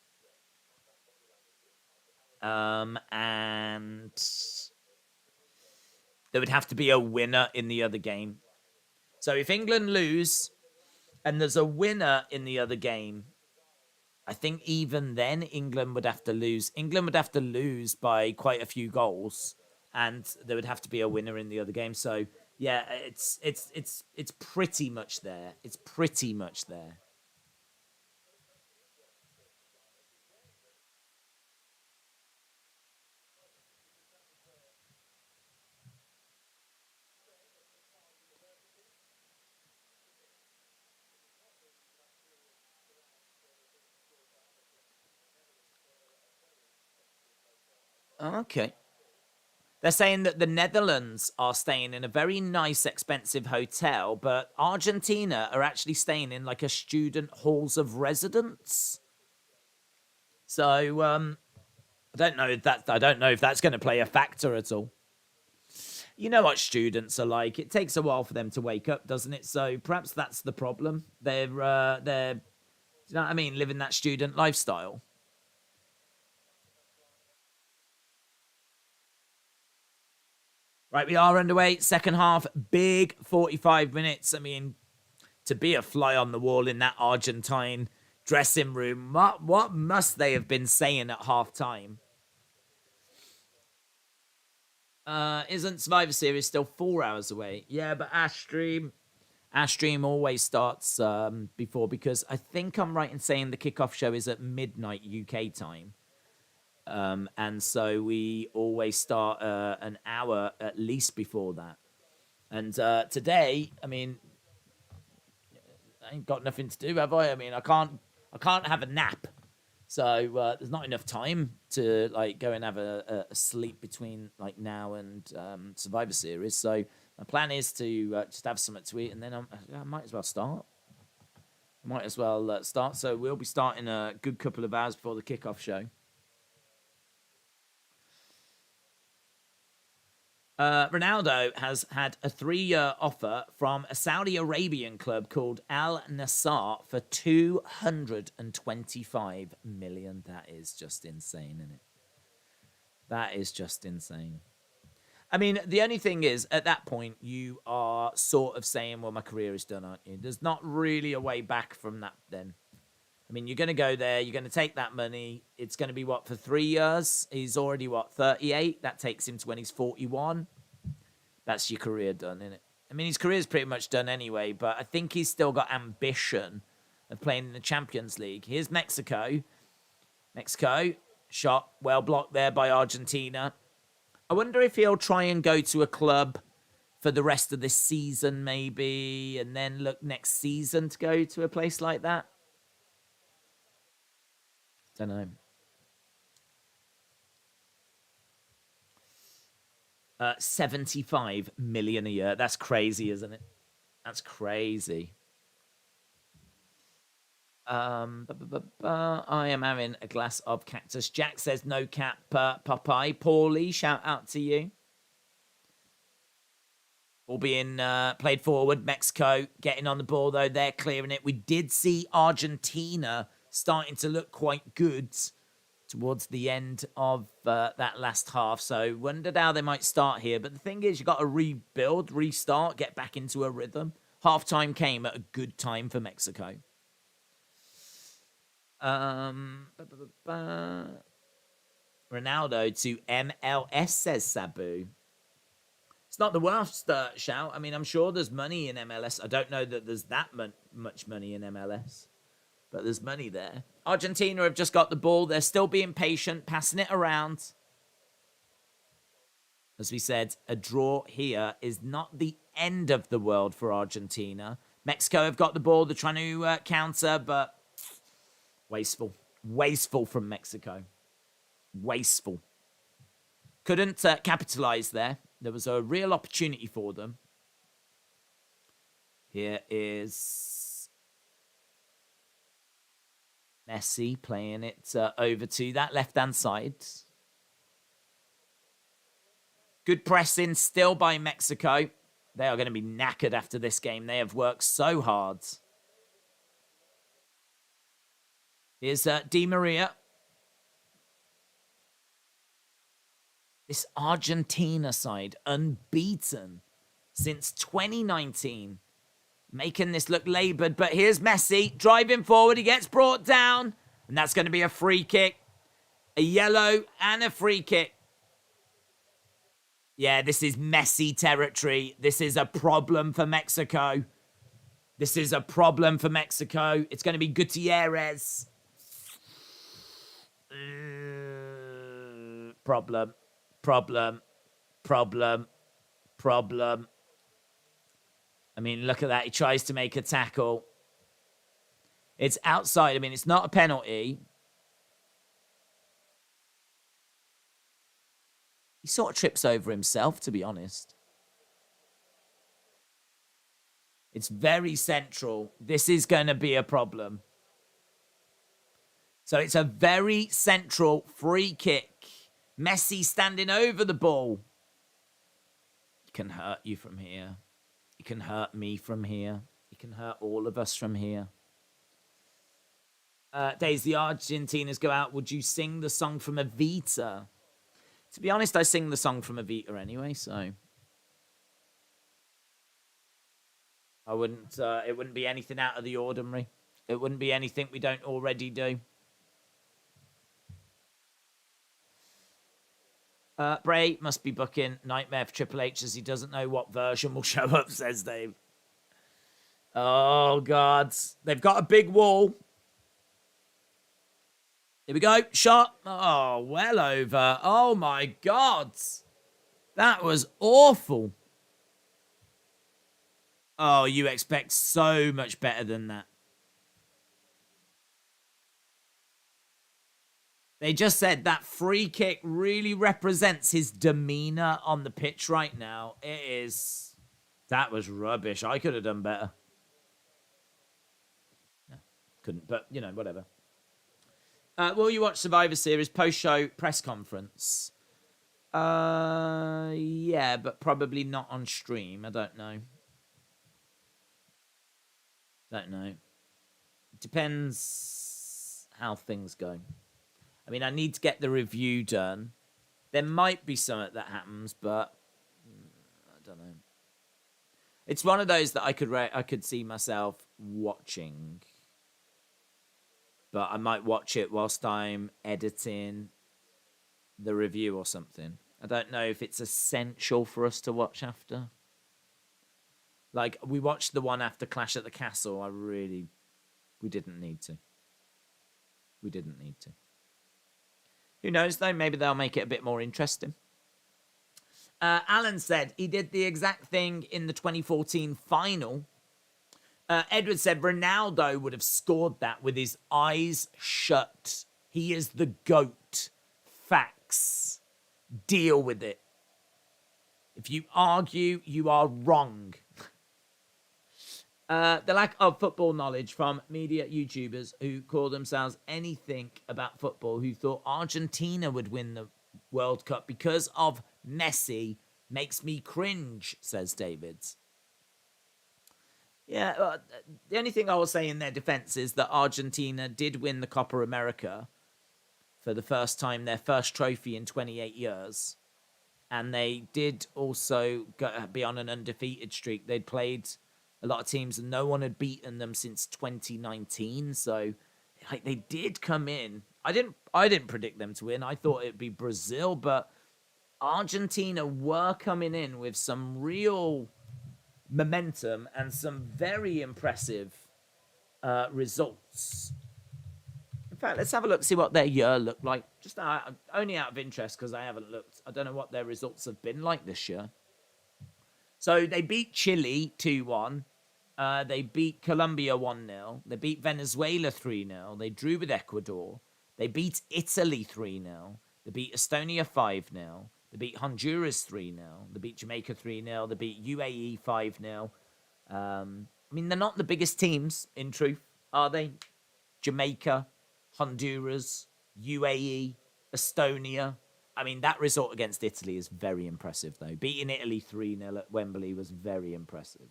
And there would have to be a winner in the other game. So, if England lose and there's a winner in the other game, I think even then England would have to lose. England would have to lose by quite a few goals, and there would have to be a winner in the other game. So yeah, it's pretty much there. It's pretty much there. Okay. They're saying that the Netherlands are staying in a very nice, expensive hotel, but Argentina are actually staying in like a student halls of residence. So I don't know if that's going to play a factor at all. You know what students are like. It takes a while for them to wake up, doesn't it? So perhaps that's the problem. They're you know what I mean, living that student lifestyle. Right, we are underway. Second half, big 45 minutes. I mean, to be a fly on the wall in that Argentine dressing room, what must they have been saying at half time? Isn't Survivor Series still 4 hours away? Yeah, but Ash Stream always starts before, because I think I'm right in saying the kickoff show is at midnight UK time. And so we always start an hour at least before that. And today, I mean, I ain't got nothing to do, have I? I mean, I can't have a nap. So there's not enough time to like go and have a sleep between like now and Survivor Series. So my plan is to just have something to eat, and then I might as well start. So we'll be starting a good couple of hours before the kickoff show. Ronaldo has had a 3-year offer from a Saudi Arabian club called Al Nassr for 225 million. That is just insane, isn't it? That is just insane. I mean, the only thing is, at that point, you are sort of saying, well, my career is done, aren't you? There's not really a way back from that then. I mean, you're going to go there, you're going to take that money. It's going to be, what, for 3 years? He's already, 38? That takes him to when he's 41. That's your career done, isn't it? I mean, his career's pretty much done anyway, but I think he's still got ambition of playing in the Champions League. Here's Mexico. Mexico, shot well blocked there by Argentina. I wonder if he'll try and go to a club for the rest of this season, maybe, and then look next season to go to a place like that. Don't know. 75 million a year. That's crazy, isn't it? That's crazy. I am having a glass of cactus. Jack says no cap, Popeye. Paulie, shout out to you. All being played forward. Mexico getting on the ball, though. They're clearing it. We did see Argentina starting to look quite good towards the end of that last half. So wondered how they might start here. But the thing is, you got to rebuild, restart, get back into a rhythm. Halftime came at a good time for Mexico. Ronaldo to MLS, says Sabu. It's not the worst shout. I mean, I'm sure there's money in MLS. I don't know that there's that much money in MLS, but there's money there. Argentina have just got the ball. They're still being patient, passing it around. As we said, a draw here is not the end of the world for Argentina. Mexico have got the ball. They're trying to counter, but wasteful. Wasteful from Mexico. Wasteful. Couldn't capitalize there. There was a real opportunity for them. Here is Messi playing it over to that left-hand side. Good pressing still by Mexico. They are going to be knackered after this game. They have worked so hard. Here's Di Maria. This Argentina side, unbeaten since 2019. Making this look laboured, but here's Messi driving forward. He gets brought down, and that's going to be a free kick. A yellow and a free kick. Yeah, this is Messi territory. This is a problem for Mexico. This is a problem for Mexico. It's going to be Gutierrez. Problem. I mean, look at that. He tries to make a tackle. It's outside. I mean, it's not a penalty. He sort of trips over himself, to be honest. It's very central. This is going to be a problem. So it's a very central free kick. Messi standing over the ball. He can hurt you from here. He can hurt me from here. He can hurt all of us from here. Days, the Argentinas go out. Would you sing the song from Evita? To be honest, I sing the song from Evita anyway, so I wouldn't. It wouldn't be anything out of the ordinary. It wouldn't be anything we don't already do. Bray must be booking Nightmare for Triple H as he doesn't know what version will show up, says Dave. Oh, God. They've got a big wall. Here we go. Shot. Oh, well over. Oh, my God. That was awful. Oh, you expect so much better than that. They just said that free kick really represents his demeanor on the pitch right now. It is. That was rubbish. I could have done better. No, couldn't, but, you know, whatever. Will you watch Survivor Series post-show press conference? Yeah, but probably not on stream. I don't know. Don't know. Depends how things go. I mean, I need to get the review done. There might be something that happens, but I don't know. It's one of those that I could see myself watching. But I might watch it whilst I'm editing the review or something. I don't know if it's essential for us to watch after. Like, we watched the one after Clash at the Castle. We didn't need to. We didn't need to. Who knows, though? Maybe they'll make it a bit more interesting. Alan said he did the exact thing in the 2014 final. Edward said Ronaldo would have scored that with his eyes shut. He is the GOAT. Facts. Deal with it. If you argue, you are wrong. The lack of football knowledge from media YouTubers who call themselves anything about football, who thought Argentina would win the World Cup because of Messi, makes me cringe, says David. Yeah, the only thing I will say in their defense is that Argentina did win the Copa America for the first time, their first trophy in 28 years. And they did also be on an undefeated streak. They'd played a lot of teams and no one had beaten them since 2019. So like, they did come in. I didn't predict them to win. I thought it'd be Brazil, but Argentina were coming in with some real momentum and some very impressive results. In fact, let's have a look, see what their year looked like. Just only out of interest, because I haven't looked. I don't know what their results have been like this year. So they beat Chile 2-1. They beat Colombia 1-0. They beat Venezuela 3-0. They drew with Ecuador. They beat Italy 3-0. They beat Estonia 5-0. They beat Honduras 3-0. They beat Jamaica 3-0. They beat UAE 5-0. I mean, they're not the biggest teams, in truth, are they? Jamaica, Honduras, UAE, Estonia. I mean, that result against Italy is very impressive, though. Beating Italy 3-0 at Wembley was very impressive.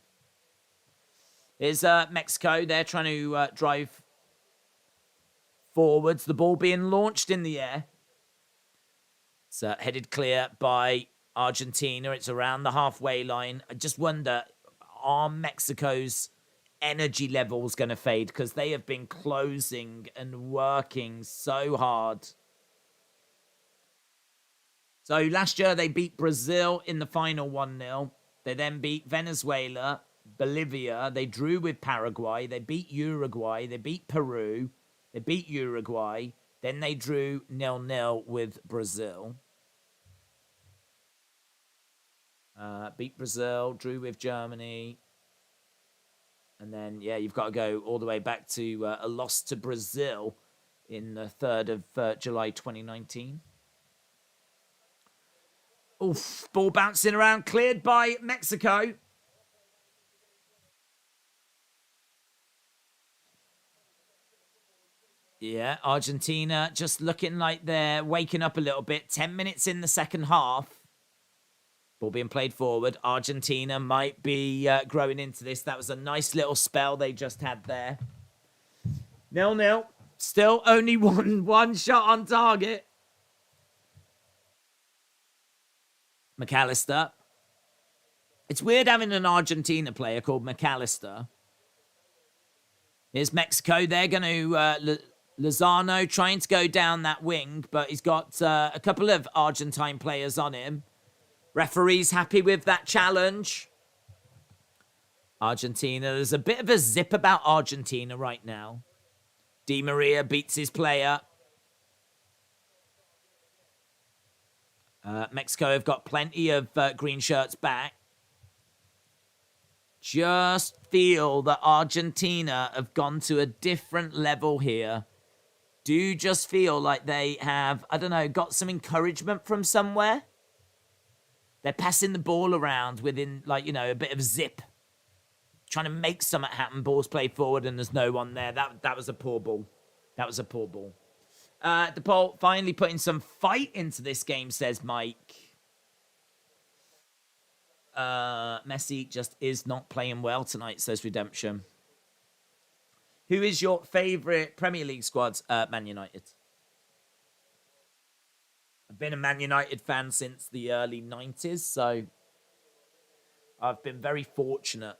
Here's Mexico. They're trying to drive forwards. The ball being launched in the air. It's headed clear by Argentina. It's around the halfway line. I just wonder, are Mexico's energy levels going to fade? Because they have been closing and working so hard. So last year they beat Brazil in the final 1-0. They then beat Venezuela, Bolivia. They drew with Paraguay. They beat Uruguay. They beat Peru. They beat Uruguay. Then they drew 0-0 with Brazil. Beat Brazil, drew with Germany. And then, yeah, you've got to go all the way back to a loss to Brazil in the 3rd of July 2019. Oof, ball bouncing around, cleared by Mexico. Yeah, Argentina just looking like they're waking up a little bit. 10 minutes in the second half. Ball being played forward. Argentina might be growing into this. That was a nice little spell they just had there. 0-0. Still only one shot on target. McAllister. It's weird having an Argentina player called McAllister. Here's Mexico. They're going to... Lozano trying to go down that wing, but he's got a couple of Argentine players on him. Referee's happy with that challenge. Argentina. There's a bit of a zip about Argentina right now. Di Maria beats his player. Mexico have got plenty of green shirts back. Just feel that Argentina have gone to a different level here. Do just feel like they have, I don't know, got some encouragement from somewhere. They're passing the ball around within, like, you know, a bit of zip. Trying to make something happen. Ball's played forward and there's no one there. That was a poor ball. That was a poor ball. DePaul finally putting some fight into this game, says Mike. Messi just is not playing well tonight, says Redemption. Who is your favourite Premier League squad? Man United. I've been a Man United fan since the early 90s, so I've been very fortunate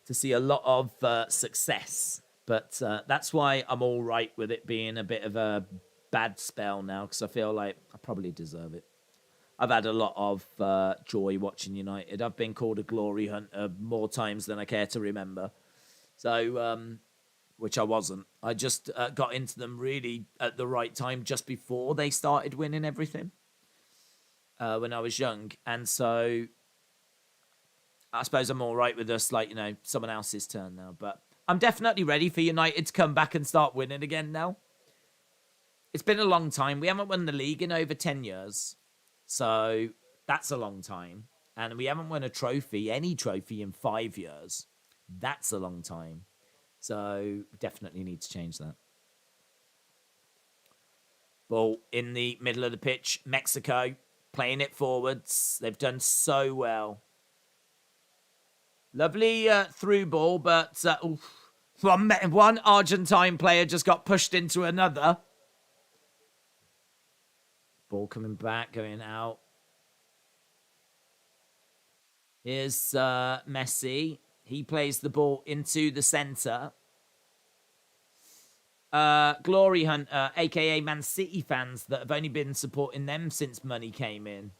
to see a lot of success. But that's why I'm all right with it being a bit of a bad spell now, because I feel like I probably deserve it. I've had a lot of joy watching United. I've been called a glory hunter more times than I care to remember. So... which I wasn't. I just got into them really at the right time, just before they started winning everything when I was young. And so I suppose I'm all right with us, like, you know, someone else's turn now. But I'm definitely ready for United to come back and start winning again now. It's been a long time. We haven't won the league in over 10 years. So that's a long time. And we haven't won a trophy, any trophy, in 5 years. That's a long time. So definitely need to change that. Ball in the middle of the pitch. Mexico playing it forwards. They've done so well. Lovely through ball, but one Argentine player just got pushed into another. Ball coming back, going out. Here's Messi. He plays the ball into the centre. Glory Hunter, a.k.a. Man City fans that have only been supporting them since money came in.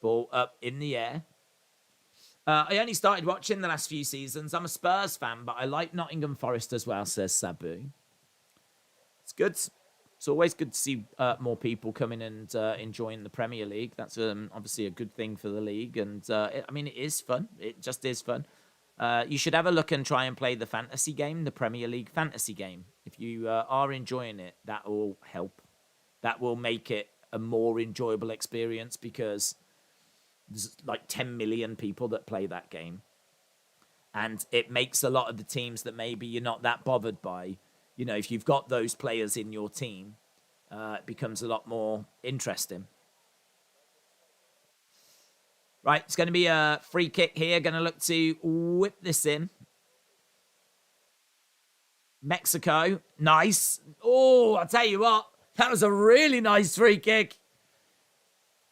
Ball up in the air. I only started watching the last few seasons. I'm a Spurs fan, but I like Nottingham Forest as well, says Sabu. It's good. It's always good to see more people coming and enjoying the Premier League. That's obviously a good thing for the league. And, I mean, it is fun. It just is fun. You should have a look and try and play the fantasy game, the Premier League fantasy game. If you are enjoying it, that will help. That will make it a more enjoyable experience because there's like 10 million people that play that game. And it makes a lot of the teams that maybe you're not that bothered by, you know, if you've got those players in your team, it becomes a lot more interesting. Right, it's going to be a free kick here. Going to look to whip this in. Mexico, nice. Oh, I'll tell you what, that was a really nice free kick.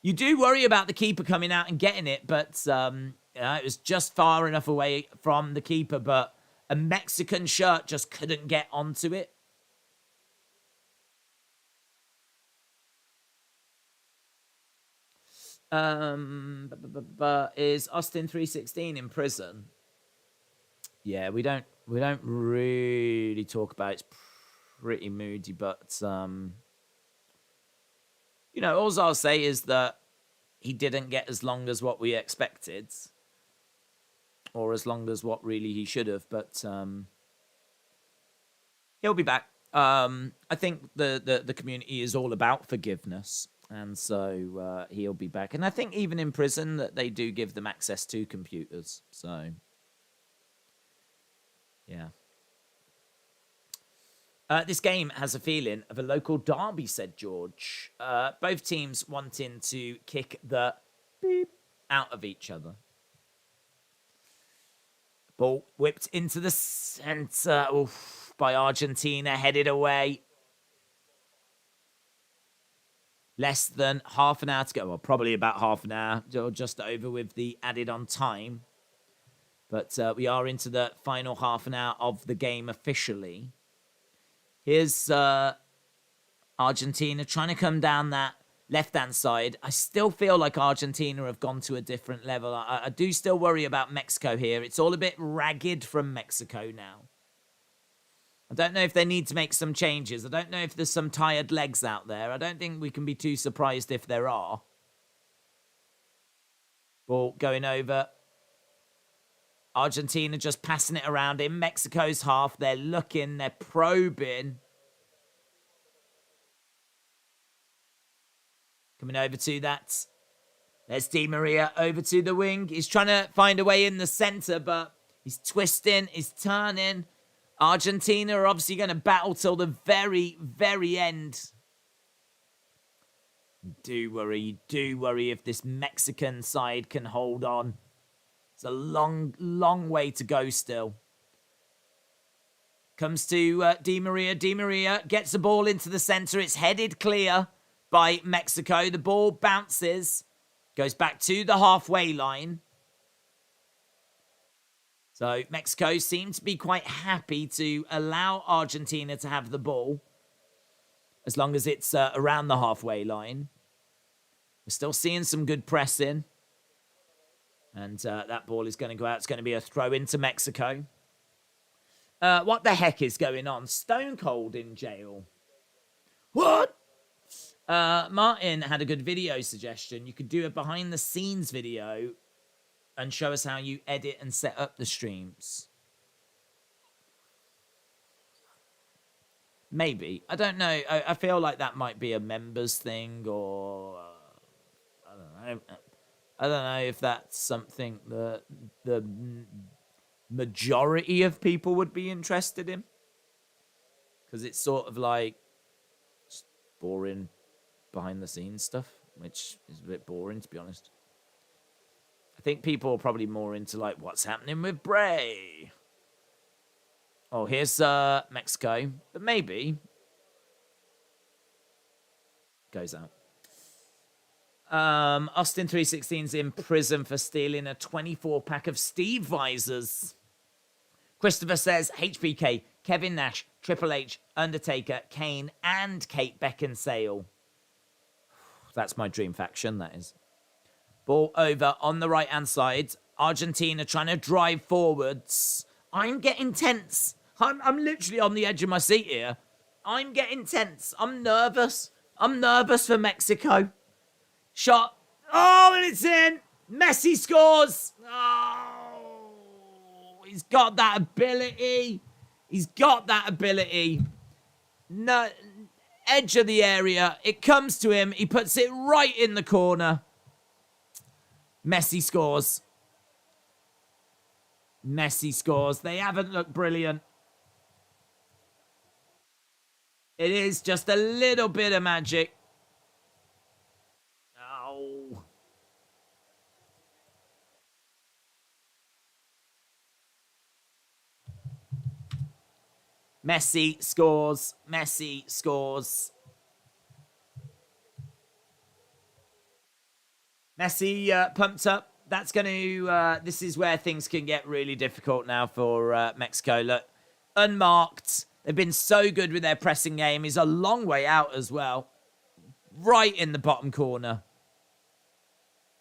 You do worry about the keeper coming out and getting it, but it was just far enough away from the keeper, but a Mexican shirt just couldn't get onto it. Is Austin 316 in prison? Yeah, we don't really talk about it. It's pretty moody, but you know, all I'll say is that he didn't get as long as what we expected, or as long as what really he should have, but he'll be back. I think the community is all about forgiveness. And so he'll be back. And I think even in prison that they do give them access to computers. So, yeah. This game has a feeling of a local derby, said George. Both teams wanting to kick the beep out of each other. Ball whipped into the centre by Argentina, headed away. Less than half an hour to go. Well, probably about half an hour, or just over with the added on time. But we are into the final half an hour of the game officially. Here's Argentina trying to come down that left-hand side. I still feel like Argentina have gone to a different level. I do still worry about Mexico here. It's all a bit ragged from Mexico now. I don't know if they need to make some changes. I don't know if there's some tired legs out there. I don't think we can be too surprised if there are. Ball going over. Argentina just passing it around in Mexico's half. They're looking, they're probing. Coming over to that. There's Di Maria over to the wing. He's trying to find a way in the centre, but he's twisting, he's turning. Argentina are obviously going to battle till the very, very end. Do worry if this Mexican side can hold on. It's a long, long way to go still. Comes to Di Maria. Di Maria gets the ball into the centre. It's headed clear by Mexico. The ball bounces. Goes back to the halfway line. So Mexico seem to be quite happy to allow Argentina to have the ball. As long as it's around the halfway line. We're still seeing some good pressing. And that ball is going to go out. It's going to be a throw into Mexico. What the heck is going on? Stone Cold in jail. What? Martin had a good video suggestion. You could do a behind the scenes video and show us how you edit and set up the streams. Maybe. I don't know. I feel like that might be a members thing or... I don't know. I don't know if that's something that the majority of people would be interested in. Because it's sort of like just boring behind the scenes stuff, which is a bit boring, to be honest. I think people are probably more into like what's happening with Bray. Oh, here's Mexico, but maybe goes out. Aston 316's in prison for stealing a 24-pack of Steve visors. Christopher says HBK, Kevin Nash, Triple H, Undertaker, Kane, and Kate Beckinsale. That's my dream faction, that is. Ball over on the right-hand side. Argentina trying to drive forwards. I'm getting tense. I'm literally on the edge of my seat here. I'm getting tense. I'm nervous. I'm nervous for Mexico. Shot. Oh, and it's in. Messi scores. Oh, he's got that ability. He's got that ability. No, edge of the area. It comes to him. He puts it right in the corner. Messi scores. Messi scores. They haven't looked brilliant. It is just a little bit of magic. Oh. Messi scores. Messi scores. Messi pumped up. That's going to... this is where things can get really difficult now for Mexico. Look, unmarked. They've been so good with their pressing game. He's a long way out as well. Right in the bottom corner.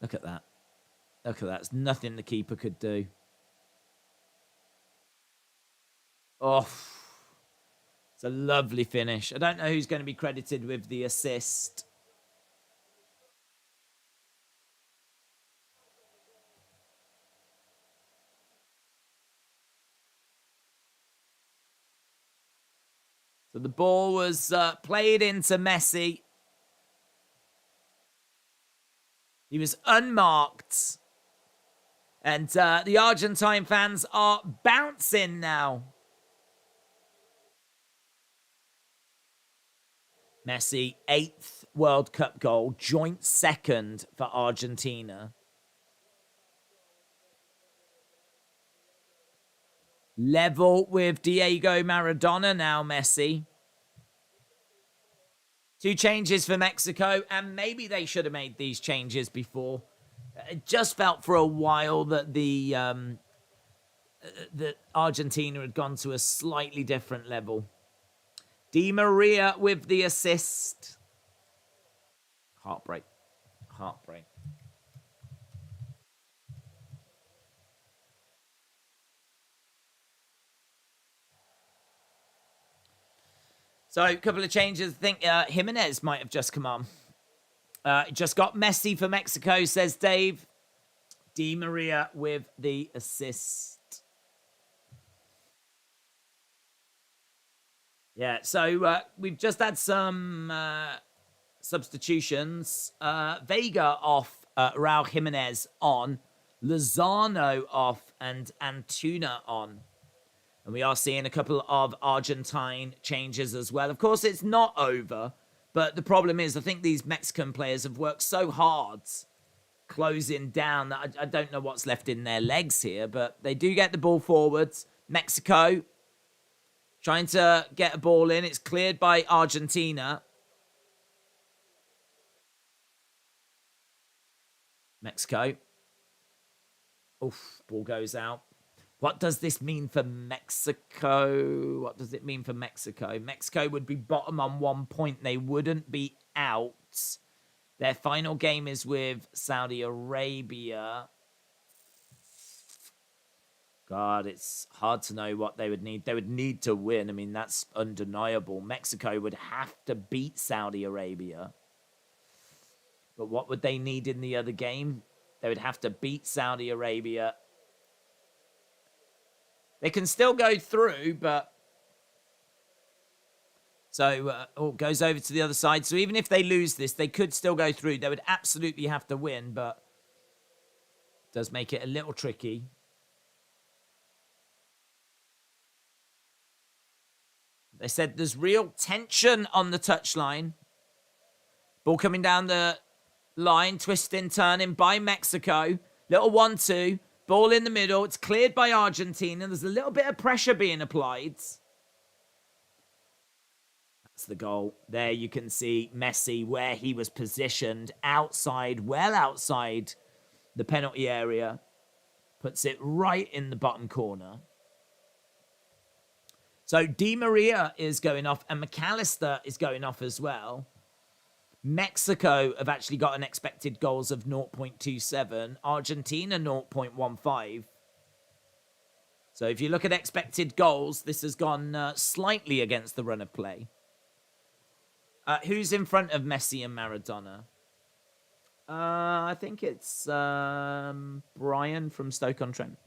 Look at that. Look at that. It's nothing the keeper could do. Oh. It's a lovely finish. I don't know who's going to be credited with the assist. So the ball was played into Messi. He was unmarked. And the Argentine fans are bouncing now. Messi, 8th World Cup goal, joint 2nd for Argentina. Level with Diego Maradona now, Messi. 2 changes for Mexico, and maybe they should have made these changes before. It just felt for a while that that Argentina had gone to a slightly different level. Di Maria with the assist. Heartbreak. Heartbreak. So a couple of changes. I think Jimenez might have just come on. Just got Messi for Mexico, says Dave. Di Maria with the assist. Yeah, so we've just had some substitutions. Vega off, Raul Jimenez on, Lozano off, and Antuna on. And we are seeing a couple of Argentine changes as well. Of course, it's not over. But the problem is, I think these Mexican players have worked so hard closing down that I don't know what's left in their legs here. But they do get the ball forwards. Mexico trying to get a ball in. It's cleared by Argentina. Mexico. Oof, ball goes out. What does this mean for Mexico? What does it mean for Mexico? Mexico would be bottom on 1 point. They wouldn't be out. Their final game is with Saudi Arabia. God, it's hard to know what they would need. They would need to win. I mean, that's undeniable. Mexico would have to beat Saudi Arabia. But what would they need in the other game? They would have to beat Saudi Arabia. They can still go through, but... So, goes over to the other side. So even if they lose this, they could still go through. They would absolutely have to win, but... does make it a little tricky. They said there's real tension on the touchline. Ball coming down the line, twisting, turning by Mexico. Little 1-2. Ball in the middle. It's cleared by Argentina. There's a little bit of pressure being applied. That's the goal. There you can see Messi where he was positioned outside, well outside the penalty area. Puts it right in the bottom corner. So Di Maria is going off and McAllister is going off as well. Mexico have actually got an expected goals of 0.27. Argentina, 0.15. So if you look at expected goals, this has gone slightly against the run of play. Who's in front of Messi and Maradona? I think it's Brian from Stoke-on-Trent.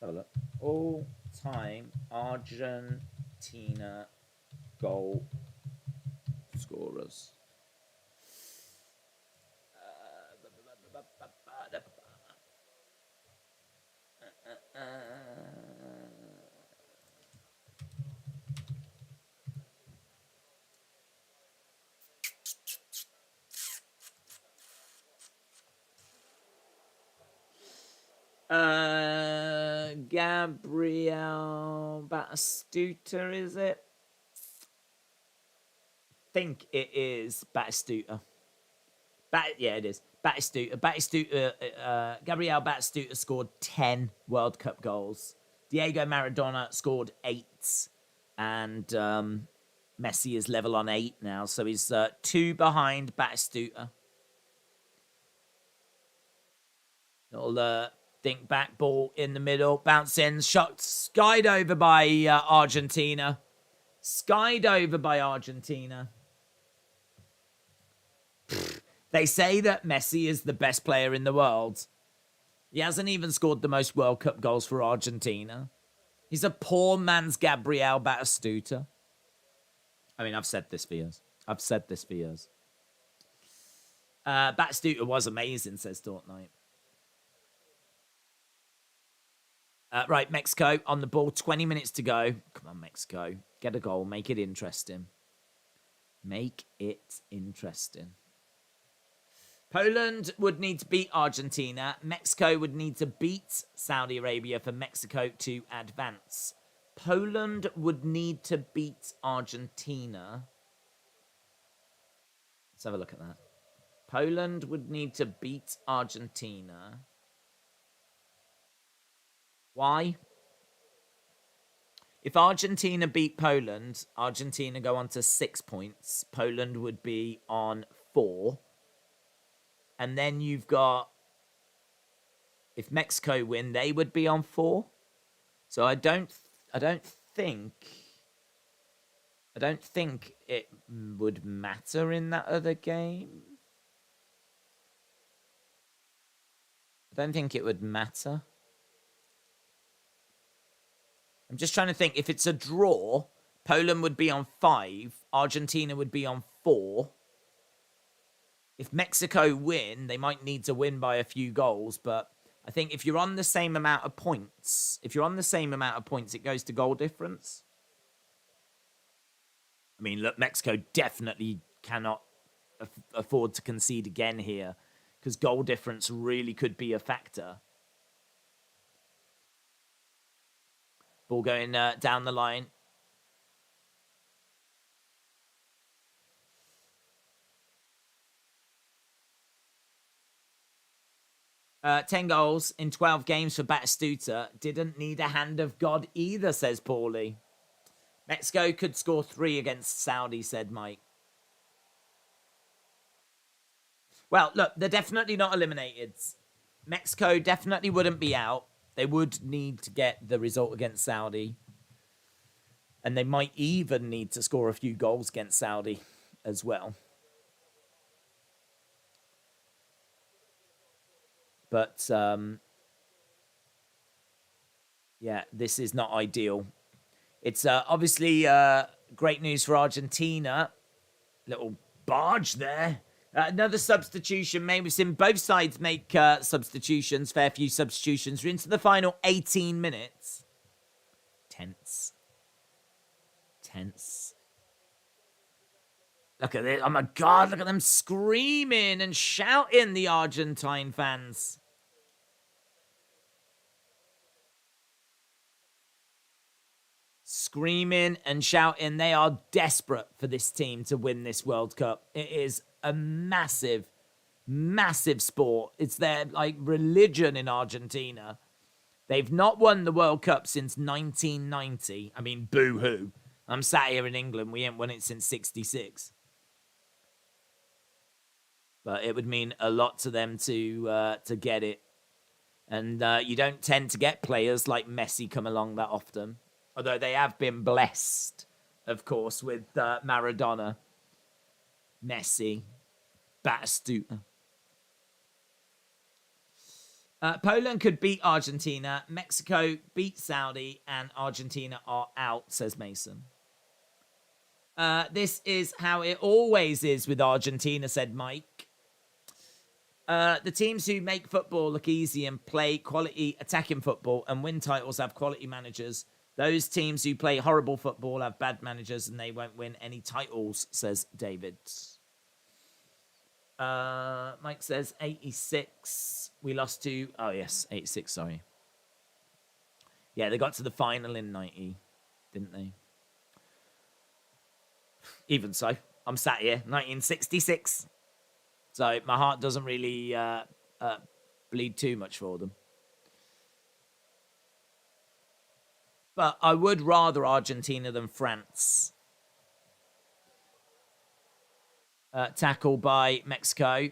Have a look. All-time Argentina goal scorers. Gabriel Batistuta, is it? Think it is Batistuta. Yeah, it is. Batistuta. Gabriel Batistuta scored 10 World Cup goals. Diego Maradona scored 8. And Messi is level on 8 now. So he's 2 behind Batistuta. Little think back ball in the middle. Bounce in. Shot skied over by Argentina. Skied over by Argentina. They say that Messi is the best player in the world. He hasn't even scored the most World Cup goals for Argentina. He's a poor man's Gabriel Batistuta. I mean, I've said this for years. Batstuta was amazing, says Fortnite. Right, Mexico on the ball. 20 minutes to go. Come on, Mexico. Get a goal. Make it interesting. Make it interesting. Poland would need to beat Argentina. Mexico would need to beat Saudi Arabia for Mexico to advance. Poland would need to beat Argentina. Let's have a look at that. Poland would need to beat Argentina. Why? If Argentina beat Poland, Argentina go on to 6 points. Poland would be on 4. And then you've got, if Mexico win, they would be on 4. So I don't think it would matter in that other game. I don't think it would matter. I'm just trying to think. If it's a draw, Poland would be on 5. Argentina would be on 4. If Mexico win, they might need to win by a few goals. But I think if you're on the same amount of points, it goes to goal difference. I mean, look, Mexico definitely cannot afford to concede again here, because goal difference really could be a factor. Ball going down the line. Uh, 10 goals in 12 games for Batistuta. Didn't need a hand of God either, says Paulie. Mexico could score 3 against Saudi, said Mike. Well, look, they're definitely not eliminated. Mexico definitely wouldn't be out. They would need to get the result against Saudi. And they might even need to score a few goals against Saudi as well. But, yeah, this is not ideal. It's obviously great news for Argentina. Little barge there. Another substitution made. We've seen both sides make substitutions, fair few substitutions. We're into the final 18 minutes. Tense. Look at this. Oh my God, look at them screaming and shouting, the Argentine fans. Screaming and shouting. They are desperate for this team to win this World Cup. It is a massive, massive sport. It's their like religion in Argentina. They've not won the World Cup since 1990. I mean, boo-hoo. I'm sat here in England. We ain't won it since 66. But it would mean a lot to them to get it. And you don't tend to get players like Messi come along that often. Although they have been blessed, of course, with Maradona, Messi, Batistuta. Poland could beat Argentina. Mexico beat Saudi, and Argentina are out, says Mason. This is how it always is with Argentina, said Mike. The teams who make football look easy and play quality attacking football and win titles have quality managers. Those teams who play horrible football have bad managers and they won't win any titles, says David. Mike says 86. We lost to... Oh, yes, 86, sorry. Yeah, they got to the final in 90, didn't they? Even so, I'm sat here, 1966. So my heart doesn't really bleed too much for them. But I would rather Argentina than France. Tackle by Mexico.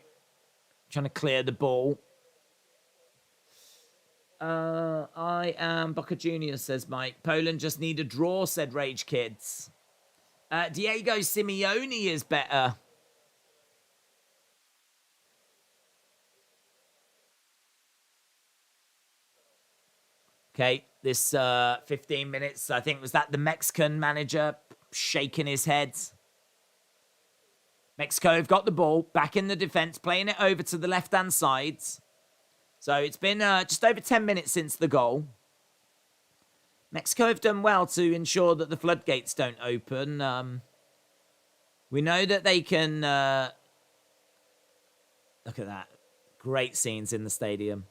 Trying to clear the ball. I am Boca Juniors, says Mike. Poland just need a draw, said Rage Kids. Diego Simeone is better. Okay, this 15 minutes, I think, was that the Mexican manager shaking his head? Mexico have got the ball back in the defense, playing it over to the left-hand side. So it's been just over 10 minutes since the goal. Mexico have done well to ensure that the floodgates don't open. We know that they can... look at that. Great scenes in the stadium.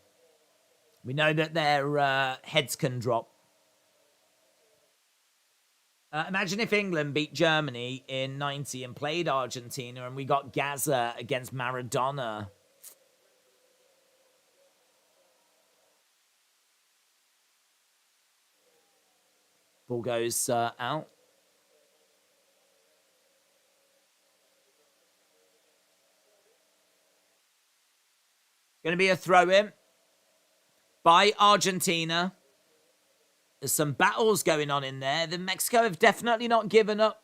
We know that their heads can drop. Imagine if England beat Germany in 90 and played Argentina and we got Gaza against Maradona. Ball goes out. Going to be a throw-in by Argentina. There's some battles going on in there. The Mexico have definitely not given up.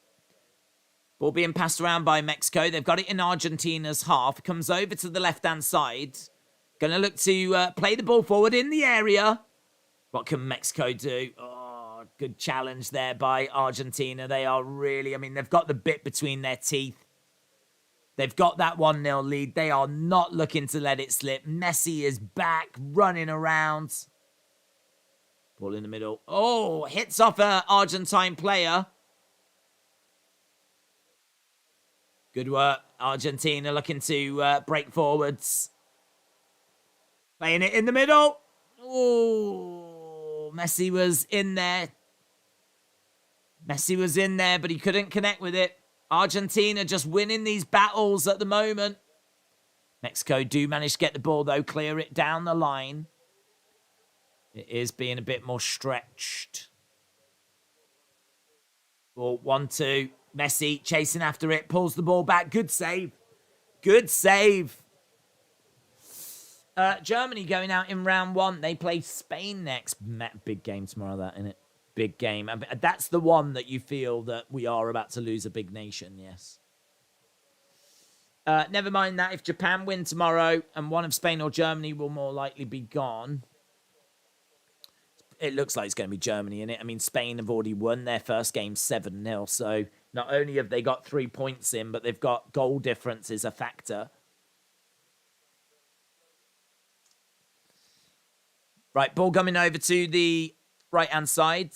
Ball being passed around by Mexico. They've got it in Argentina's half. It comes over to the left-hand side. Going to look to play the ball forward in the area. What can Mexico do? Oh, good challenge there by Argentina. They are really, I mean, they've got the bit between their teeth. They've got that 1-0 lead. They are not looking to let it slip. Messi is back, running around. Ball in the middle. Oh, hits off an Argentine player. Good work. Argentina looking to break forwards. Playing it in the middle. Oh, Messi was in there. Messi was in there, but he couldn't connect with it. Argentina just winning these battles at the moment. Mexico do manage to get the ball, though. Clear it down the line. It is being a bit more stretched. Ball 1-2. Messi chasing after it. Pulls the ball back. Good save. Good save. Germany going out in round 1. They play Spain next. Big game tomorrow, that, isn't it? Big game. That's the one that you feel that we are about to lose a big nation, yes. Never mind that. If Japan win tomorrow and one of Spain or Germany will more likely be gone. It looks like it's going to be Germany, innit? I mean, Spain have already won their first game 7-0. So not only have they got 3 points in, but they've got goal difference is a factor. Right, ball coming over to the right-hand side.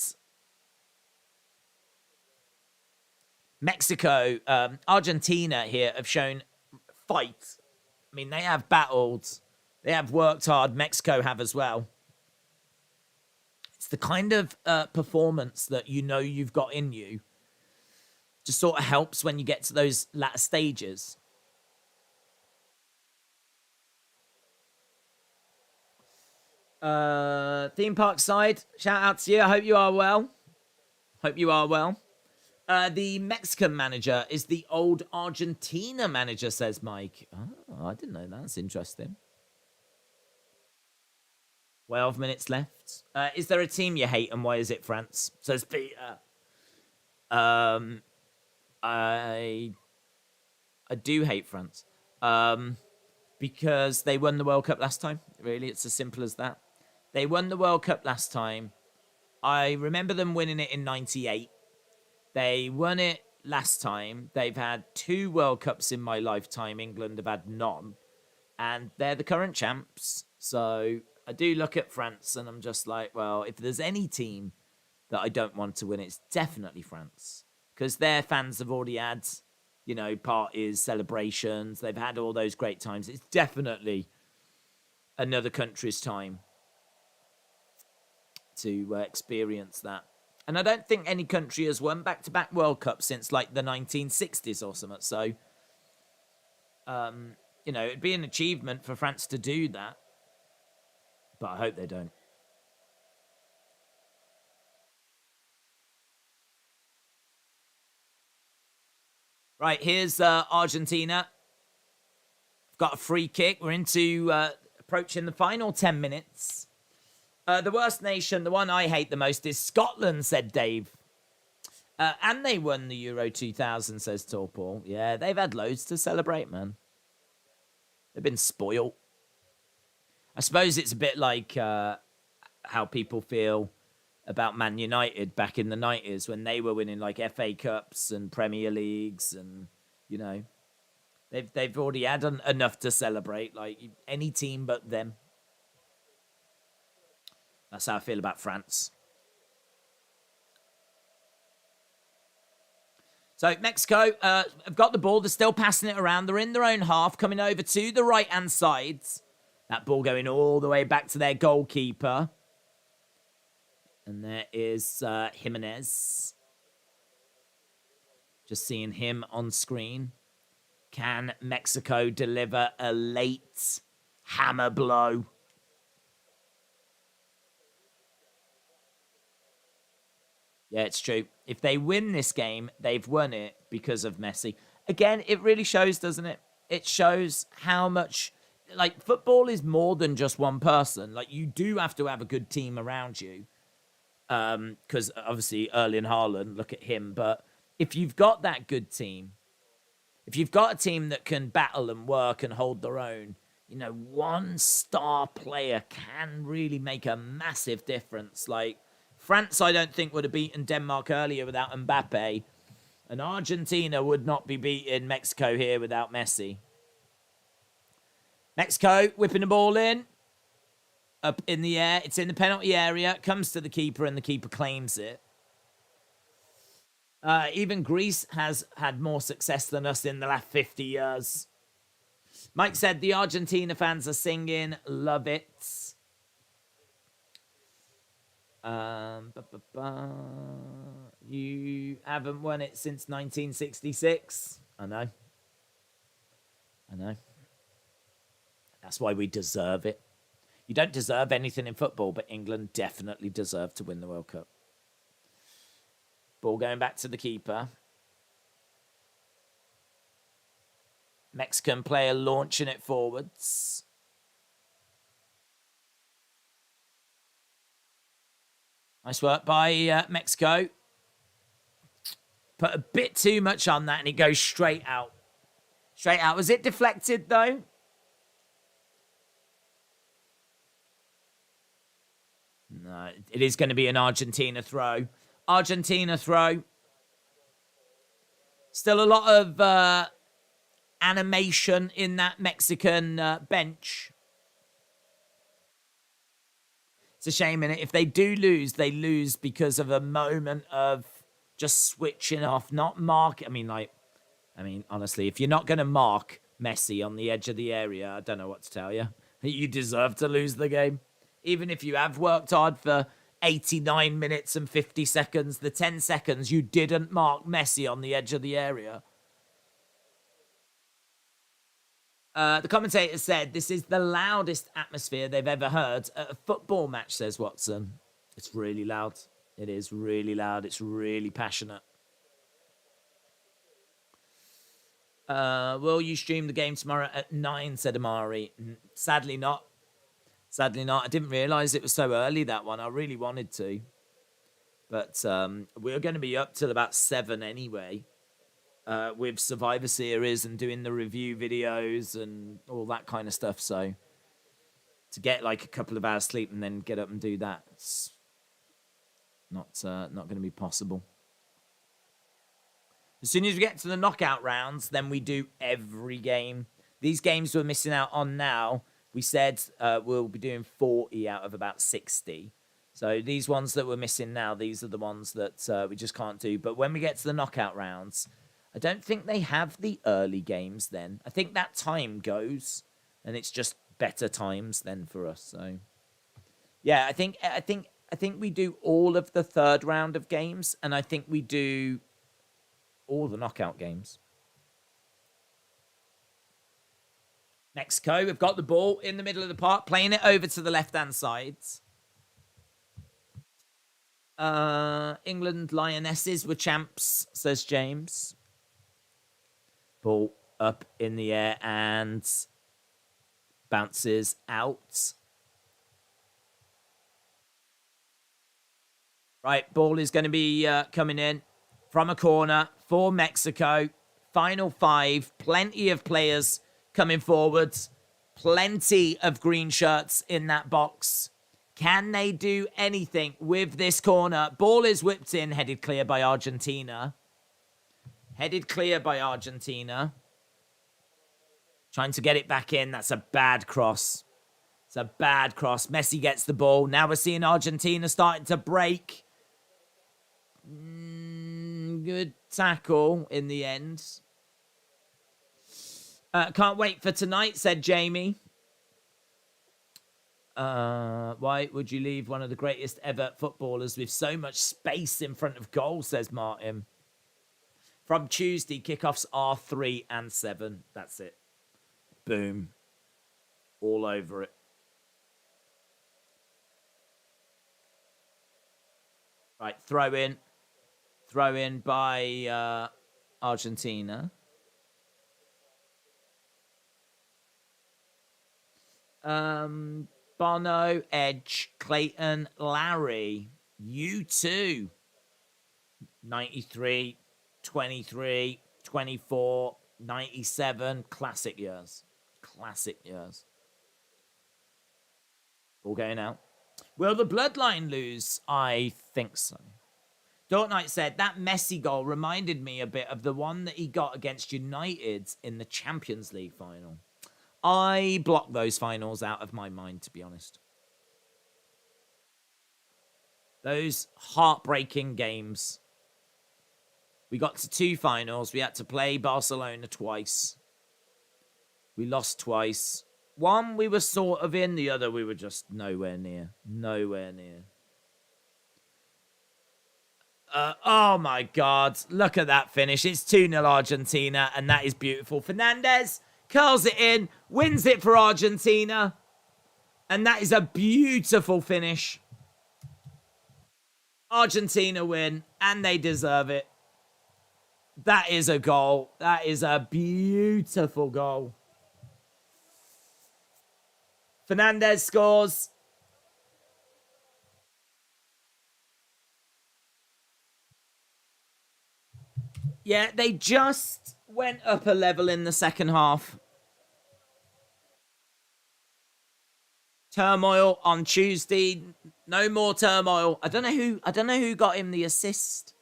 Mexico, Argentina here have shown fight. I mean, they have battled. They have worked hard. Mexico have as well. It's the kind of performance that you know you've got in you. Just sort of helps when you get to those latter stages. Theme park side, shout out to you. I hope you are well. Hope you are well. The Mexican manager is the old Argentina manager, says Mike. Oh, I didn't know that. That's interesting. 12 minutes left. Is there a team you hate and why is it France? Says Peter. I do hate France. Because they won the World Cup last time. Really, it's as simple as that. They won the World Cup last time. I remember them winning it in 98. They won it last time. They've had 2 World Cups in my lifetime. England have had none. And they're the current champs. So I do look at France and I'm just like, well, if there's any team that I don't want to win, it's definitely France. Because their fans have already had, you know, parties, celebrations. They've had all those great times. It's definitely another country's time to experience that. And I don't think any country has won back-to-back World Cups since, like, the 1960s or something. So, you know, it'd be an achievement for France to do that. But I hope they don't. Right, here's Argentina. Got a free kick. We're into approaching the final 10 minutes. The worst nation, the one I hate the most, is Scotland, said Dave. And they won the Euro 2000, says Torpor. Yeah, they've had loads to celebrate, man. They've been spoiled. I suppose it's a bit like how people feel about Man United back in the 90s when they were winning like FA Cups and Premier Leagues and, you know, They've already had enough to celebrate. Like any team but them. That's how I feel about France. So Mexico have got the ball. They're still passing it around. They're in their own half, coming over to the right-hand side. That ball going all the way back to their goalkeeper. And there is Jimenez. Just seeing him on screen. Can Mexico deliver a late hammer blow? Yeah, it's true. If they win this game, they've won it because of Messi. Again, it really shows, doesn't it? It shows how much... Like, football is more than just one person. Like, you do have to have a good team around you. Because, obviously, Erling Haaland, look at him. But if you've got that good team, if you've got a team that can battle and work and hold their own, you know, one star player can really make a massive difference. Like, France, I don't think, would have beaten Denmark earlier without Mbappe. And Argentina would not be beating Mexico here without Messi. Mexico whipping the ball in. Up in the air. It's in the penalty area. Comes to the keeper and the keeper claims it. Even Greece has had more success than us in the last 50 years. Mike said the Argentina fans are singing. Love it. You haven't won it since 1966. I know. That's why we deserve it. You don't deserve anything in football, but England definitely deserve to win the World Cup. Ball going back to the keeper. Mexican player launching it forwards. Nice work by Mexico. Put a bit too much on that and it goes straight out. Straight out. Was it deflected though? No, it is going to be an Argentina throw. Argentina throw. Still a lot of animation in that Mexican bench. It's a shame, innit? If they do lose, they lose because of a moment of just switching off, not mark. I mean, honestly, if you're not going to mark Messi on the edge of the area, I don't know what to tell you. You deserve to lose the game. Even if you have worked hard for 89 minutes and 50 seconds, the 10 seconds you didn't mark Messi on the edge of the area. The commentator said, this is the loudest atmosphere they've ever heard at a football match, says Watson. It's really loud. It is really loud. It's really passionate. Will you stream the game tomorrow at 9, said Amari. Sadly not. Sadly not. I didn't realise it was so early, that one. I really wanted to. But we're going to be up till about 7 anyway. With Survivor Series and doing the review videos and all that kind of stuff. So to get like a couple of hours sleep and then get up and do that, it's not going to be possible. As soon as we get to the knockout rounds, then we do every game. These games we're missing out on now, we said we'll be doing 40 out of about 60. So these ones that we're missing now, these are the ones that we just can't do. But when we get to the knockout rounds, I don't think they have the early games then. I think that time goes, and it's just better times then for us. So, yeah, I think we do all of the third round of games, and I think we do all the knockout games. Mexico, we've got the ball in the middle of the park, playing it over to the left-hand side. England Lionesses were champs, says James. Ball up in the air and bounces out. Right, ball is going to be coming in from a corner for Mexico. Final 5, plenty of players coming forwards. Plenty of green shirts in that box. Can they do anything with this corner? Ball is whipped in, headed clear by Argentina. Headed clear by Argentina. Trying to get it back in. That's a bad cross. It's a bad cross. Messi gets the ball. Now we're seeing Argentina starting to break. Good tackle in the end. Can't wait for tonight, said Jamie. Why would you leave one of the greatest ever footballers with so much space in front of goal, says Martin. From Tuesday, kickoffs are 3 and 7. That's it. Boom. All over it. Right, throw in. Throw in by Argentina. Bono, Edge, Clayton, Larry. You too. 93, 23, 24, 97. Classic years. Classic years. All going out. Will the Bloodline lose? I think so. Dort Knight said, that Messi goal reminded me a bit of the one that he got against United in the Champions League final. I blocked those finals out of my mind, to be honest. Those heartbreaking games. We got to 2 finals. We had to play Barcelona twice. We lost twice. One we were sort of in. The other we were just nowhere near. Nowhere near. Oh my God. Look at that finish. It's 2-0 Argentina, and that is beautiful. Fernandez curls it in, wins it for Argentina, and that is a beautiful finish. Argentina win, and they deserve it. That is a goal. That is a beautiful goal. Fernandez scores. Yeah, they just went up a level in the second half. Turmoil on Tuesday. No more turmoil. I don't know who got him the assist.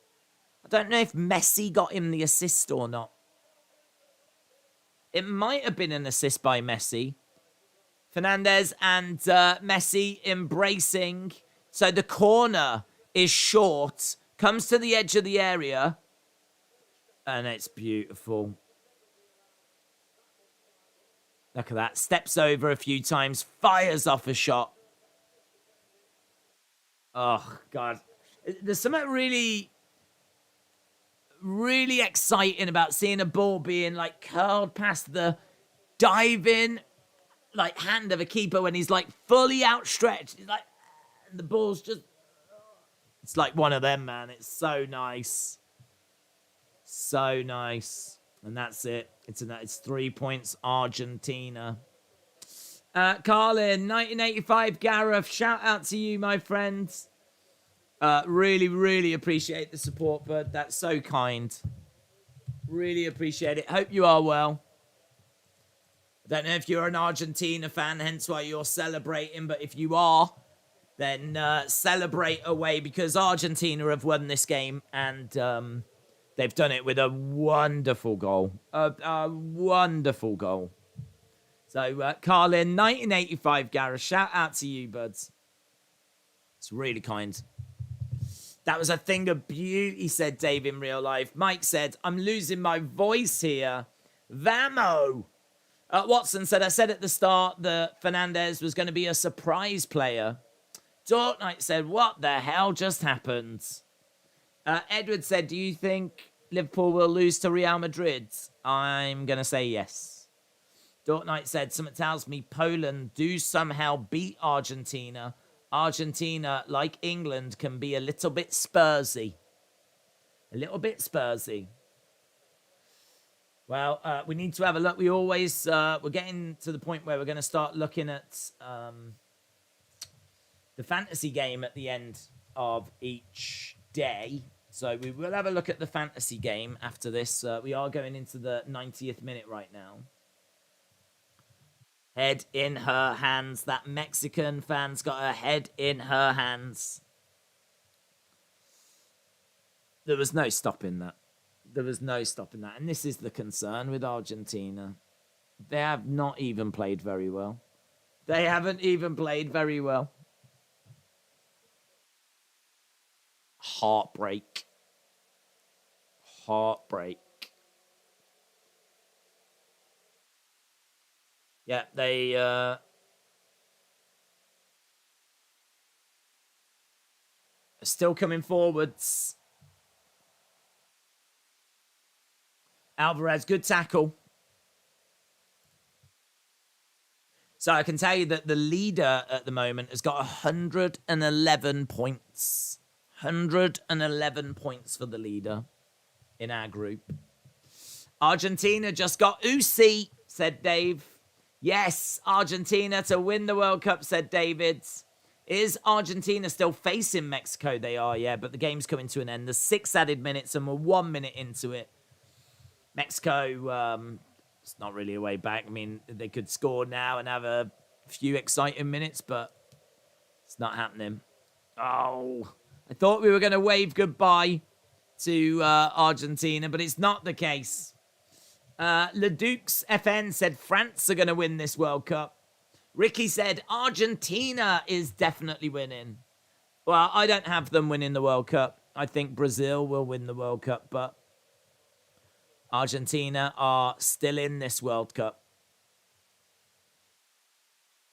I don't know if Messi got him the assist or not. It might have been an assist by Messi. Fernandez and Messi embracing. So the corner is short. Comes to the edge of the area. And it's beautiful. Look at that. Steps over a few times. Fires off a shot. Oh, God. There's something really, really exciting about seeing a ball being, like, curled past the diving, like, hand of a keeper when he's, like, fully outstretched. He's like, and the ball's just... It's like one of them, man. It's so nice. So nice. And that's it. It's 3 points Argentina. Carlin, 1985 Gareth. Shout out to you, my friends. Really, really appreciate the support, bud. That's so kind. Really appreciate it. Hope you are well. I don't know if you're an Argentina fan, hence why you're celebrating. But if you are, then celebrate away, because Argentina have won this game, and... they've done it with a wonderful goal. A wonderful goal. So, Carlin, 1985, Gareth. Shout out to you, buds. It's really kind. That was a thing of beauty, said Dave in real life. Mike said, I'm losing my voice here. Vamo. Watson said, I said at the start that Fernandez was going to be a surprise player. Dort Knight said, what the hell just happened? Edward said, do you think Liverpool will lose to Real Madrid? I'm going to say yes. Dort Knight said, something tells me Poland do somehow beat Argentina. Argentina, like England, can be a little bit Spursy. A little bit Spursy. Well, we need to have a look. We always, we're getting to the point where we're going to start looking at the fantasy game at the end of each day. So we will have a look at the fantasy game after this. We are going into the 90th minute right now. Head in her hands. That Mexican fan's got her head in her hands. There was no stopping that. There was no stopping that. And this is the concern with Argentina. They have not even played very well. They haven't even played very well. Heartbreak. Heartbreak. Yeah, they are still coming forwards. Alvarez, good tackle. So I can tell you that the leader at the moment has got 111 points. 111 points for the leader in our group. Argentina just got Uzi, said Dave. Yes, Argentina to win the World Cup, said David. Is Argentina still facing Mexico? They are, yeah, but the game's coming to an end. There's 6 added minutes and we're 1 minute into it. Mexico, it's not really a way back. I mean, they could score now and have a few exciting minutes, but it's not happening. Oh, I thought we were going to wave goodbye to Argentina, but it's not the case. Ledukes FN said France are going to win this World Cup. Ricky said Argentina is definitely winning. Well, I don't have them winning the World Cup. I think Brazil will win the World Cup, but Argentina are still in this World Cup.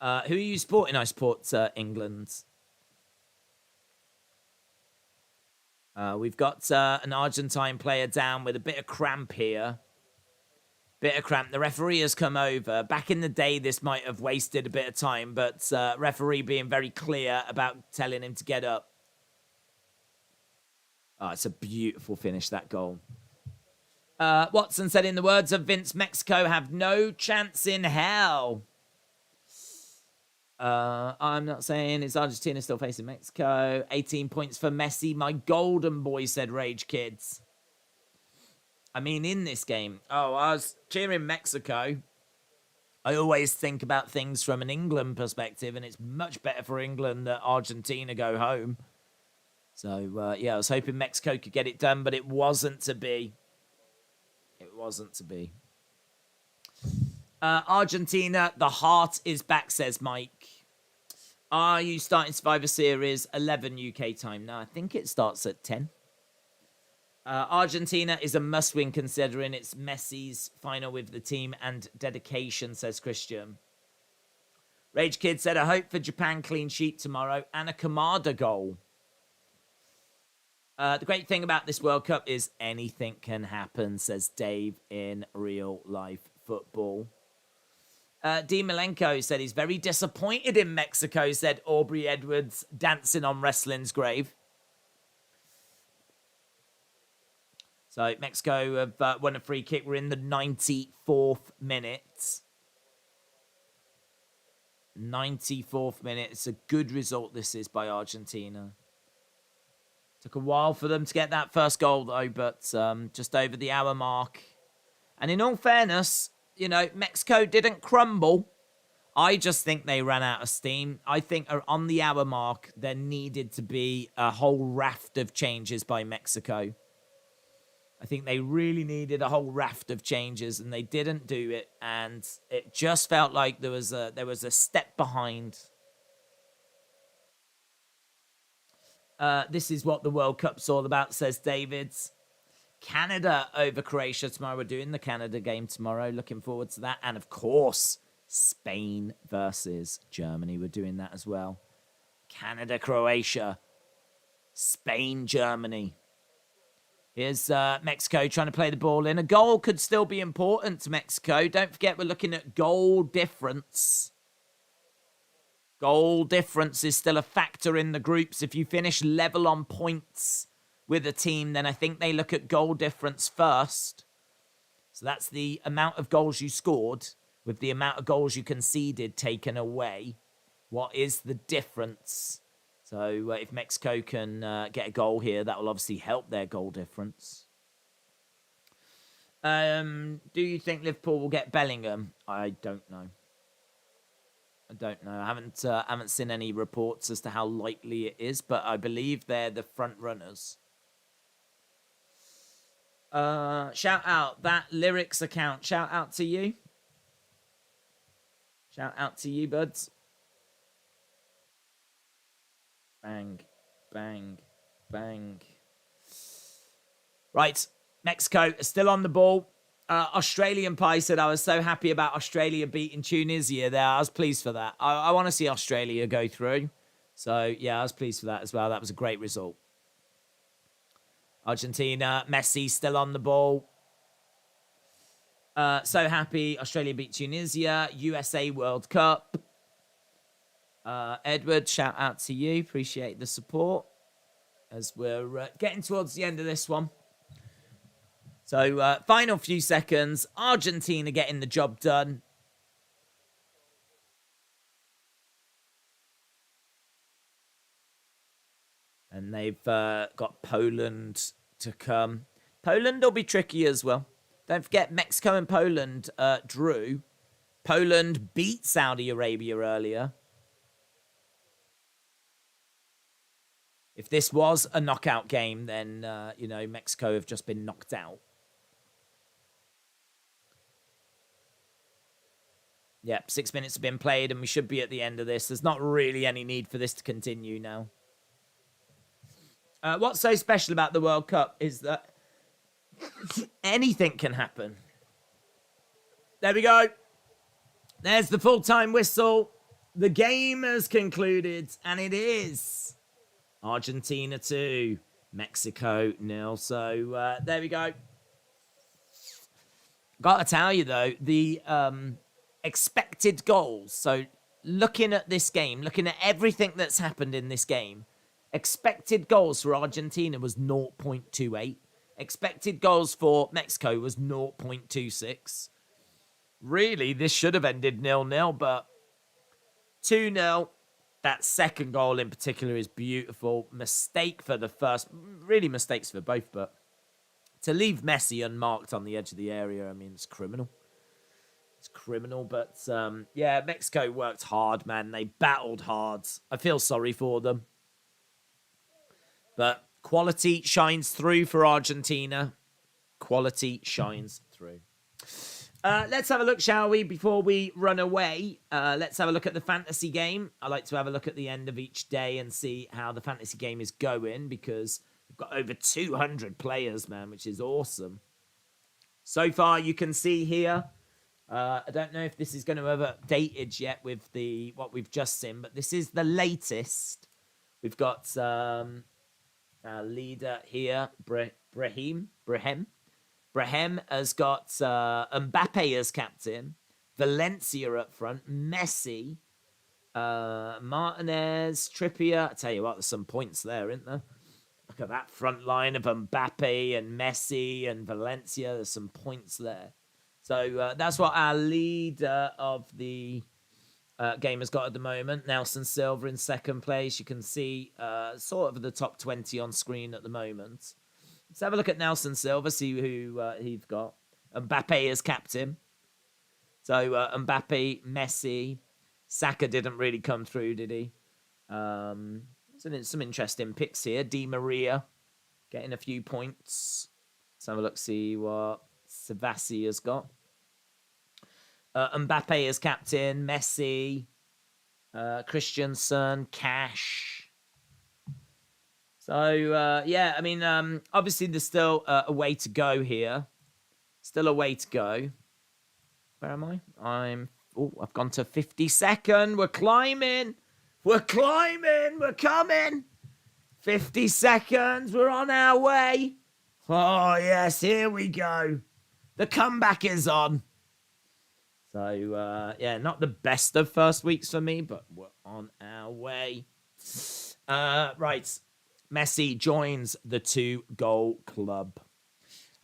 Who are you supporting? I support England. We've got an Argentine player down with a bit of cramp here. Bit of cramp. The referee has come over. Back in the day, this might have wasted a bit of time, but referee being very clear about telling him to get up. Oh, it's a beautiful finish, that goal. Watson said, in the words of Vince, Mexico have no chance in hell. I'm not saying, is Argentina still facing Mexico? 18 points for Messi. My golden boy, said Rage Kids. I mean, in this game, I was cheering Mexico. I always think about things from an England perspective, and it's much better for England that Argentina go home. So, yeah, I was hoping Mexico could get it done, but it wasn't to be. It wasn't to be. Argentina, the heart is back, says Mike. Are you starting Survivor Series 11 UK time? No, I think it starts at 10. Argentina is a must-win considering it's Messi's final with the team and dedication, says Christian. Rage Kid said, I hope for Japan clean sheet tomorrow and a Kamada goal. The great thing about this World Cup is anything can happen, says Dave in real life football. D. Malenko said he's very disappointed in Mexico, said Aubrey Edwards, dancing on wrestling's grave. So Mexico have won a free kick. We're in the 94th minute. 94th minute. It's a good result, this is, by Argentina. Took a while for them to get that first goal, though, but just over the hour mark. And in all fairness, you know, Mexico didn't crumble. I just think they ran out of steam. I think on the hour mark, there needed to be a whole raft of changes by Mexico. I think they really needed a whole raft of changes, and they didn't do it. And it just felt like there was a step behind. This is what the World Cup's all about, says David. Canada over Croatia tomorrow. We're doing the Canada game tomorrow. Looking forward to that. And, of course, Spain versus Germany. We're doing that as well. Canada, Croatia. Spain, Germany. Here's Mexico trying to play the ball in. A goal could still be important to Mexico. Don't forget, we're looking at goal difference. Goal difference is still a factor in the groups. If you finish level on points with a team, then I think they look at goal difference first. So that's the amount of goals you scored with the amount of goals you conceded taken away. What is the difference? So if Mexico can get a goal here, that will obviously help their goal difference. Do you think Liverpool will get Bellingham? I don't know. I haven't seen any reports as to how likely it is, but I believe they're the front runners. Shout out that lyrics account. Shout out to you. Shout out to you, buds. Bang, bang, bang. Right, Mexico are still on the ball. Australian Pie said, I was so happy about Australia beating Tunisia there. I was pleased for that. I want to see Australia go through. So, yeah, I was pleased for that as well. That was a great result. Argentina, Messi still on the ball. So happy Australia beat Tunisia. USA World Cup. Edward, shout out to you. Appreciate the support as we're getting towards the end of this one. So, final few seconds. Argentina getting the job done. And they've got Poland to come. Poland will be tricky as well. Don't forget, Mexico and Poland drew. Poland beat Saudi Arabia earlier. If this was a knockout game, then, Mexico have just been knocked out. Yep, 6 minutes have been played, and we should be at the end of this. There's not really any need for this to continue now. What's so special about the World Cup is that anything can happen. There we go. There's the full-time whistle. The game has concluded, and it is Argentina 2, Mexico 0. So there we go. Got to tell you, though, the expected goals. So looking at this game, looking at everything that's happened in this game, expected goals for Argentina was 0.28. Expected goals for Mexico was 0.26. Really, this should have ended 0-0, but 2-0. That second goal in particular is beautiful. Mistake for the first. Really mistakes for both, but to leave Messi unmarked on the edge of the area, I mean, it's criminal. It's criminal, but yeah, Mexico worked hard, man. They battled hard. I feel sorry for them. But quality shines through for Argentina. Quality shines through. Let's have a look, shall we, before we run away? Let's have a look at the fantasy game. I like to have a look at the end of each day and see how the fantasy game is going, because we've got over 200 players, man, which is awesome. So far, you can see here, I don't know if this is going to have updated yet with what we've just seen, but this is the latest. We've got our leader here, Brahim. Brahim has got Mbappe as captain, Valencia up front, Messi, Martinez, Trippier. I tell you what, there's some points there, isn't there? Look at that front line of Mbappe and Messi and Valencia. There's some points there. So that's what our leader of the game has got at the moment. Nelson Silva in second place. You can see sort of the top 20 on screen at the moment. Let's have a look at Nelson Silva, see who he's got. Mbappe as captain. So Mbappe, Messi, Saka didn't really come through, did he? Some interesting picks here. Di Maria getting a few points. Let's have a look, see what Savassi has got. Mbappe as captain, Messi, Christensen, Cash. So, yeah, I mean, obviously there's still a way to go here. Still a way to go. Where am I? I've gone to 52nd. We're climbing. We're climbing. We're coming. 50 seconds. We're on our way. Oh, yes, here we go. The comeback is on. So, yeah, not the best of first weeks for me, but we're on our way. Right. Messi joins the 2-goal club.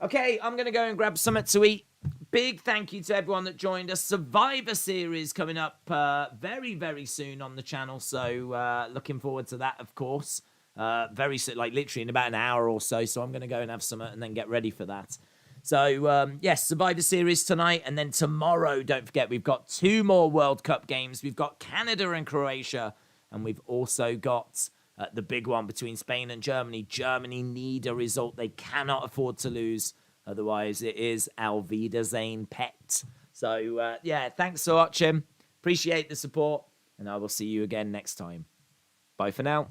Okay, I'm going to go and grab something to eat. Big thank you to everyone that joined us. Survivor Series coming up very, very soon on the channel. So looking forward to that, of course. Very soon, like literally in about an hour or so. So I'm going to go and have something and then get ready for that. So, yes, Survivor Series tonight. And then tomorrow, don't forget, we've got 2 more World Cup games. We've got Canada and Croatia. And we've also got the big one between Spain and Germany. Germany need a result. They cannot afford to lose. Otherwise, it is Auf Wiedersehen, pet. So, yeah, thanks for watching. Appreciate the support, and I will see you again next time. Bye for now.